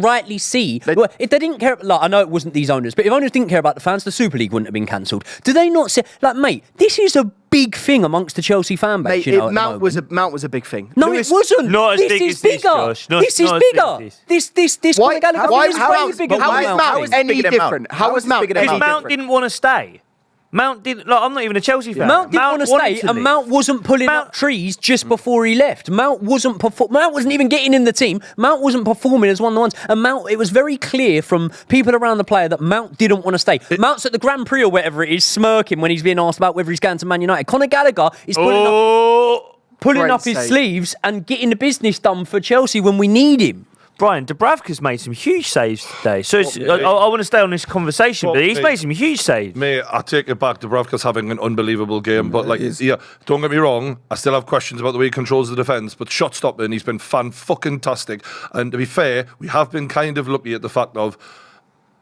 rightly see? If they didn't care, I know it wasn't these owners, but if owners didn't care about the fans, the Super League wouldn't have been cancelled. Do they not say, mate, this is a big thing amongst the Chelsea fan base? Mate, Mount was a big thing. No, it wasn't. Not as big as this, Josh. This is bigger. This why? How is Mount any different? How is Mount? Because Mount didn't want to stay. Mount didn't. I'm not even a Chelsea fan. Mount didn't want to stay, and Mount wasn't pulling up trees just before he left. Mount wasn't even getting in the team. Mount wasn't performing as one of the ones. And Mount, it was very clear from people around the player that Mount didn't want to stay. Mount's at the Grand Prix or whatever it is, smirking when he's being asked about whether he's going to Man United. Conor Gallagher is pulling up his sleeves and getting the business done for Chelsea when we need him. Brian, Dubravka's made some huge saves today. So I want to stay on this conversation, but he's made some huge saves. Mate, I take it back. Dubravka's having an unbelievable game. But, don't get me wrong, I still have questions about the way he controls the defence. But shot stopping, he's been fan-fucking-tastic. And to be fair, we have been kind of lucky at the fact of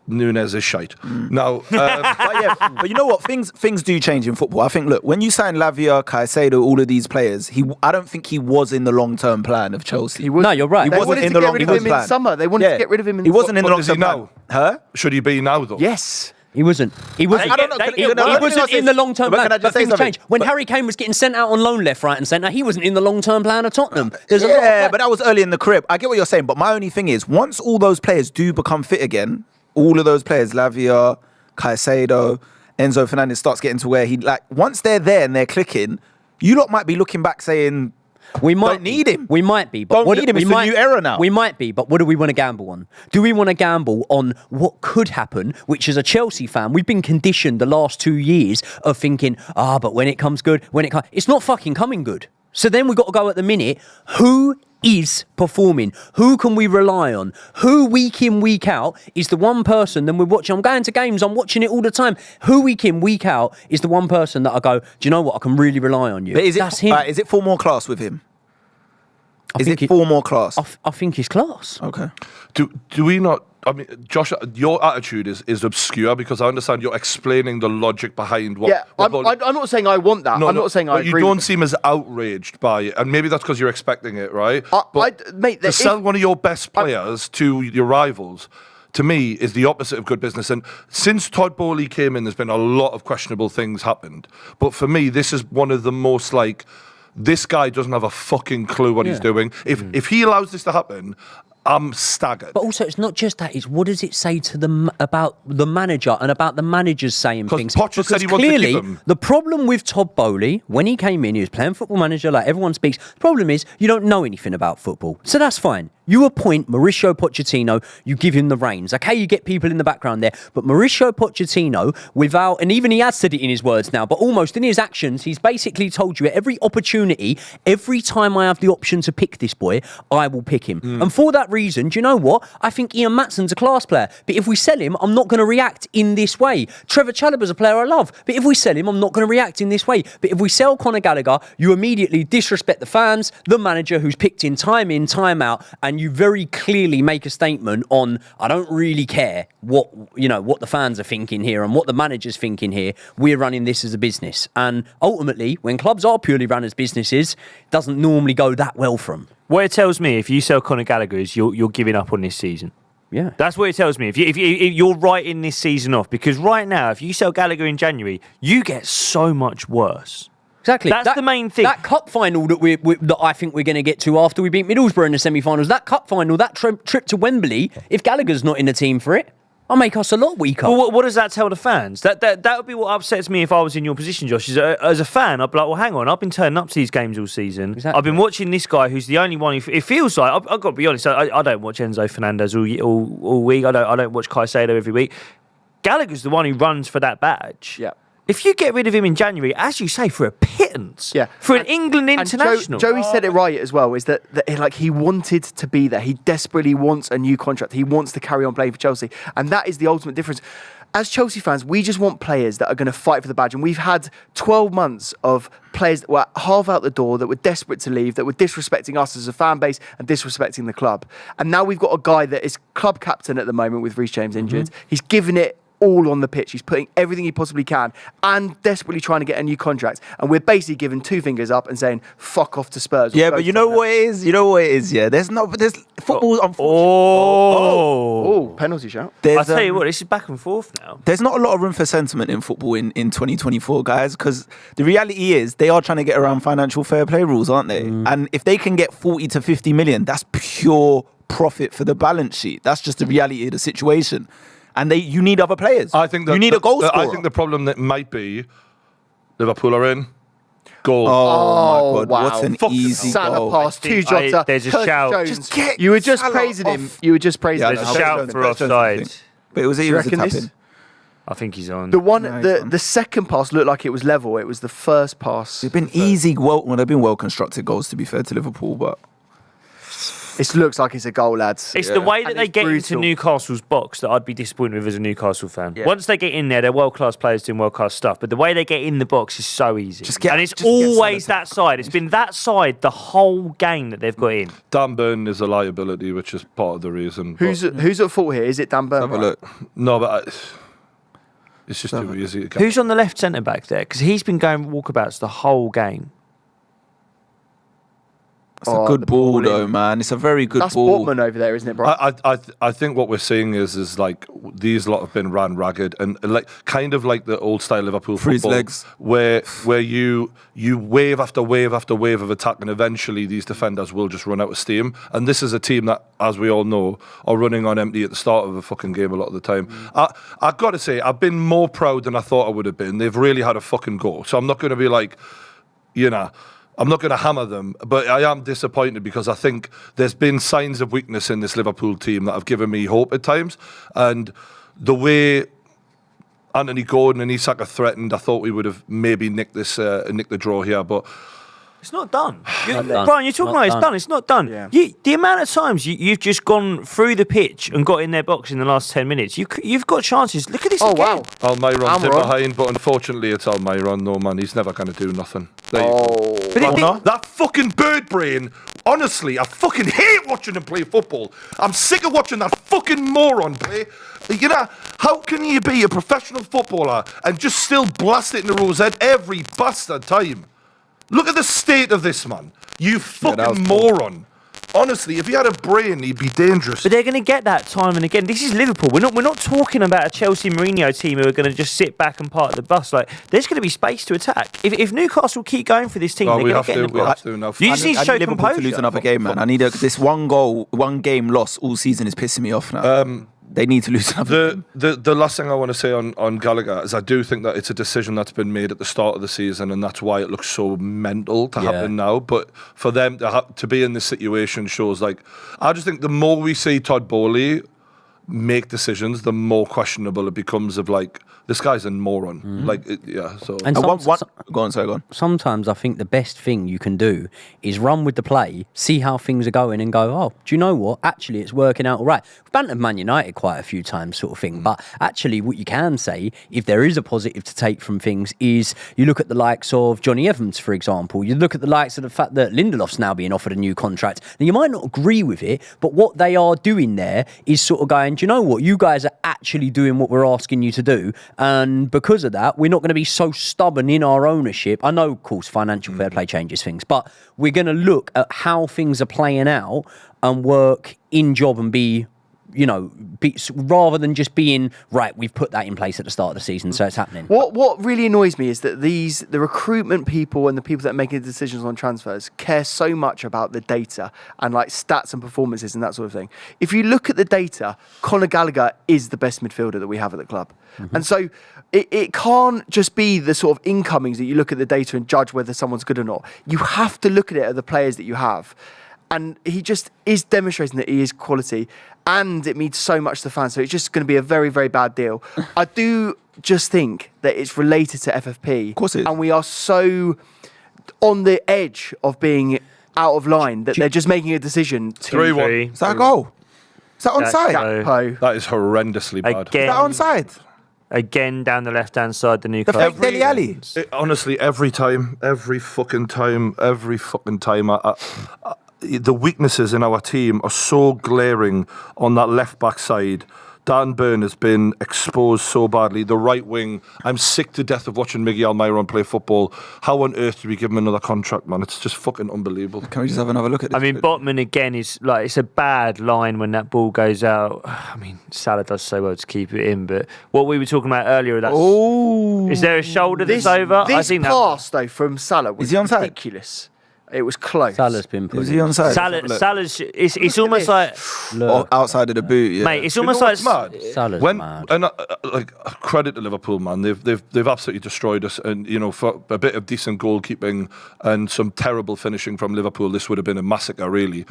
Nunes is shite. Now, but you know what? Things do change in football. I think, look, when you sign Lavia, Caicedo, all of these players, I don't think he was in the long-term plan of Chelsea. No, you're right. He wasn't in the long-term plan. In summer, they wanted to get rid of him. He wasn't in the long-term plan. Should he be now, though? Yes. He wasn't. He wasn't. I don't know. He wasn't in the long-term plan. But things changed. When Harry Kane was getting sent out on loan left, right and centre, he wasn't in the long-term plan of Tottenham. But that was early in the career. I get what you're saying, but my only thing is, once all those players do become fit again, all of those players, Lavia, Caicedo, Enzo Fernandez starts getting to where once they're there and they're clicking, you lot might be looking back saying, don't need him. We might be. But don't need him. It's the new era now. We might be, but what do we want to gamble on? Do we want to gamble on what could happen, which as a Chelsea fan, we've been conditioned the last 2 years of thinking, but when it comes good, it's not fucking coming good. So then we've got to go at the minute, who is performing? Who can we rely on? Who week in, week out is the one person, then we're watching, I'm going to games, I'm watching it all the time. Who week in, week out is the one person that I go, do you know what, I can really rely on you. But That's him. Is it full more class with him? I think he's class. Okay. Do we not? I mean, Josh, your attitude is obscure because I understand you're explaining the logic behind what. Yeah, I'm not saying I want that. I'm not saying I agree. You don't seem as outraged by it, and maybe that's because you're expecting it, right? To sell one of your best players to your rivals, to me, is the opposite of good business. And since Todd Bowley came in, there's been a lot of questionable things happened. But for me, this is one of the most this guy doesn't have a fucking clue what he's doing. If he allows this to happen, I'm staggered. But also, it's not just that. It's what does it say to them about the manager and about the managers saying things? Potter said he wanted to keep him. The problem with Todd Bowley, when he came in, he was playing Football Manager like everyone speaks. The problem is you don't know anything about football. So that's fine. You appoint Mauricio Pochettino, you give him the reins. Okay, you get people in the background there. But Mauricio Pochettino, and even he has said it in his words now, but almost in his actions, he's basically told you at every opportunity, every time I have the option to pick this boy, I will pick him. And for that reason, do you know what? I think Ian Matson's a class player. But if we sell him, I'm not going to react in this way. Trevor Chalobah's a player I love. But if we sell him, I'm not going to react in this way. But if we sell Conor Gallagher, you immediately disrespect the fans, the manager who's picked in, time out, and you very clearly make a statement on, I don't really care what the fans are thinking here and what the manager's thinking here. We're running this as a business. And ultimately, when clubs are purely run as businesses, it doesn't normally go that well for them. What it tells me, if you sell Conor Gallagher, is you're giving up on this season. Yeah. That's what it tells me. If you're writing this season off, because right now, if you sell Gallagher in January, you get so much worse. Exactly. That's the main thing. That cup final that I think we're going to get to after we beat Middlesbrough in the semi-finals, that cup final, that trip to Wembley, if Gallagher's not in the team for it, I'll make us a lot weaker. Well, what does that tell the fans? That would be what upsets me if I was in your position, Josh. As a fan, I'd be like, well, hang on, I've been turning up to these games all season. Exactly. I've been watching this guy who's the only one it feels like, I've got to be honest, I don't watch Enzo Fernandez all week. I don't watch Caicedo every week. Gallagher's the one who runs for that badge. Yeah. If you get rid of him in January, as you say, for a pittance, for an England international. Joey said it right as well, is that he wanted to be there. He desperately wants a new contract. He wants to carry on playing for Chelsea. And that is the ultimate difference. As Chelsea fans, we just want players that are going to fight for the badge. And we've had 12 months of players that were half out the door, that were desperate to leave, that were disrespecting us as a fan base and disrespecting the club. And now we've got a guy that is club captain at the moment with Reece James injured. He's given it all on the pitch. He's putting everything he possibly can and desperately trying to get a new contract. And we're basically giving two fingers up and saying, fuck off to Spurs. Yeah, but you know what it is? Yeah. There's football's unfortunate. Oh, penalty shout. I'll tell you what, this is back and forth now. There's not a lot of room for sentiment in football in 2024, guys, because the reality is they are trying to get around financial fair play rules, aren't they? And if they can get 40 to 50 million, that's pure profit for the balance sheet. That's just the reality of the situation. And you need other players. I think you need a goal scorer. I think the problem that might be Liverpool are in. Goal. Oh my God! Wow. What an easy Salah goal. pass to Jota. There's a Curtis shout. Jones. You were just praising him. You were just praising him. There's a shout for offside. But it was a tap-in. I think he's on. The second pass looked like it was level. It was the first pass. They've been easy. They've been well constructed goals, to be fair to Liverpool, but. It looks like it's a goal, lads. It's the way that they get into Newcastle's box that I'd be disappointed with as a Newcastle fan. Yeah. Once they get in there, they're world-class players doing world-class stuff. But the way they get in the box is so easy. And it's always that side. It's been that side the whole game that they've got in. Dan Burn is a liability, which is part of the reason. Who's at fault here? Is it Dan Burn? Have a look. No, but it's just too easy. Who's on the left centre-back there? Because he's been going walkabouts the whole game. It's a good ball, though, man. It's a very good ball. That's Botman over there, isn't it, bro? I think what we're seeing is like these lot have been ran ragged and like kind of like the old style Liverpool football, legs. where you wave after wave after wave of attack, and eventually these defenders will just run out of steam. And this is a team that, as we all know, are running on empty at the start of a fucking game a lot of the time. I've got to say, I've been more proud than I thought I would have been. They've really had a fucking go. So I'm not going to be like, I'm not going to hammer them, but I am disappointed because I think there's been signs of weakness in this Liverpool team that have given me hope at times. And the way Anthony Gordon and Isak are threatened, I thought we would have maybe nicked the draw here, but it's not done. done. Brian, you're talking about it's done. It's not done. Yeah. The amount of times you've just gone through the pitch and got in their box in the last 10 minutes, you've got chances. Look at this again. Wow. Almiron's in behind, but unfortunately it's Almiron. No, man, he's never going to do nothing. There you go. That fucking bird brain, honestly, I fucking hate watching him play football. I'm sick of watching that fucking moron play. How can you be a professional footballer and just still blast it in the rosette every bastard time? Look at the state of this man. You fucking moron. Honestly, if he had a brain, he'd be dangerous. But they're going to get that time and again. This is Liverpool. We're not talking about a Chelsea Mourinho team who are going to just sit back and park the bus. Like, there's going to be space to attack. If Newcastle keep going for this team, they're going to get in the box. We have to now. You just need to show Liverpool composure. to lose another game, man. I need this one game loss all season is pissing me off now. They need to lose another game. The last thing I want to say on Gallagher is I do think that it's a decision that's been made at the start of the season, and that's why it looks so mental to happen now. But for them to be in this situation shows, like, I just think the more we see Todd Bowley make decisions, the more questionable it becomes of, like, this guy's a moron. So. And Go on. Sometimes I think the best thing you can do is run with the play, see how things are going, and go, oh, do you know what? Actually, it's working out all right. We've bantered Man United quite a few times, sort of thing. But actually, what you can say, if there is a positive to take from things, is you look at the likes of Johnny Evans, for example. You look at the likes of the fact that Lindelof's now being offered a new contract. Now, you might not agree with it, but what they are doing there is sort of going, do you know what? You guys are actually doing what we're asking you to do. And because of that, we're not going to be so stubborn in our ownership. I know, of course, financial fair play changes things, but we're going to look at how things are playing out and work in job and be rather than just being, right, we've put that in place at the start of the season, so it's happening. What really annoys me is that the recruitment people and the people that are making the decisions on transfers care so much about the data and like stats and performances and that sort of thing. If you look at the data, Conor Gallagher is the best midfielder that we have at the club. And so it can't just be the sort of incomings that you look at the data and judge whether someone's good or not. You have to look at it at the players that you have. And he just is demonstrating that he is quality, and it means so much to the fans. So it's just going to be a very, very bad deal. I do just think that it's related to FFP. Of course it is. And we are so on the edge of being out of line that they're just making a decision to... 3-1. Is that a goal? Is that onside? Gakpo. That is horrendously bad. Again. Is that onside? Again, down the left-hand side, the Newcastle. The fake Dele Alli. Honestly, every fucking time, the weaknesses in our team are so glaring on that left-back side. Dan Burn has been exposed so badly. The right wing, I'm sick to death of watching Miguel Almiron play football. How on earth do we give him another contract, man? It's just fucking unbelievable. Can we just have another look at this? I mean, Botman again is like, it's a bad line when that ball goes out. I mean, Salah does so well to keep it in, but what we were talking about earlier, is there a shoulder that's over? This I think pass, though, from Salah was Is he onside? ridiculous. It was close. Salah's been put. Is he onside? Salah's, it's almost like, outside of the boot, yeah. mate, it's almost like... mad? Salah's mad. And credit to Liverpool, man. They've absolutely destroyed us. And for a bit of decent goalkeeping and some terrible finishing from Liverpool, this would have been a massacre, really.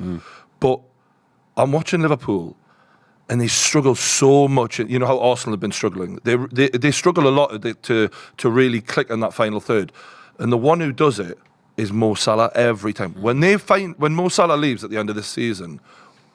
But I'm watching Liverpool, and they struggle so much. You know how Arsenal have been struggling. They struggle a lot to really click on that final third. And the one who does it is Mo Salah every time. When Mo Salah leaves at the end of this season,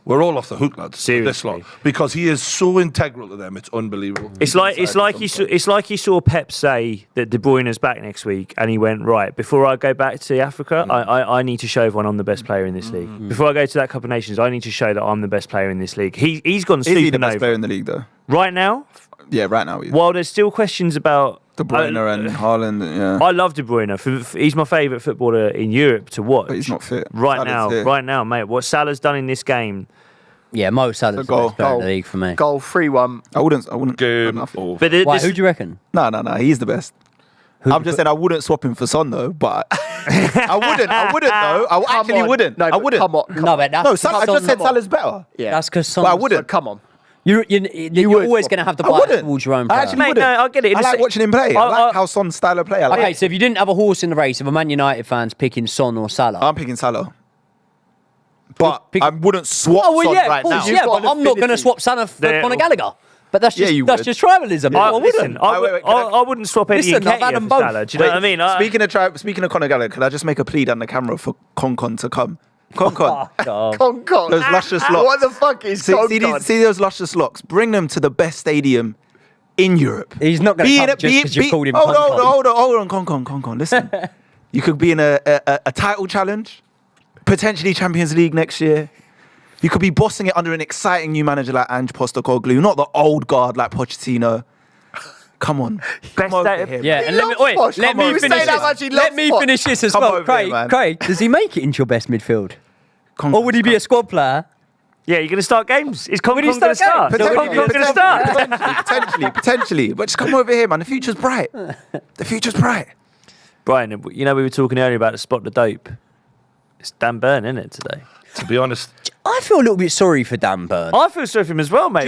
we're all off the hook, lads. Seriously. This lot, because he is so integral to them. It's unbelievable. It's like he saw Pep say that De Bruyne's back next week, and he went, right, before I go back to Africa, I need to show everyone I'm the best player in this league. Before I go to that Cup of Nations, I need to show that I'm the best player in this league. He's gone supernova. Is he the best player in the league, though? Right now? Yeah, right now. While there's still questions about De Bruyne and Haaland, yeah. I love De Bruyne. He's my favourite footballer in Europe to watch. But he's not fit. Right Salah's now, mate. What Salah's done in this game. Yeah, Mo Salah's the best player in the league for me. Goal 3-1. I wouldn't. Game enough. over. But Why, who do you reckon? No. He's the best. I'm just saying I wouldn't swap him for Son though, but I wouldn't though. I actually wouldn't. No, I wouldn't. Come on. No, but that's No, I just said Salah's better. Yeah. That's because Son. But I wouldn't. Come on. You're would always swap. going to have the I bias wouldn't. towards your own I player. actually Mate, wouldn't. no, I get it. I like watching him play. I like how Son's style of play. I like Okay, it. so if you didn't have a horse in the race, if a Man United fan's picking Son or Salah, I'm picking Salah. But Pick- I wouldn't swap oh well, Son yeah, right of course, now. yeah, but got an I'm not going to affinity. swap Salah for Yeah. Conor Gallagher. But that's Yeah, just you that's would. just tribalism. I Listen, wouldn't. Wait, I wouldn't swap Eddie Listen, and I've had Nketiah them for both. Salah. Do you know what I mean? Speaking of Conor Gallagher, could I just make a plea down the camera for Concon to come? Concon. Con. Those luscious locks. What the fuck is Con? See those luscious locks? Bring them to the best stadium in Europe. He's not going to come just because you called him Hold on, Concon. Listen, you could be in a title challenge, potentially Champions League next year. You could be bossing it under an exciting new manager like Ange Postecoglou, not the old guard like Pochettino. Come on. Come over here, Yeah, man. and let me He finish said how this. much he Let loves me Poch. finish this as Come well. over here, Craig, man. Craig, does he make it into your best midfield? Concon, Or would he be a squad player? Yeah, you're going to start games. Is Concon Would he going to start start? games? Is Concon going to start? Potentially. But just come over here, man. The future's bright. The future's bright. Brian, you know we were talking earlier about the spot the dope. It's Dan Burn, isn't it, today? To be honest, I feel a little bit sorry for Dan Burn. I feel sorry for him as well, mate. Do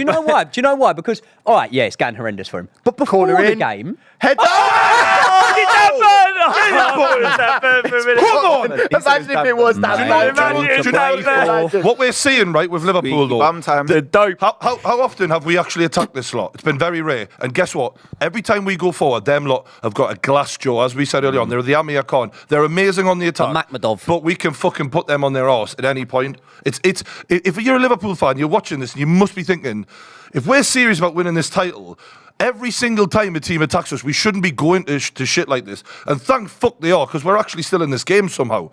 you know why? Because, all right, yeah, it's getting horrendous for him. But before Corner the in. game, Head Oh, did Dan Burn? I thought it was Dan Burn for a minute. come on. Imagine if it was that. What we're seeing, right, with Liverpool, though, Bum time. The dope. how often have we actually attacked this lot? It's been very rare. And guess what? Every time we go forward, them lot have got a glass jaw, as we said earlier on. They're the Amir Khan. They're amazing on the attack. Makhmadov. But we can fucking put them on their arse at any point. It's if you're a Liverpool fan, you're watching this and you must be thinking, if we're serious about winning this title, every single time a team attacks us, we shouldn't be going to shit like this. And thank fuck they are, because we're actually still in this game somehow.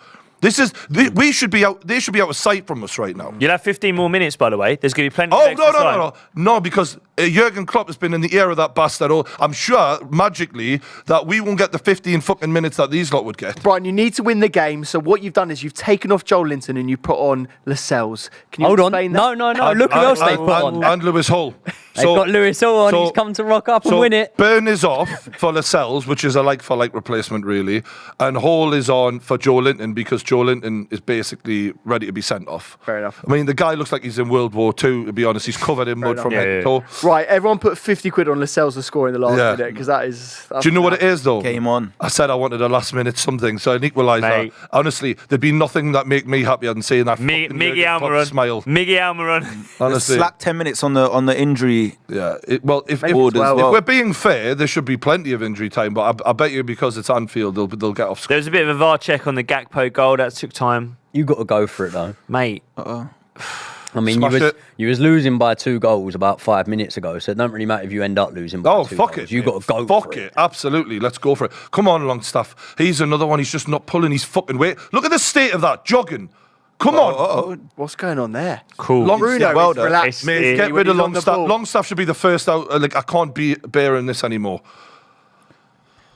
We should be out. They should be out of sight from us right now. You'll have 15 more minutes, by the way. There's going to be plenty of Oh, extra time. no, because Jurgen Klopp has been in the ear of that bastard. I'm sure, magically, that we won't get the 15 fucking minutes that these lot would get. Brian, you need to win the game. So what you've done is you've taken off Joel Linton and you put on Lascelles. Can you hold on. explain that? No. Look who else they've put on. And Lewis Hull. They've got Lewis Hall on. He's come to rock up and win it. Burn is off for Lascelles, which is a like-for-like replacement, really. And Hall is on for Joe Linton because Joe Linton is basically ready to be sent off. Fair enough. I mean, the guy looks like he's in World War II, to be honest. He's covered in mud from head to toe. Right, everyone put 50 quid on Lascelles to score in the last minute because that's Do you know what it is, though? Game on. I said I wanted a last-minute something, so an equaliser. Mate. Honestly, there'd be nothing that make me happier than seeing that Miggy fucking Klopp Almiron. smile. Miggy Almiron. Honestly. Slap 10 minutes on the injury. Yeah. If well. we're being fair, there should be plenty of injury time, but I bet you because it's Anfield, they'll get off. There was a bit of a VAR check on the Gakpo goal. That took time. You got to go for it though. Mate. I mean, Smash you was losing by 2 goals about 5 minutes ago, so it don't really matter if you end up losing by 2 fuck goals. it. You got to go Fuck for it. Absolutely. Let's go for it. Come on, Longstaff. He's another one. He's just not pulling his fucking weight. Look at the state of that. Jogging. Come on. What's going on there? Cool. Bruno well is done. relaxed. Mate, get when rid of he's on the Longstaff. ball. Longstaff should be the first out. I can't be bearing this anymore.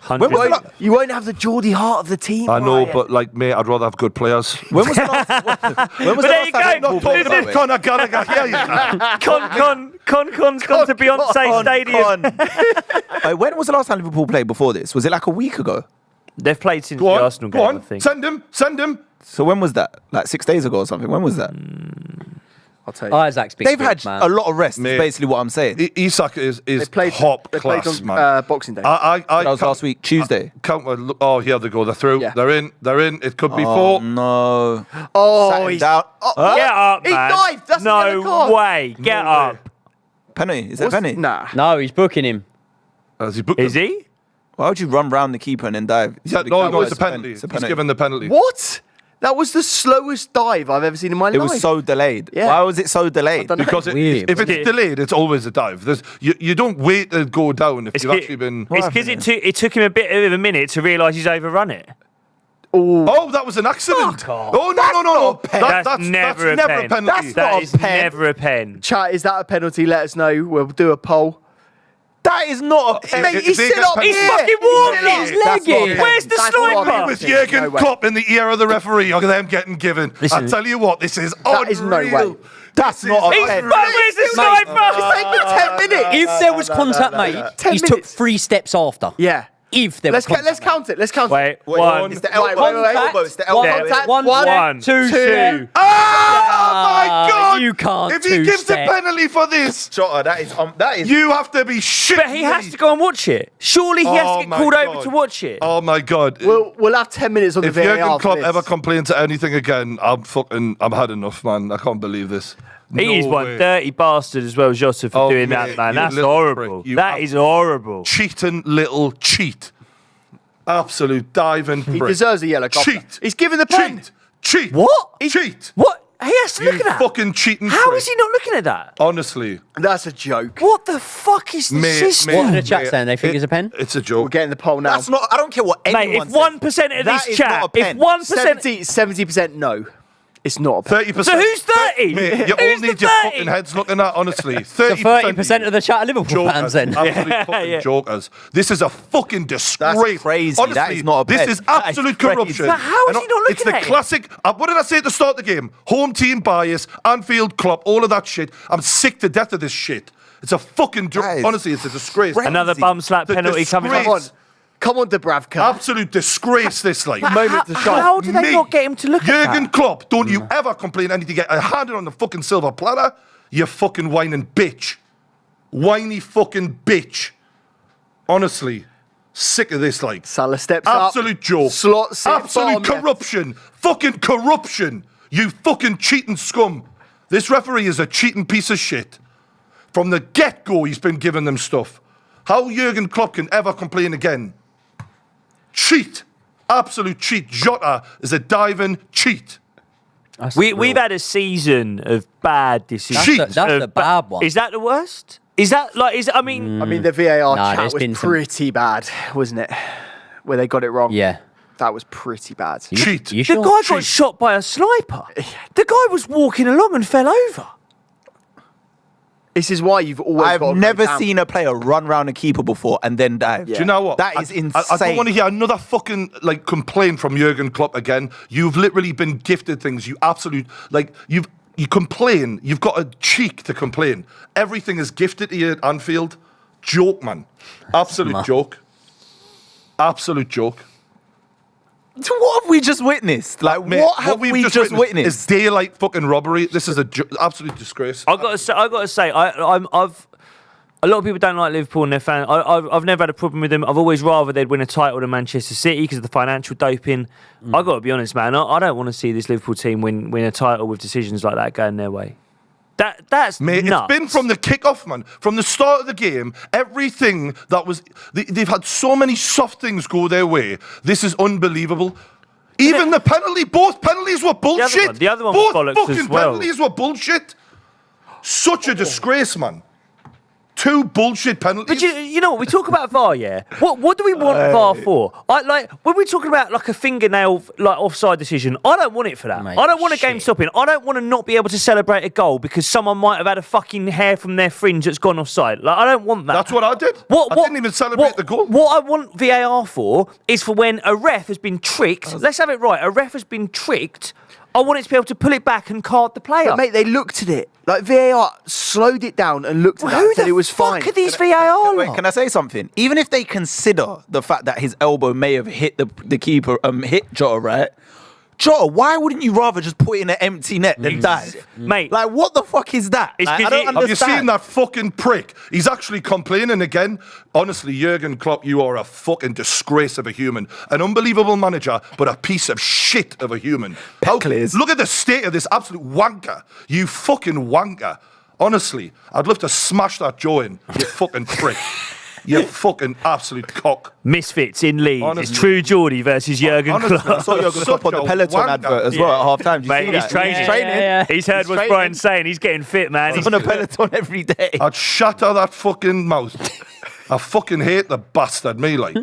100. You won't have the Geordie heart of the team. I know, Brian. but mate, I'd rather have good players. When was the last But there you go. Liverpool played, by the way? Conor Gallagher. Con's gone to Beyonce Stadium. When was the last time Liverpool played before this? Was it like a week ago? They've played since Go the on. Arsenal Go game, on. I think. Send him. So when was that? Like 6 days ago or something? When was that? I'll tell you. Isaac's big. They've had man. a lot of rest, Mate. is basically what I'm saying. Isak is They played class, on man. Boxing Day. That was last week, Tuesday. Here they go. They're through. Yeah. They're in. It could be Oh, 4. no. oh, Sat him he's down. Get up, He man. dived. That's the yellow no card. way. Get up. Penalty. Is that penalty? Nah. No, he's booking him. Has he booked Is him? he? Why would you run round the keeper and then dive? Yeah, no, it's a penalty. It's a He's penalty. given the penalty. What? That was the slowest dive I've ever seen in my life. It was so delayed. Yeah. Why was it so delayed? don't know. Because Weird. if it's delayed, it's always a dive. You don't wait to go down if you've actually been. It's because it took him a bit of a minute to realise he's overrun it. Oh, that was an accident. Fuck off. Oh, no. That's never a never pen. a penalty. That is never a pen. Chat, is that a penalty? Let us know. We'll do a poll. That is not a Mate, he's still up He's here. fucking walking. His leg in. Where's the That's not sniper? a With No Jurgen way. Klopp in the ear of the referee, or them getting given. Listen, I tell you what, this is That is no unreal. way. That's not a He's pen. where's the sniper? It's taken 10 minutes. If there was contact made, 10 he took minutes. 3 steps after. Yeah. If there was Let's count it. Let's count it. Wait, Wait, one. It's the elbow. Wait. Elbow. It's the elbow. Contact. One, One, two, two. Oh my God! you can't If he gives the two-step. penalty for this, Jota, that is. you have to be shit. But he has to go and watch it. Surely he has Oh to get my called God. over to watch it. Oh my God! We'll have 10 minutes on the If VAR. Jurgen for Klopp this. ever complains to anything again, I've had enough, man. I can't believe this. He's No one way. dirty bastard as well, Jota, for Oh, doing mate, that, man. you That's little horrible. prick. You That is horrible. Cheating little cheat. Absolute diving He prick. deserves a yellow card. Cheat. He's given the pen. Cheat. What? Cheat. What? He has to You look at that. fucking cheating How prick. is he not looking at that? Honestly. That's a joke. What the fuck is the Mate, system? What in mate, the chat mate, saying? They think it's a pen? It's a We're joke. getting the poll now. That's not. I don't care what anyone Mate, if says. 1% of That this is not chat, a pen. if 1%, 70% no. It's not a pen. 30%. so who's 30? Mate, you all Who's the need your 30? fucking heads looking at, honestly. So 30%. 30% of the chat are Liverpool fans Jokers, then. absolute fucking Yeah. jokers. This is a fucking disgrace. crazy. Honestly, That is not a this bet. is That is absolute crazy. corruption. But how is And he not It's looking the at it? classic. What did I say at the start of the game? Home team bias, Anfield, Klopp, all of that shit. I'm sick to death of this shit. It's a fucking. That is Honestly, it's a disgrace. crazy. Another bum slap The penalty coming disgrace. up. Come on, Dubravka. Absolute disgrace. This like Moment to shine. How do they not get him to look at Jurgen that? Klopp, don't you ever complain anything. Get a hand on the fucking silver platter. You fucking whining bitch. Whiny fucking bitch. Honestly, sick of this. Like Salah steps up. absolute joke. Slot sit, absolute bottom left. corruption. Fucking corruption. You fucking cheating scum. This referee is a cheating piece of shit. From the get-go, he's been giving them stuff. How Jurgen Klopp can ever complain again? Cheat. Absolute cheat. Jota is a diving cheat. We've had a season of bad decisions. Cheat. That's Of the bad one. Is that the worst? Is that like? I mean, I mean, the VAR Nah, chat there's been was some- pretty bad, wasn't it? Where they got it wrong. Yeah. That was pretty bad. Cheat. You the sure? guy got shot by a sniper. The guy was walking along and fell over. This is why you've always got to I've go never down. seen a player run round a keeper before and then dive. Yeah. Do you know what? That is I insane. don't want to hear another fucking like complaint from Jurgen Klopp again. You've literally been gifted things. You absolute you complain. You've got a cheek to complain. Everything is gifted to you at Anfield. Joke, man. Absolute joke. Absolute joke. So what have we just witnessed? Like, Mate, what have we've we just witnessed? is daylight fucking robbery. This is a absolute disgrace. I got to say, I've a lot of people don't like Liverpool and their fans. I've never had a problem with them. I've always rather they'd win a title than Manchester City because of the financial doping. I got to be honest, man. I don't want to see this Liverpool team win a title with decisions like that going their way. That's Mate, nuts. it's been from the kick-off, man. From the start of the game, everything that was... They've had so many soft things go their way. This is unbelievable. Even the penalty, both penalties were bullshit. The other one was both bollocks fucking as well. penalties were bullshit. Such a disgrace, man. 2 bullshit penalties. But you know what, we talk about VAR, yeah? What do we want VAR for? When we're talking about like a fingernail like offside decision, I don't want it for that. Mate, I don't want a shit. game stopping. I don't want to not be able to celebrate a goal because someone might have had a fucking hair from their fringe that's gone offside. Like, I don't want that. That's what I did. I didn't even celebrate the goal. What I want VAR for is for when a ref has been tricked. Let's have it right. A ref has been tricked. I want it to be able to pull it back and card the player. But mate, they looked at it. Like VAR slowed it down and looked at Well, that who and said the it was fuck fine. are these VAR Wait, lot? can I say something? Even if they consider the fact that his elbow may have hit the keeper, hit Jota, right? Jota, why wouldn't you rather just put it in an empty net than dive? Mate. Like, what the fuck is that? It's Like, 'cause I don't it- understand. Have you seen that fucking prick? He's actually complaining again. Honestly, Jurgen Klopp, you are a fucking disgrace of a human. An unbelievable manager, but a piece of shit of a human. Look at the state of this absolute wanker. You fucking wanker. Honestly, I'd love to smash that jaw in, you fucking prick. You fucking absolute cock. Misfits in Leeds. Honestly. It's True Geordie versus Jurgen Honestly, Klopp. I saw Jurgen Klopp on the Such a Peloton wanker. advert as well at half time. Mate, he's training. He's training. Yeah. He's heard He's what training. Brian's saying. He's getting fit, man. He's on a Peloton every day. I'd shatter that fucking mouth. I fucking hate the bastard, me, like.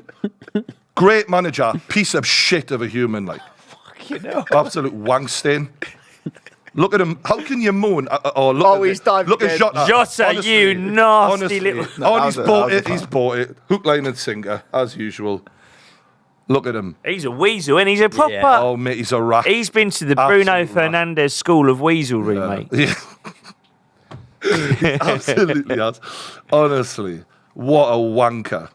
Great manager, piece of shit of a human, like. Absolute wank stain. Look at him. How can you moan? Look he's dived Look again. at Jota. Jota, Honestly, you nasty little... He's bought it. He's bought it. Hook, line and sinker, as usual. Look at him. He's a weasel, and he's a proper... Yeah. Oh, mate, he's a rat. He's been to the Absolute Bruno rat. Fernandes school of weaselry, mate. Yeah. Absolutely has. Honestly, what a wanker.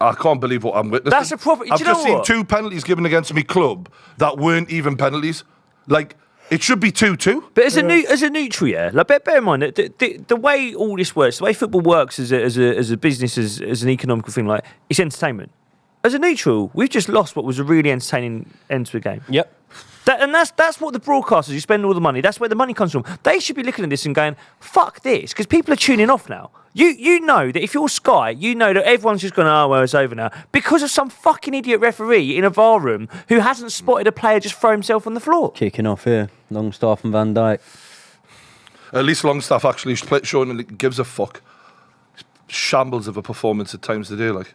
I can't believe what I'm witnessing. That's a proper... I've do you know just seen what? 2 penalties given against me club that weren't even penalties. Like, it should be 2-2. But as a neutral, yeah, like bear in mind that the way all this works, the way football works as a business, as an economical thing, like it's entertainment. As a neutral, we've just lost what was a really entertaining end to a game. Yep. That's what the broadcasters, you spend all the money, that's where the money comes from. They should be looking at this and going, fuck this, because people are tuning off now. You know that if you're Sky, you know that everyone's just going, oh, well, it's over now. Because of some fucking idiot referee in a VAR room who hasn't spotted a player just throw himself on the floor. Kicking off here. Longstaff and Van Dijk. At least Longstaff actually showing that he gives a fuck. Shambles of a performance at times today, like.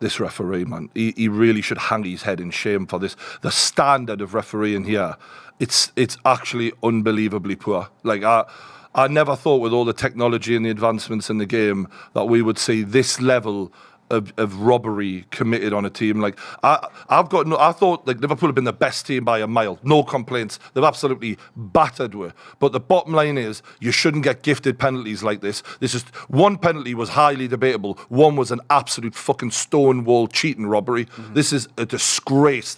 This referee, man, he really should hang his head in shame for this. The standard of refereeing here, it's actually unbelievably poor. Like, I never thought with all the technology and the advancements in the game that we would see this level of robbery committed on a team. Like, I thought like Liverpool have been the best team by a mile. No complaints. They've absolutely battered with. But the bottom line is, you shouldn't get gifted penalties like this. One penalty was highly debatable. One was an absolute fucking stonewall cheating robbery. Mm-hmm. This is a disgrace.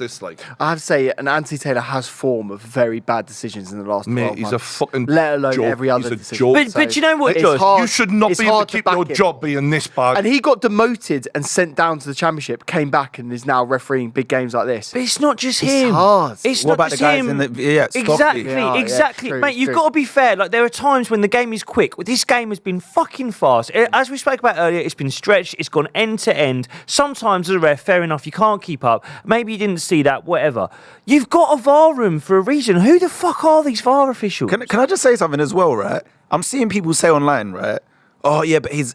I have to say, Anthony Taylor has form of very bad decisions in the last 12 months. He's a fucking let alone joke. every other He's a decision. joke. But you know what, It's Josh? hard- You should not it's be able hard to keep back your him. job being this bad. And he got demoted and sent down to the Championship, came back and is now refereeing big games like this. But it's not just It's him. hard. It's What not about just the guys him. in the Exactly, Yeah, exactly. true, Mate, you've true. got to be fair. Like, there are times when the game is quick. This game has been fucking fast. As we spoke about earlier, it's been stretched. It's gone end to end. Sometimes as a ref, fair enough, you can't keep up. Maybe you didn't see that, whatever. You've got a VAR room for a reason. Who the fuck are these VAR officials? Can I just say something as well, right? I'm seeing people say online, right? Oh yeah, but his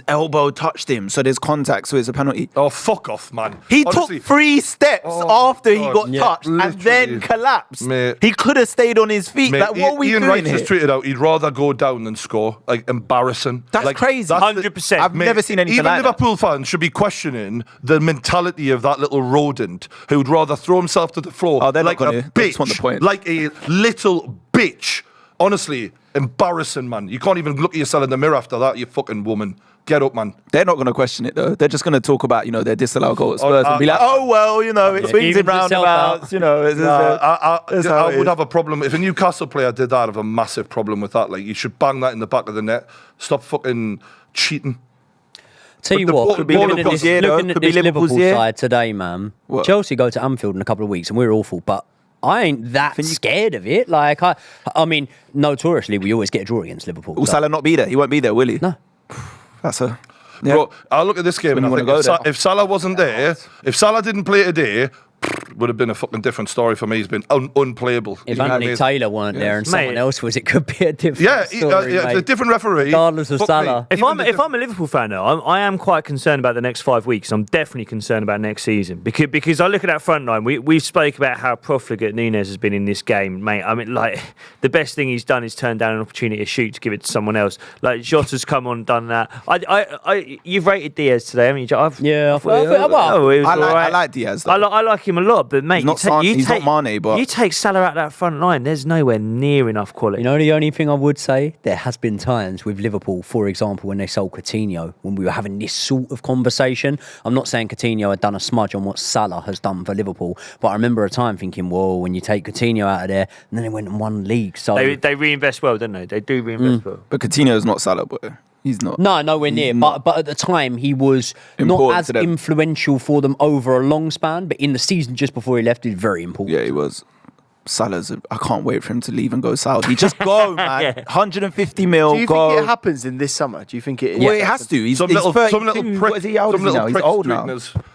elbow touched him, so there's contact, so it's a penalty. Oh, fuck off, man. He Honestly, took 3 steps after he got God. touched and then Literally. collapsed. Mate. He could have stayed on his feet. Mate, Like, what are we Ian doing Wright here? just tweeted out he'd rather go down than score. Like, embarrassing. That's like, crazy. 100%. I've never seen anything even like that. Liverpool fans should be questioning the mentality of that little rodent who'd rather throw himself to the floor Oh, they're not like a gonna. They just want the bitch, point. like a little bitch. Honestly, embarrassing, man. You can't even look at yourself in the mirror after that, you fucking woman. Get up, man. They're not going to question it though. They're just going to talk about, their disallowed goal at Spurs and be like, oh well, it swings Even in roundabouts. I would have a problem if a Newcastle player did that. I'd have a massive problem with that. Like, you should bang that in the back of the net. Stop fucking cheating. Tell you the what, ball- Could be looking at Liverpool's this, year, though. looking at Could be this Liverpool's Liverpool year. side today, man. What? Chelsea go to Anfield in a couple of weeks, and we're awful, but I ain't that scared of it. Like, I mean, notoriously, we always get a draw against Liverpool. Will so- Salah not be there? He won't be there, will he? No. That's a... Yeah. Bro, I look at this game and I when think you wanna go there. if Salah wasn't there, if Salah didn't play today, would have been a fucking different story for me. He's been unplayable. If He's been Anthony amazing. Taylor weren't there and someone Mate. else was, it could be a different Yeah, story, it's a mate. different referee. Regardless of Fuck Salah. me. If I'm a Liverpool fan though, I am quite concerned about the next 5 weeks. I'm definitely concerned about next season because I look at that front line. We spoke about how profligate Nunez has been in this game, mate. I mean, like, the best thing he's done is turn down an opportunity to shoot to give it to someone else. Like, Jota's come on and done that. You've rated Diaz today, haven't you? Yeah, it was I alright. like Diaz, though. I like him a lot, but mate, He's not Mane, but... you take Salah out that front line. There's nowhere near enough quality. You know, the only thing I would say, there has been times with Liverpool, for example, when they sold Coutinho, when we were having this sort of conversation. I'm not saying Coutinho had done a smudge on what Salah has done for Liverpool, but I remember a time thinking, whoa, when you take Coutinho out of there, and then they went and won league. So They reinvest well, don't they? They do reinvest well. But Coutinho's not Salah, boy. He's not. No, nowhere near. But at the time, he was not Important as to them. influential for them over a long span. But in the season just before he left, he was very important. Yeah, he was. I can't wait for him to leave and go south. He just go, man. Yeah. 150 mil, Do you go. think it happens in this summer? Do you think it? Well, it has to. He's 32. What is he? How old is he now? He's old now.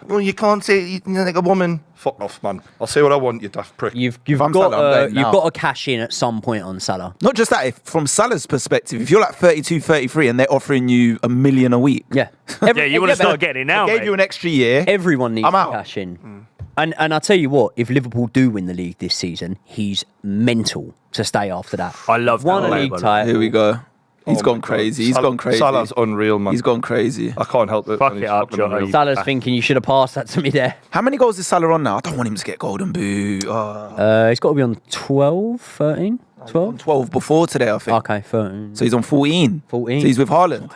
Well, you can't say you're like a woman. Fuck off, man. I'll say what I want, you daft prick. You've I'm got Salah, I'm going you've now. got to cash in at some point on Salah. Not just that, from Salah's perspective, if you're like 32, 33 and they're offering you $1 million a week, Yeah. Yeah, you want to but start getting it now, gave mate. you an extra year. Everyone needs I'm to out. cash in. And I'll tell you what, if Liverpool do win the league this season, he's mental to stay after that. I love Won that. a league title. Here we go. He's gone crazy. He's gone crazy. Salah's unreal, man. He's gone crazy. I can't help it. Fuck man. it He's up, fucking unreal. Joe. Salah's thinking you should have passed that to me there. How many goals is Salah on now? I don't want him to get golden boot. Oh. He's got to be on 12, 13, 12? 12 before today, I think. Okay, 13. So he's on 14. 14. So he's with Haaland.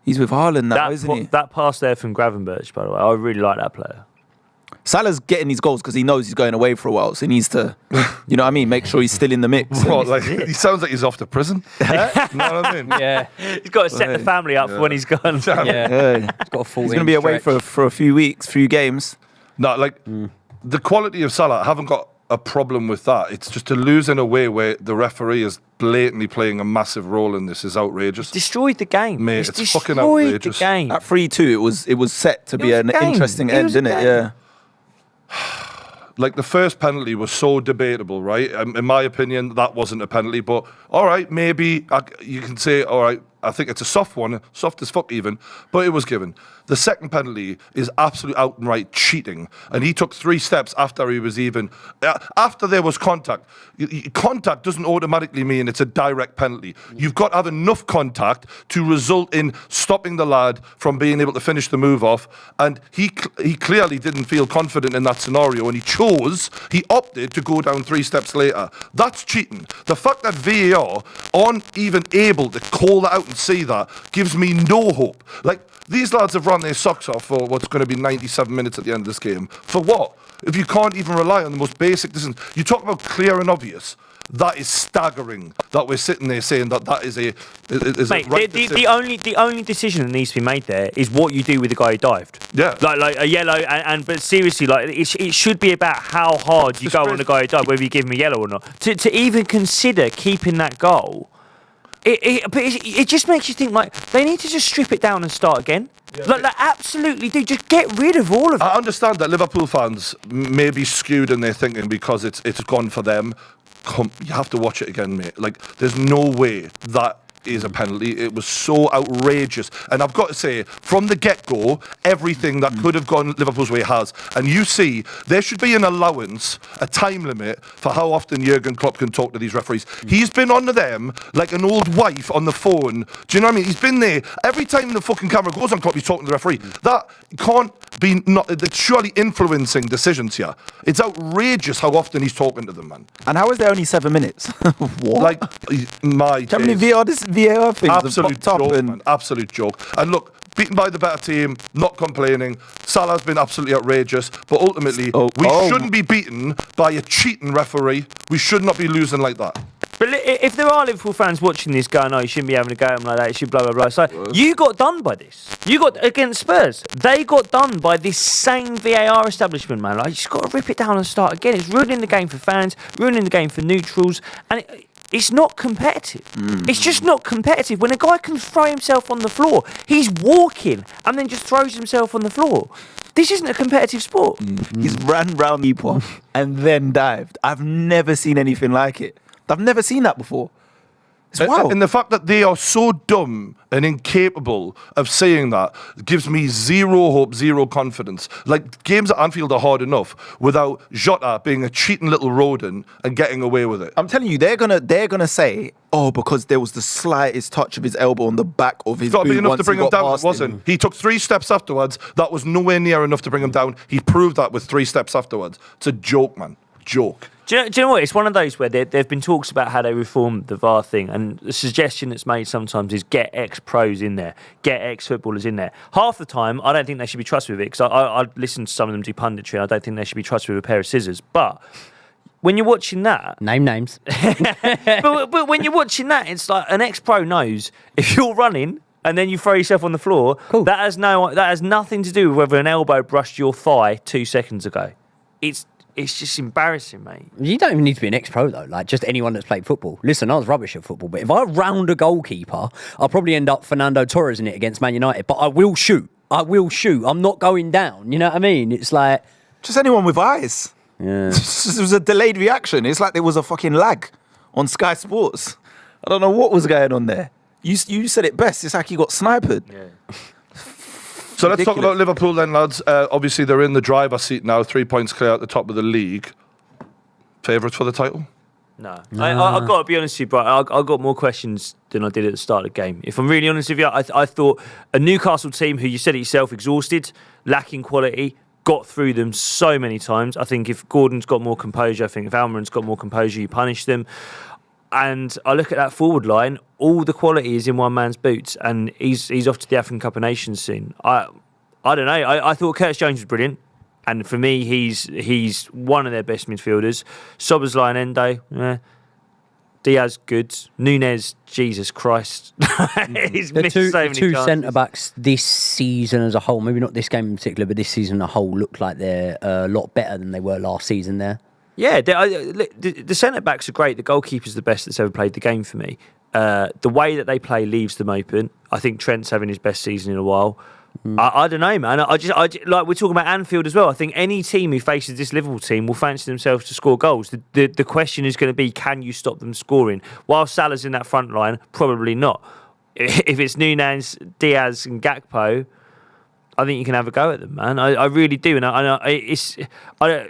He's with Haaland now, isn't he? That pass there from Gravenberch, by the way, I really like that player. Salah's getting his goals because he knows he's going away for a while, so he needs to, you know what I mean, make sure he's still in the mix. What, like, he sounds like he's off to prison. You know what I mean? Yeah. He's got to set the family up for when he's gone. Yeah. Yeah. He's got a 14. He's going to be away for a few weeks, few games. No, like the quality of Salah, I haven't got a problem with that. It's just to lose in a way where the referee is blatantly playing a massive role in this is outrageous. Destroyed the game. Mate, He's it's fucking destroyed outrageous. the game. At 3-2, it was set to be was an a game. interesting It end, was a didn't it? game. Yeah. Like the first penalty was so debatable, right? In my opinion, that wasn't a penalty, but all right, maybe you can say, all right, I think it's a soft one, soft as fuck even, but it was given. The second penalty is absolute outright cheating, and he took 3 steps after he was even, after there was contact. Contact doesn't automatically mean it's a direct penalty. You've got to have enough contact to result in stopping the lad from being able to finish the move off, and he clearly didn't feel confident in that scenario, and he opted to go down 3 steps later. That's cheating. The fact that VAR aren't even able to call that out and see that gives me no hope. Like, these lads have run their socks off for what's going to be 97 minutes at the end of this game. For what? If you can't even rely on the most basic decisions. You talk about clear and obvious. That is staggering that we're sitting there saying that is a Mate, right the only decision that needs to be made there is what you do with the guy who dived. Yeah. Like a yellow, but seriously, like it should be about how hard you go on the guy who dived, whether you give him a yellow or not. To even consider keeping that goal, it just makes you think like they need to just strip it down and start again. Yeah, like absolutely do. Just get rid of all of it. I understand that Liverpool fans may be skewed in their thinking because it's gone for them. You have to watch it again, mate. Like, there's no way that is a penalty. It was so outrageous. And I've got to say, from the get-go, everything that could have gone Liverpool's way has. And you see, there should be an allowance, a time limit for how often Jurgen Klopp can talk to these referees. He's been on to them like an old wife on the phone. Do you know what I mean? He's been there. Every time the fucking camera goes on Klopp, he's talking to the referee. That can't be it's surely influencing decisions here. It's outrageous how often he's talking to them, man. And how is there only 7 minutes? What? Like, my How many VAR things absolute have popped joke, up? man. Absolute joke. And look, beaten by the better team, not complaining. Salah's been absolutely outrageous, but ultimately, we shouldn't be beaten by a cheating referee. We should not be losing like that. But if there are Liverpool fans watching this going, you shouldn't be having a go at him like that, you should blah, blah, blah. So you got done by this. You got against Spurs. They got done by this same VAR establishment, man. Like, you just got to rip it down and start again. It's ruining the game for fans, ruining the game for neutrals, and it's not competitive. It's just not competitive. When a guy can throw himself on the floor, he's walking and then just throws himself on the floor. This isn't a competitive sport. He's ran round people and then dived. I've never seen anything like it. I've never seen that before. It's wild. And the fact that they are so dumb and incapable of saying that gives me zero hope, zero confidence. Like, games at Anfield are hard enough without Jota being a cheating little rodent and getting away with it. I'm telling you, they're gonna say, because there was the slightest touch of his elbow on the back of his boot. It's not big enough to once bring he him got down. It past wasn't. him. He took 3 steps afterwards. That was nowhere near enough to bring him down. He proved that with 3 steps afterwards. It's a joke, man. Joke. Do you know what? It's one of those where there have been talks about how they reformed the VAR thing, and the suggestion that's made sometimes is get ex-pros in there, get ex-footballers in there. Half the time, I don't think they should be trusted with it, because I listen to some of them do punditry, and I don't think they should be trusted with a pair of scissors. But when you're watching that... Name names. but when you're watching that, it's like an ex-pro knows if you're running and then you throw yourself on the floor, cool. that has nothing to do with whether an elbow brushed your thigh 2 seconds ago. It's just embarrassing, mate. You don't even need to be an ex-pro, though. Like, just anyone that's played football. Listen, I was rubbish at football, but if I round a goalkeeper, I'll probably end up Fernando Torres in it against Man United. But I will shoot. I'm not going down. You know what I mean? It's like... Just anyone with eyes. Yeah. It was a delayed reaction. It's like there was a fucking lag on Sky Sports. I don't know what was going on there. You said it best. It's like he got sniped. Yeah. So let's talk about Liverpool then, lads. Obviously, they're in the driver's seat now, 3 points clear at the top of the league. Favourites for the title? No. I've got to be honest with you, bro. I got more questions than I did at the start of the game. If I'm really honest with you, I thought a Newcastle team who, you said it yourself, exhausted, lacking quality, got through them so many times. I think if Gordon's got more composure, I think if Almiron's got more composure, you punish them. And I look at that forward line, all the quality is in one man's boots, and he's off to the African Cup of Nations soon. I don't know. I thought Curtis Jones was brilliant. And for me, he's one of their best midfielders. Szoboszlai and Endo, Diaz, good. Nunez, Jesus Christ. He's missed so many two chances. centre-backs this season as a whole, maybe not this game in particular, but this season as a whole, look like they're a lot better than they were last season there. Yeah, the centre-backs are great. The goalkeeper's the best that's ever played the game for me. The way that they play leaves them open. I think Trent's having his best season in a while. I don't know, man. I just like we're talking about Anfield as well. I think any team who faces this Liverpool team will fancy themselves to score goals. The question is going to be, can you stop them scoring? While Salah's in that front line, probably not. If it's Nunez, Diaz, and Gakpo, I think you can have a go at them, man. I really do. And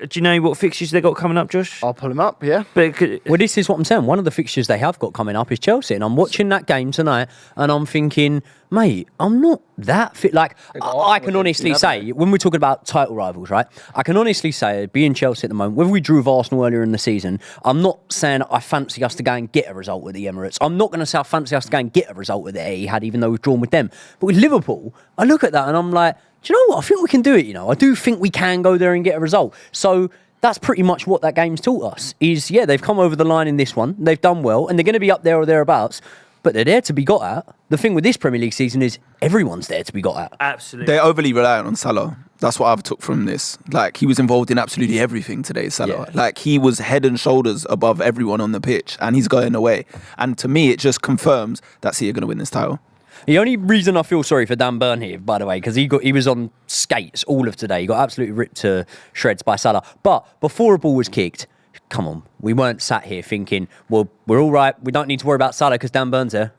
do you know what fixtures they got coming up, Josh? I'll pull them up, yeah. Well, this is what I'm saying. One of the fixtures they have got coming up is Chelsea. And I'm watching that game tonight and I'm thinking, mate, I'm not that fit. Like, I can honestly say, when we're talking about title rivals, right? I can honestly say, being Chelsea at the moment, whether we drew with Arsenal earlier in the season, I'm not saying I fancy us to go and get a result with the Emirates. I'm not going to say I fancy us to go and get a result with the Etihad, even though we've drawn with them. But with Liverpool, I look at that and I'm like, do you know what? I think we can do it, I do think we can go there and get a result. So that's pretty much what that game's taught us, is, they've come over the line in this one. They've done well, and they're going to be up there or thereabouts. But they're there to be got at. The thing with this Premier League season is everyone's there to be got at. Absolutely. They're overly reliant on Salah. That's what I've took from this. Like, he was involved in absolutely everything today, Salah. Yeah. Like, he was head and shoulders above everyone on the pitch, and he's going away. And to me, it just confirms that City are going to win this title. The only reason I feel sorry for Dan Burn here, by the way, because he was on skates all of today. He got absolutely ripped to shreds by Salah. But before a ball was kicked, come on, we weren't sat here thinking, well, we're all right. We don't need to worry about Salah because Dan Burn's there.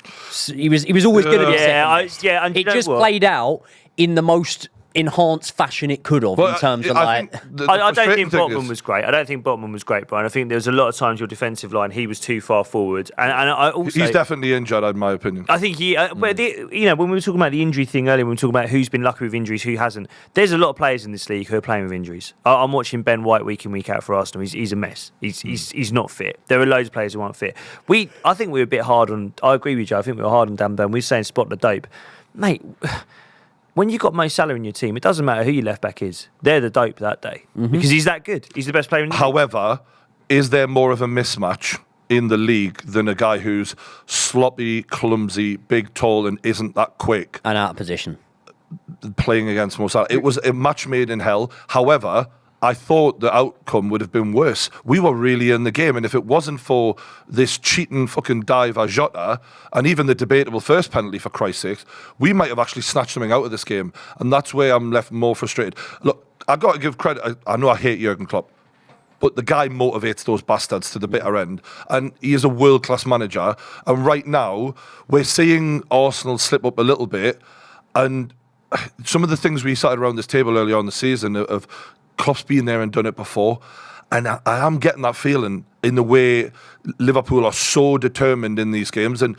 He was always good at it. And it just played out in the most enhanced fashion it could have, in terms of I don't think Botman was great. I don't think Botman was great, Brian. I think there was a lot of times your defensive line, he was too far forward, and I also, he's definitely injured, in my opinion. I think he. But when we were talking about the injury thing earlier, when we were talking about who's been lucky with injuries, who hasn't. There's a lot of players in this league who are playing with injuries. I'm watching Ben White week in, week out for Arsenal. He's a mess. He's not fit. There are loads of players who aren't fit. I think we were a bit hard on. I agree with you, Joe. I think we were hard on Dan Burn. We were saying spot the dope, mate. When you've got Mo Salah in your team, it doesn't matter who your left back is. They're the dope that day because he's that good. He's the best player in the league. However, is there more of a mismatch in the league than a guy who's sloppy, clumsy, big, tall, and isn't that quick and out of position playing against Mo Salah? It was a match made in hell. However, I thought the outcome would have been worse. We were really in the game, and if it wasn't for this cheating fucking dive by Jota, and even the debatable first penalty, for Christ's sake, we might have actually snatched something out of this game, and that's where I'm left more frustrated. Look, I've got to give credit. I know I hate Jurgen Klopp, but the guy motivates those bastards to the bitter end, and he is a world-class manager, and right now, we're seeing Arsenal slip up a little bit, and some of the things we started around this table earlier on the season of Klopp's been there and done it before, and I am getting that feeling in the way Liverpool are so determined in these games. And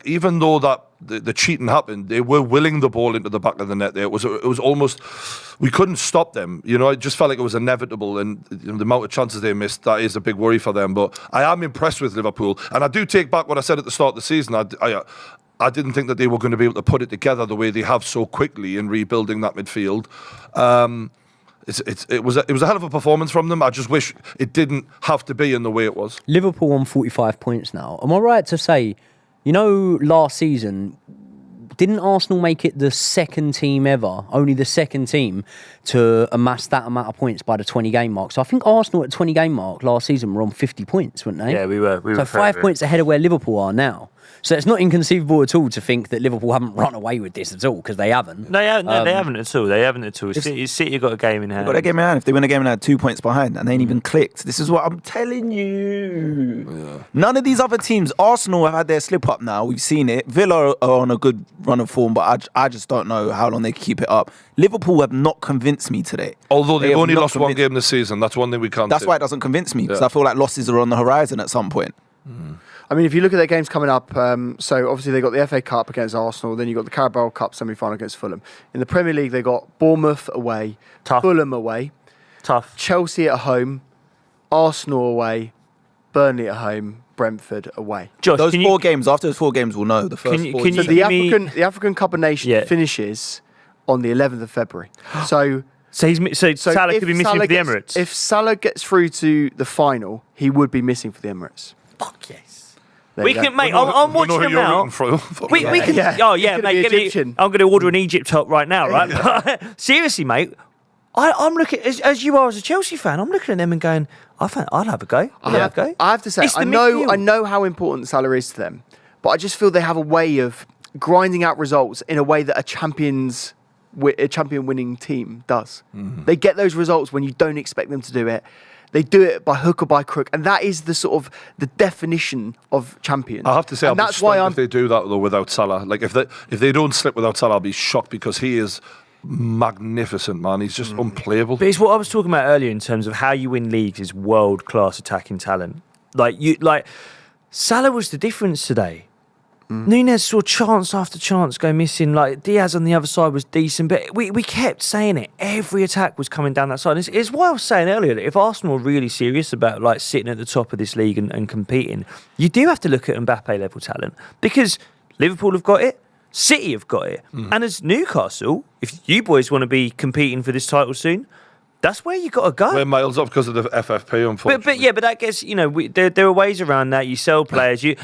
even though that the cheating happened, they were willing the ball into the back of the net. There, it was almost, we couldn't stop them. It just felt like it was inevitable, and the amount of chances they missed, that is a big worry for them. But I am impressed with Liverpool, and I do take back what I said at the start of the season. I didn't think that they were going to be able to put it together the way they have so quickly in rebuilding that midfield. It was a hell of a performance from them. I just wish it didn't have to be in the way it was. Liverpool on 45 points now. Am I right to say, last season, didn't Arsenal make it the second team ever, only the second team, to amass that amount of points by the 20-game mark? So I think Arsenal at 20-game mark last season were on 50 points, weren't they? Yeah, we were. So 5 points ahead of where Liverpool are now. So it's not inconceivable at all to think that Liverpool haven't run away with this at all, because they haven't. No, they haven't at all. They haven't at all. City got a game in hand. Got a game in hand. If they win a game in hand, 2 points behind, and they ain't even clicked. This is what I'm telling you. Yeah. None of these other teams, Arsenal have had their slip up now. We've seen it. Villa are on a good run of form, but I just don't know how long they can keep it up. Liverpool have not convinced me today. Although they've only lost one game this season. That's one thing we can't That's say. why it doesn't convince me, because I feel like losses are on the horizon at some point. I mean, if you look at their games coming up, so obviously they got the FA Cup against Arsenal, then you got the Carabao Cup semi-final against Fulham. In the Premier League, they got Bournemouth away, Tough. Fulham away, Tough. Chelsea at home, Arsenal away, Burnley at home, Brentford away. Josh, After those 4 games, we'll know the first 4 So the African Cup of Nations finishes on the 11th of February. So Salah could be missing for the Emirates. If Salah gets through to the final, he would be missing for the Emirates. Fuck yes. There you go. I'm watching them now. We can. Oh yeah, mate. I'm going to order an Egypt top right now, right? Seriously, mate. I'm looking as you are as a Chelsea fan. I'm looking at them and going, I'll have a go. I have to say, I know how important Salah is to them, but I just feel they have a way of grinding out results in a way that a champion-winning team does. Mm-hmm. They get those results when you don't expect them to do it. They do it by hook or by crook, and that is the sort of the definition of champions. I have to say, that's why if they do that though without Salah, like if they don't slip without Salah, I'll be shocked, because he is magnificent, man. He's just unplayable. But it's what I was talking about earlier in terms of how you win leagues is world-class attacking talent. Like Salah was the difference today. Nunez saw chance after chance go missing. Like Diaz on the other side was decent, but we kept saying it. Every attack was coming down that side. It's what I was saying earlier, that if Arsenal are really serious about like sitting at the top of this league and competing, you do have to look at Mbappe level talent, because Liverpool have got it, City have got it, and as Newcastle, if you boys want to be competing for this title soon, that's where you got to go. We're miles off because of the FFP, unfortunately. But that gets, there are ways around that. You sell players. You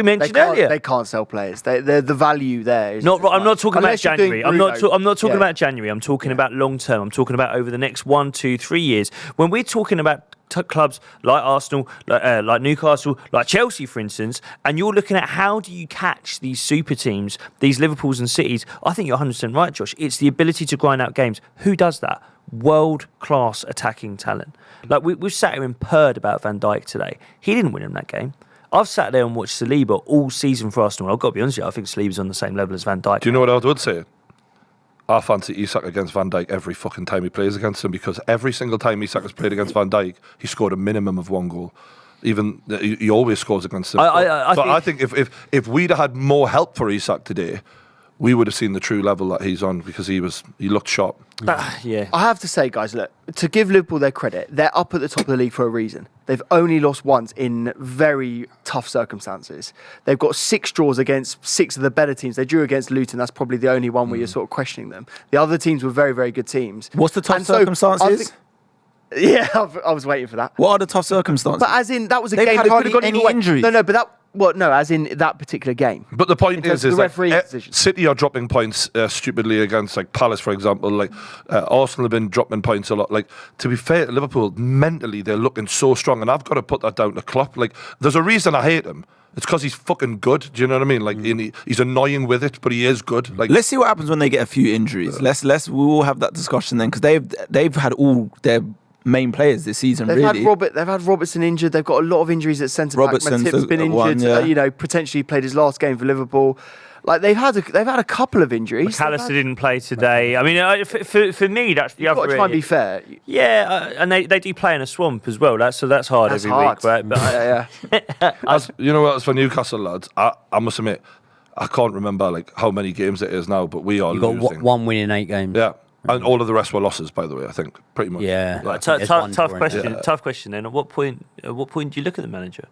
mentioned earlier they can't sell players. The value there is I'm not talking about January. I'm not talking about January. I'm talking about long term. I'm talking about over the next 1, 2, 3 years. When we're talking about clubs like Arsenal, like Newcastle, like Chelsea, for instance, and you're looking at how do you catch these super teams, these Liverpools and Cities, I think you're 100% right, Josh. It's the ability to grind out games. Who does that? World-class attacking talent. Like we've sat here and purred about Van Dijk today. He didn't win him that game. I've sat there and watched Saliba all season for Arsenal. I've got to be honest with you, I think Saliba's on the same level as Van Dijk. Do you know what I would say? I fancy Isak against Van Dijk every fucking time he plays against him, because every single time Isak has played against Van Dijk, he scored a minimum of 1 goal. Even he always scores against him. I think if we'd have had more help for Isak today, we would have seen the true level that he's on, because he looked sharp. Yeah. I have to say, guys, look, to give Liverpool their credit, they're up at the top of the league for a reason. They've only lost once in very tough circumstances. They've got 6 draws against 6 of the better teams. They drew against Luton. That's probably the only one where you're sort of questioning them. The other teams were very, very good teams. What's the tough circumstances? Yeah, I was waiting for that. What are the tough circumstances? But as in, that was a They've game had that could have gone any either way. injuries. No, as in that particular game. But the point is like, decision. City are dropping points stupidly against like Palace, for example. Like Arsenal have been dropping points a lot. Like, to be fair to Liverpool, mentally they're looking so strong, and I've got to put that down to Klopp. Like, there's a reason I hate him. It's because he's fucking good. Do you know what I mean? Like, he's annoying with it, but he is good. Like, let's see what happens when they get a few injuries. We'll have that discussion then, because they've had all their main players this season. They've had Robertson injured. They've got a lot of injuries at centre back. Matip's been injured. Potentially played his last game for Liverpool. Like they've had a couple of injuries. McAllister didn't play today. I mean, for me, that's the other. You've got to try and be fair. Yeah, and they do play in a swamp as well. That's hard every week, right? But you know what? As for Newcastle lads, I must admit, I can't remember like how many games it is now, but we are losing. Got 1 win in 8 games. Yeah. And all of the rest were losses, by the way, I think, pretty much. Yeah. Right, tough question. Tough question then. At what point do you look at the manager?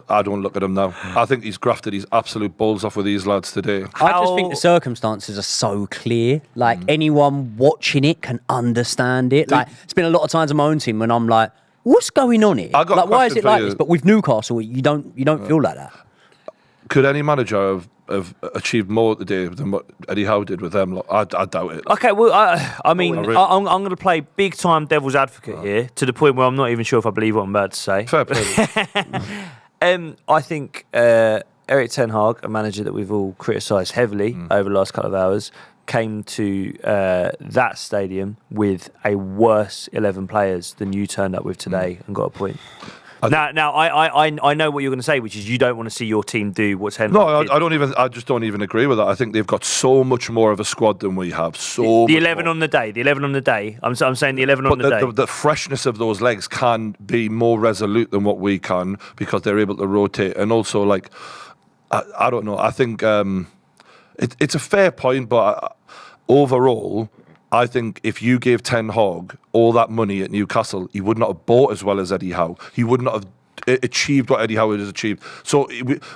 I don't look at him now. I think he's grafted his absolute balls off with these lads today. I just think the circumstances are so clear. Like, anyone watching it can understand it. Like, it's been a lot of times on my own team when I'm like, what's going on here? Like, why is it like this? But with Newcastle, you don't feel like that. Could any manager have achieved more today than what Eddie Howe did with them? I doubt it. Okay, well, I mean, I'm going to play big time devil's advocate here, to the point where I'm not even sure if I believe what I'm about to say. Fair play. I think Erik ten Hag, a manager that we've all criticised heavily over the last couple of hours, came to that stadium with a worse 11 players than you turned up with today and got a point. Now, I know what you're going to say, which is you don't want to see your team do what Ten Hag did. I just don't even agree with that. I think they've got so much more of a squad than we have. The 11 on the day. I'm saying the 11 on the day. The freshness of those legs can be more resolute than what we can because they're able to rotate. And also, like, I don't know. I think it's a fair point, but overall, I think if you gave Ten Hag all that money at Newcastle, he would not have bought as well as Eddie Howe. He would not have achieved what Eddie Howe has achieved. So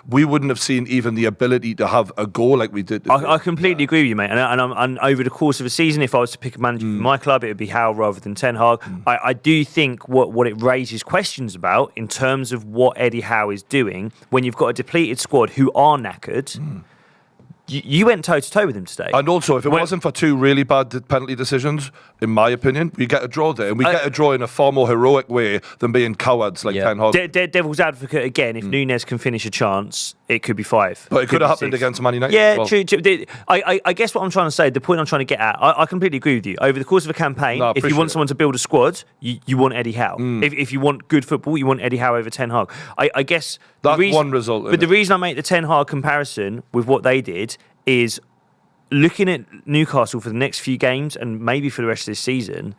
we wouldn't have seen even the ability to have a goal like we did. I completely agree with you, mate. And over the course of a season, if I was to pick a manager for my club, it would be Howe rather than Ten Hag. I do think what it raises questions about in terms of what Eddie Howe is doing when you've got a depleted squad who are knackered. You went toe-to-toe with him today. And also, if it wasn't for two really bad penalty decisions, in my opinion, we get a draw there. And we get a draw in a far more heroic way than being cowards like Ten Hag. Devil's advocate again, if Núñez can finish a chance, it could be 5. But it could have happened against Man United. Yeah, well. True. I guess what I'm trying to say, the point I'm trying to get at, I completely agree with you. Over the course of a campaign, if you want someone to build a squad, you want Eddie Howe. If you want good football, you want Eddie Howe over Ten Hag. I guess that's one result. But the reason I make the Ten Hag comparison with what they did is looking at Newcastle for the next few games and maybe for the rest of this season,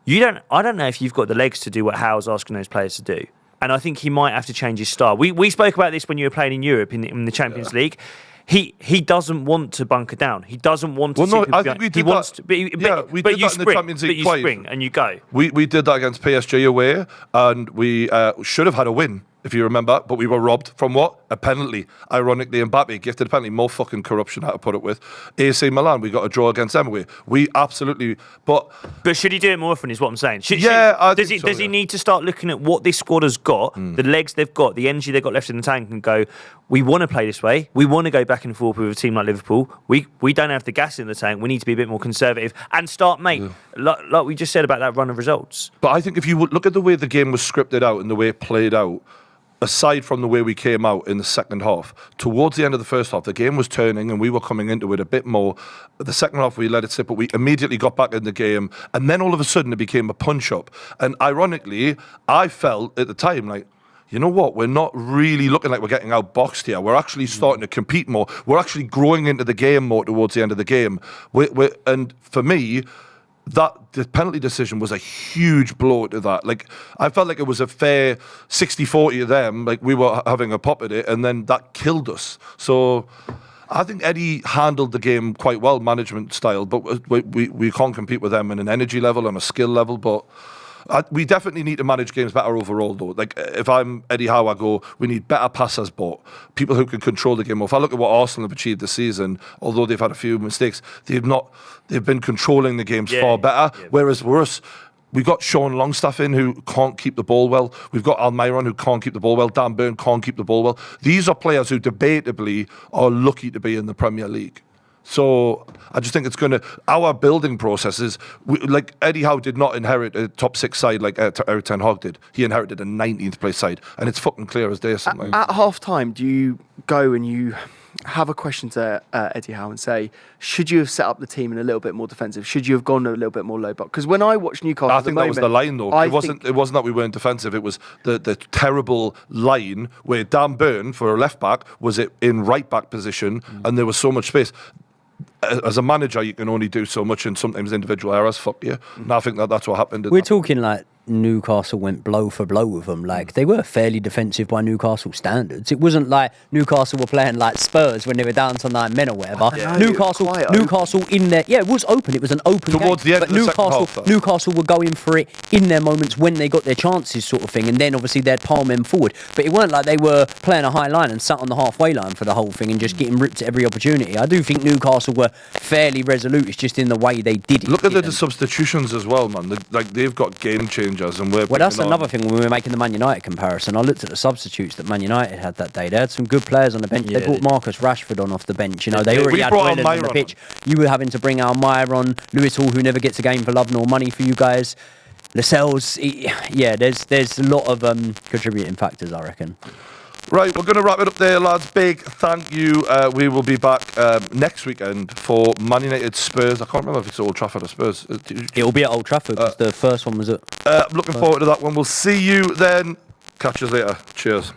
I don't know if you've got the legs to do what Howe's asking those players to do. And I think he might have to change his style. We spoke about this when you were playing in Europe in the Champions League. He doesn't want to bunker down. He doesn't want to. Well, no, I think we did that. We did that in the Champions League twice. Spring and you go. We did that against PSG away, and we should have had a win, if you remember, but we were robbed from what? A penalty. Ironically, Mbappe gifted a penalty. More fucking corruption, how to put it with. AC Milan, we got a draw against them away. We absolutely... But should he do it more often, is what I'm saying? Does he need to start looking at what this squad has got, the legs they've got, the energy they've got left in the tank, and go, we want to play this way. We want to go back and forth with a team like Liverpool. We don't have the gas in the tank. We need to be a bit more conservative and start, like we just said about that run of results. But I think if you would look at the way the game was scripted out and the way it played out, aside from the way we came out in the second half, towards the end of the first half, the game was turning and we were coming into it a bit more. The second half, we let it sit, but we immediately got back in the game. And then all of a sudden, it became a punch-up. And ironically, I felt at the time like, you know what, we're not really looking like we're getting outboxed here. We're actually starting to compete more. We're actually growing into the game more towards the end of the game. And for me, the penalty decision was a huge blow to that. Like, I felt like it was a fair 60-40 of them. Like, we were having a pop at it, and then that killed us. So I think Eddie handled the game quite well, management style, but we can't compete with them in an energy level and a skill level. But we definitely need to manage games better overall, though. Like, if I'm Eddie Howe, I go, we need better passers, but people who can control the game. If I look at what Arsenal have achieved this season, although they've had a few mistakes, they've been controlling the games far better. Yeah. Whereas we've got Sean Longstaff in who can't keep the ball well. We've got Almiron who can't keep the ball well. Dan Burn can't keep the ball well. These are players who debatably are lucky to be in the Premier League. So I just think our building processes, like Eddie Howe did not inherit a top 6 side like Erik ten Hag did. He inherited a 19th place side, and it's fucking clear as day. At half time, do you go and you have a question to Eddie Howe and say, should you have set up the team in a little bit more defensive? Should you have gone a little bit more low block? Because when I watch Newcastle, I think that was the line though. It wasn't that we weren't defensive. It was the terrible line where Dan Burn for a left back was in right back position, and there was so much space. As a manager, you can only do so much, and sometimes individual errors fuck you. And I think that's what happened. We're talking like Newcastle went blow for blow with them. Like, they were fairly defensive by Newcastle standards. It wasn't like Newcastle were playing like Spurs when they were down to 9 men or whatever. Newcastle in there, it was open. It was an open towards game. The end of the second half, Newcastle were going for it in their moments when they got their chances, sort of thing. And then obviously they'd palm them forward. But it weren't like they were playing a high line and sat on the halfway line for the whole thing and just getting ripped at every opportunity. I do think Newcastle were fairly resolute. It's just in the way they did it. Look at the substitutions as well, man. They've got game changers, and that's another thing when we were making the Man United comparison. I looked at the substitutes that Man United had that day. They had some good players on the bench. They brought Marcus Rashford on off the bench. You know, they already had Dwellers on the pitch. You were having to bring Almiron, Lewis Hall, who never gets a game for love nor money for you guys. Lascelles, there's a lot of contributing factors, I reckon. Right, we're going to wrap it up there, lads. Big thank you. We will be back next weekend for Man United Spurs. I can't remember if it's Old Trafford or Spurs. It'll be at Old Trafford because the first one was at. Looking forward to that one. We'll see you then. Catch you later. Cheers.